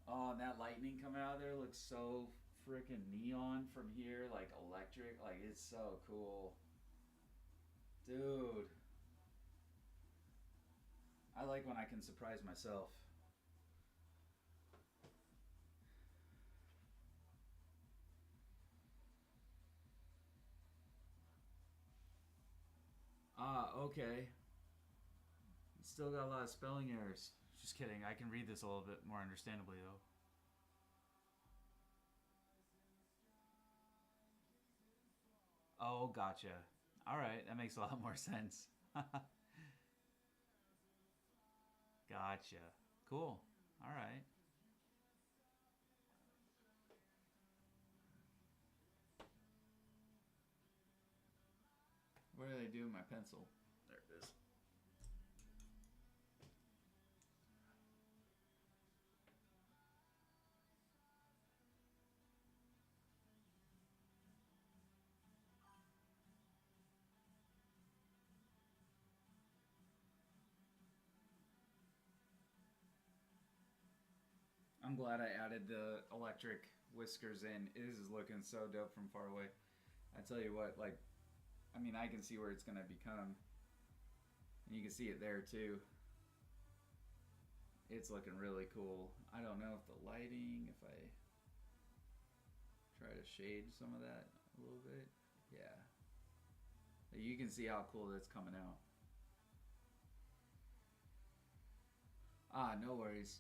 Oh, and that lightning coming out of there looks so freaking neon from here, like electric. Like, it's so cool. Dude. I like when I can surprise myself. Ah, okay. Still got a lot of spelling errors. Just kidding. I can read this a little bit more understandably, though. Oh, gotcha. All right, that makes a lot more sense. Gotcha. Cool. All right. What did I do with my pencil? There it is. I'm glad I added the electric whiskers in. It is looking so dope from far away. I tell you what, like, I mean, I can see where it's gonna become, and you can see it there too. It's looking really cool. I don't know if the lighting, if I try to shade some of that a little bit, yeah. You can see how cool that's coming out. Ah, no worries.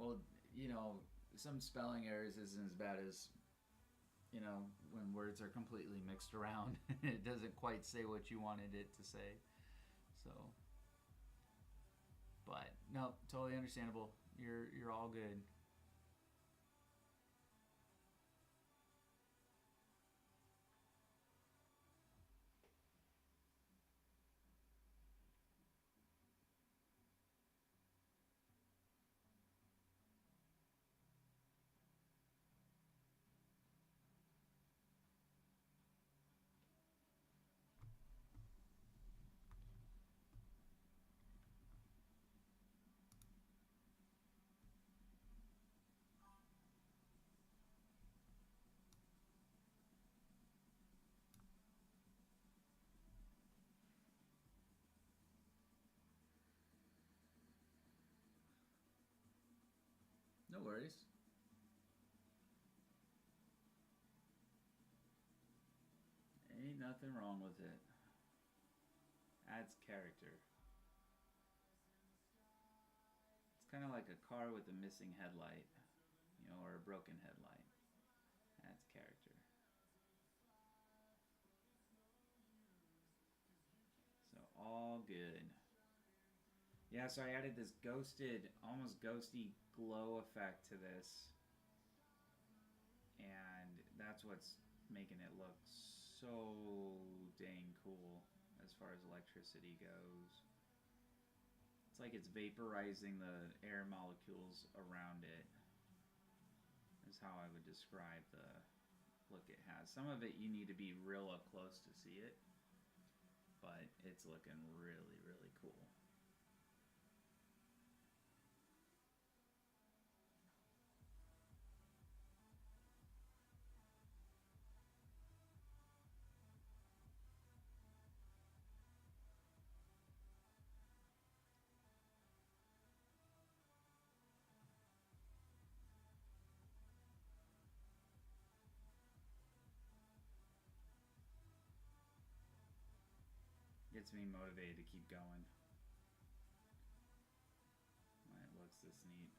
Well, you know, some spelling errors isn't as bad as, you know, when words are completely mixed around and it doesn't quite say what you wanted it to say. So, but no, totally understandable. You're all good. No worries. Ain't nothing wrong with it. Adds character. It's kind of like a car with a missing headlight, you know, or a broken headlight. Adds character. So all good. Yeah, so I added this ghosted, almost ghosty glow effect to this. And that's what's making it look so dang cool as far as electricity goes. It's like it's vaporizing the air molecules around it, is how I would describe the look it has. Some of it you need to be real up close to see it, but it's looking really, really cool. Gets me motivated to keep going when it looks this neat.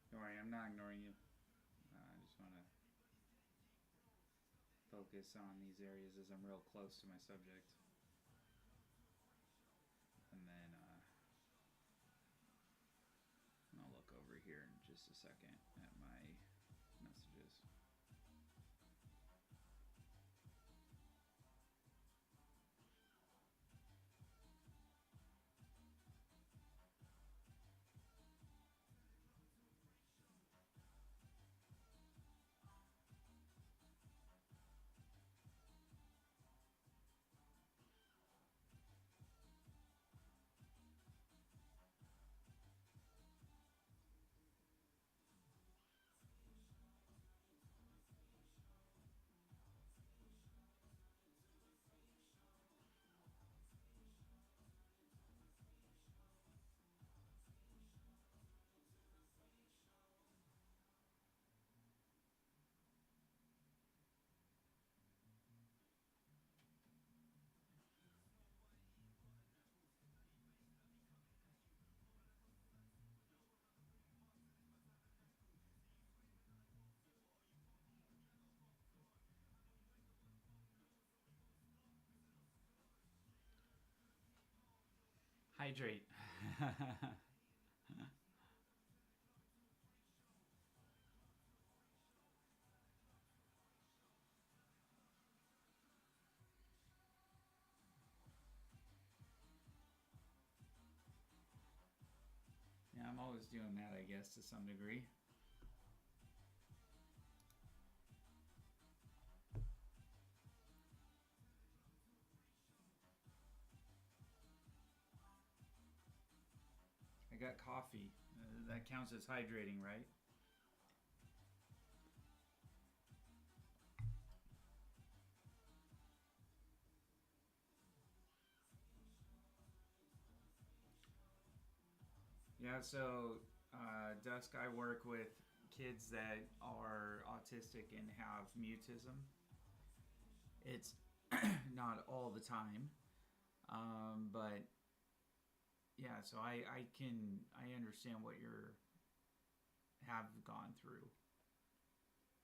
Don't worry, I'm not ignoring you. I just want to focus on these areas as I'm real close to my subject. And then I'll look over here in just a second at my messages. Hydrate. Yeah, I'm always doing that, I guess, to some degree. I got coffee. That counts as hydrating, right? Yeah, so Dusk, I work with kids that are autistic and have mutism. It's not all the time, but yeah. So I understand what you're have gone through,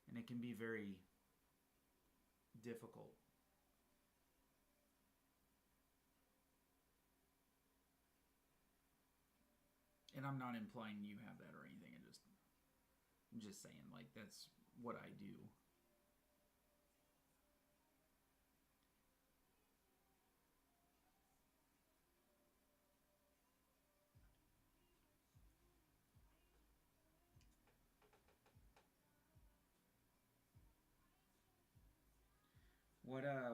and it can be very difficult. And I'm not implying you have that or anything. I'm just saying like that's what I do.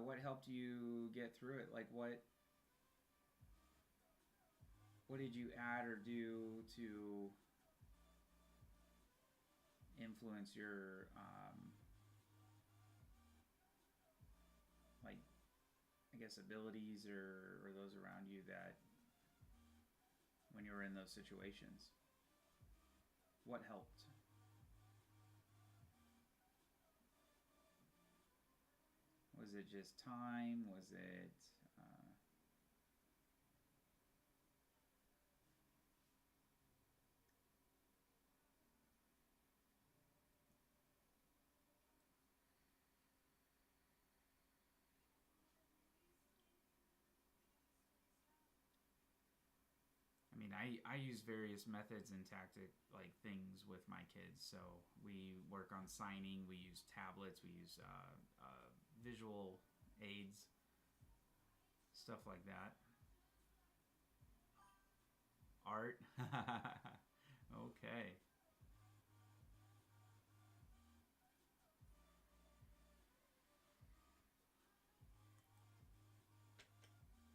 What helped you get through it? Like what did you add or do to influence your like I guess abilities or those around you that when you were in those situations? What helped? Was it just time? Was it I mean, I use various methods and tactic like things with my kids. So we work on signing. We use tablets. We use visual aids, stuff like that. Art. Okay.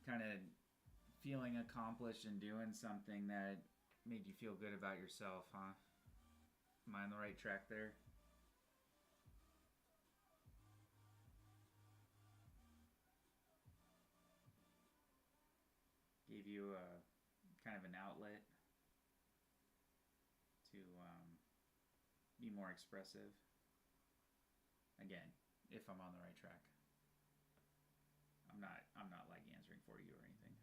Kind of feeling accomplished and doing something that made you feel good about yourself, huh? Am I on the right track there? Gave you a kind of an outlet to be more expressive. Again, if I'm on the right track, I'm not like answering for you or anything.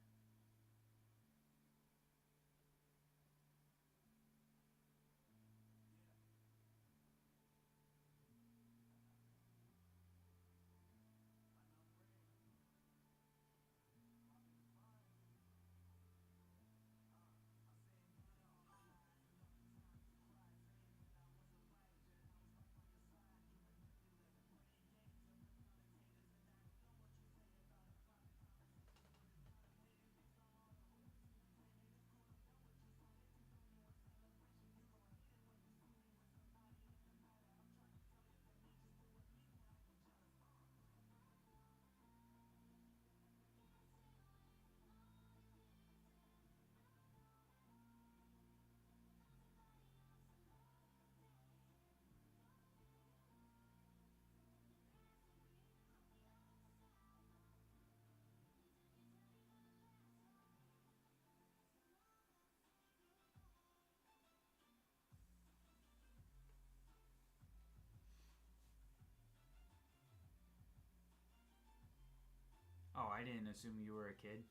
Oh, I didn't assume you were a kid.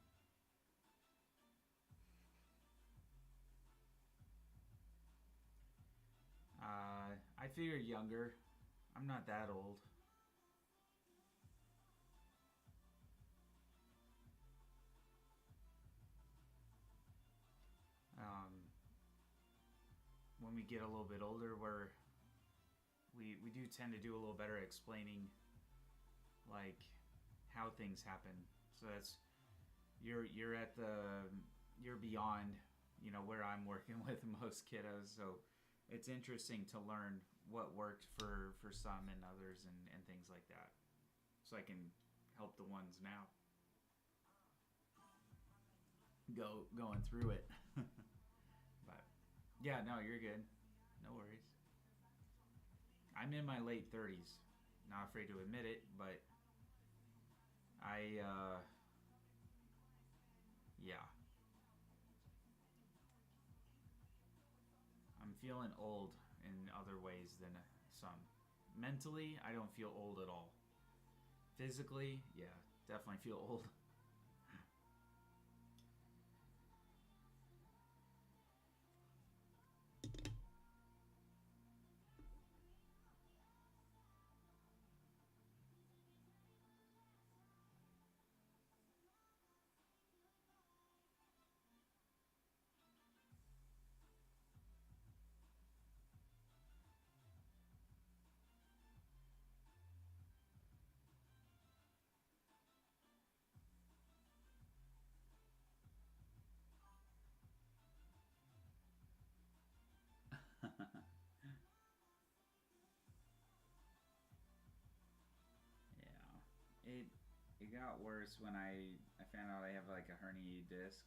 I figured younger. I'm not that old. when we get a little bit older, we do tend to do a little better at explaining like how things happen. So that's you're beyond, you know, where I'm working with most kiddos. So it's interesting to learn what worked for some and others and things like that. So I can help the ones now going through it. But yeah, no, you're good. No worries. I'm in my late 30s. Not afraid to admit it, but yeah. I'm feeling old in other ways than some. Mentally, I don't feel old at all. Physically, yeah, definitely feel old. Yeah, it got worse when I found out I have like a herniated disc.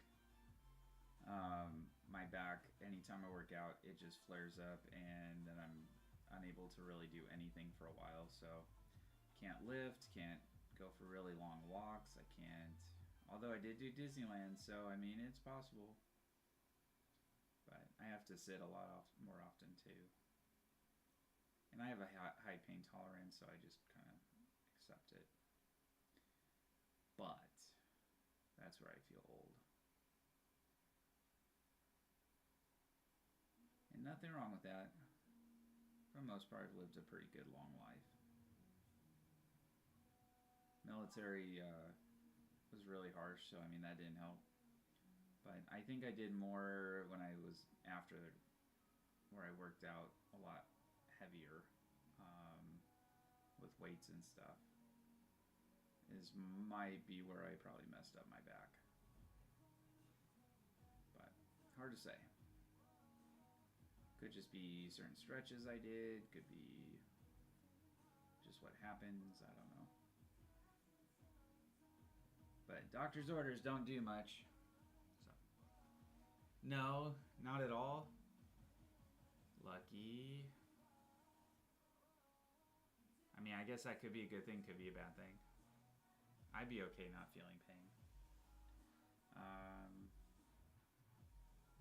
My back, anytime I work out, it just flares up, and then I'm unable to really do anything for a while. So can't lift, can't go for really long walks. I can't. Although I did do Disneyland, so I mean it's possible. But I have to sit a lot more often too. And I have a high pain tolerance, so I just kind of accept it. But that's where I feel old. And nothing wrong with that. For the most part, I've lived a pretty good long life. Military was really harsh, so I mean that didn't help. But I think I did more when I was after, where I worked out a lot heavier with weights and stuff. Might be where I probably messed up my back. But hard to say. Could just be certain stretches I did. Could be just what happens. I don't know. But doctor's orders don't do much. So. No, not at all. Lucky. I mean, I guess that could be a good thing, could be a bad thing. I'd be okay not feeling pain.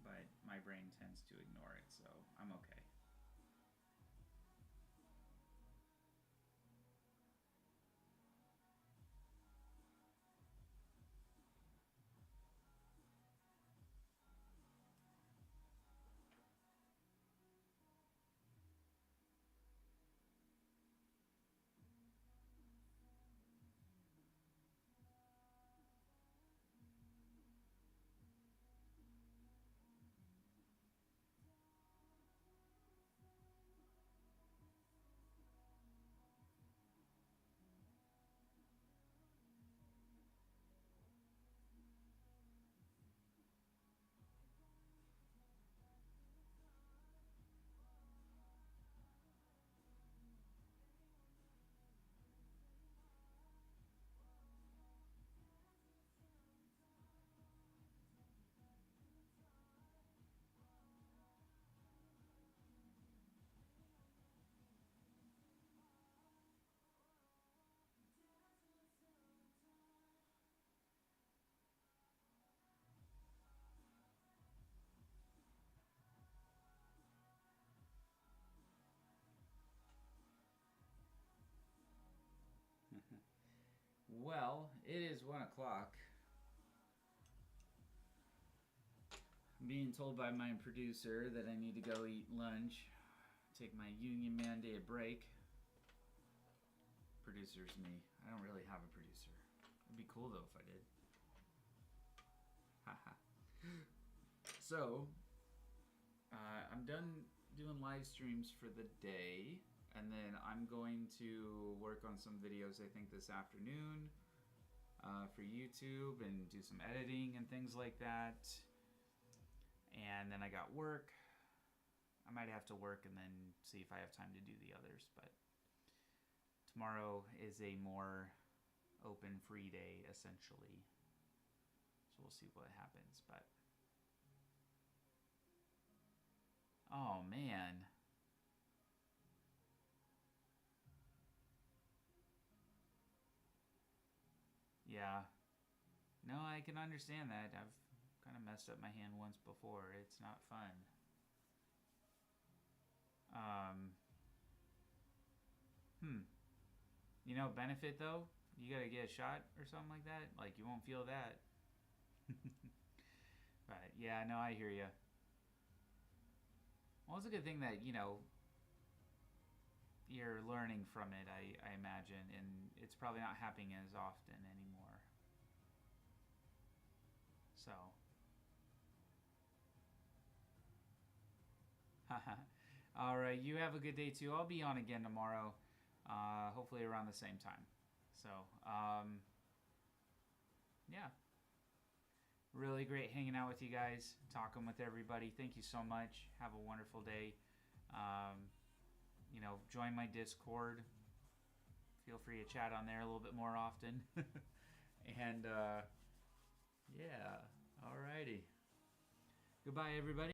But my brain tends to ignore it, so I'm okay. Well, it is 1 o'clock. I'm being told by my producer that I need to go eat lunch, take my union mandated break. Producer's me. I don't really have a producer. It'd be cool though if I did. Haha. So, I'm done doing live streams for the day, and then I'm going to work on some videos I think this afternoon for YouTube and do some editing and things like that. And then I got work. I might have to work and then see if I have time to do the others, but tomorrow is a more open free day essentially. So we'll see what happens, but oh man. Yeah. No, I can understand that. I've kind of messed up my hand once before. It's not fun. You know, benefit though, you gotta get a shot or something like that. Like, you won't feel that. But yeah, no, I hear you. Well, it's a good thing that, you know, you're learning from it, I imagine, and it's probably not happening as often anymore. So. All right, you have a good day too. I'll be on again tomorrow, hopefully around the same time. So, yeah. Really great hanging out with you guys, talking with everybody. Thank you so much. Have a wonderful day. You know, join my Discord. Feel free to chat on there a little bit more often. And, yeah, alrighty. Goodbye, everybody.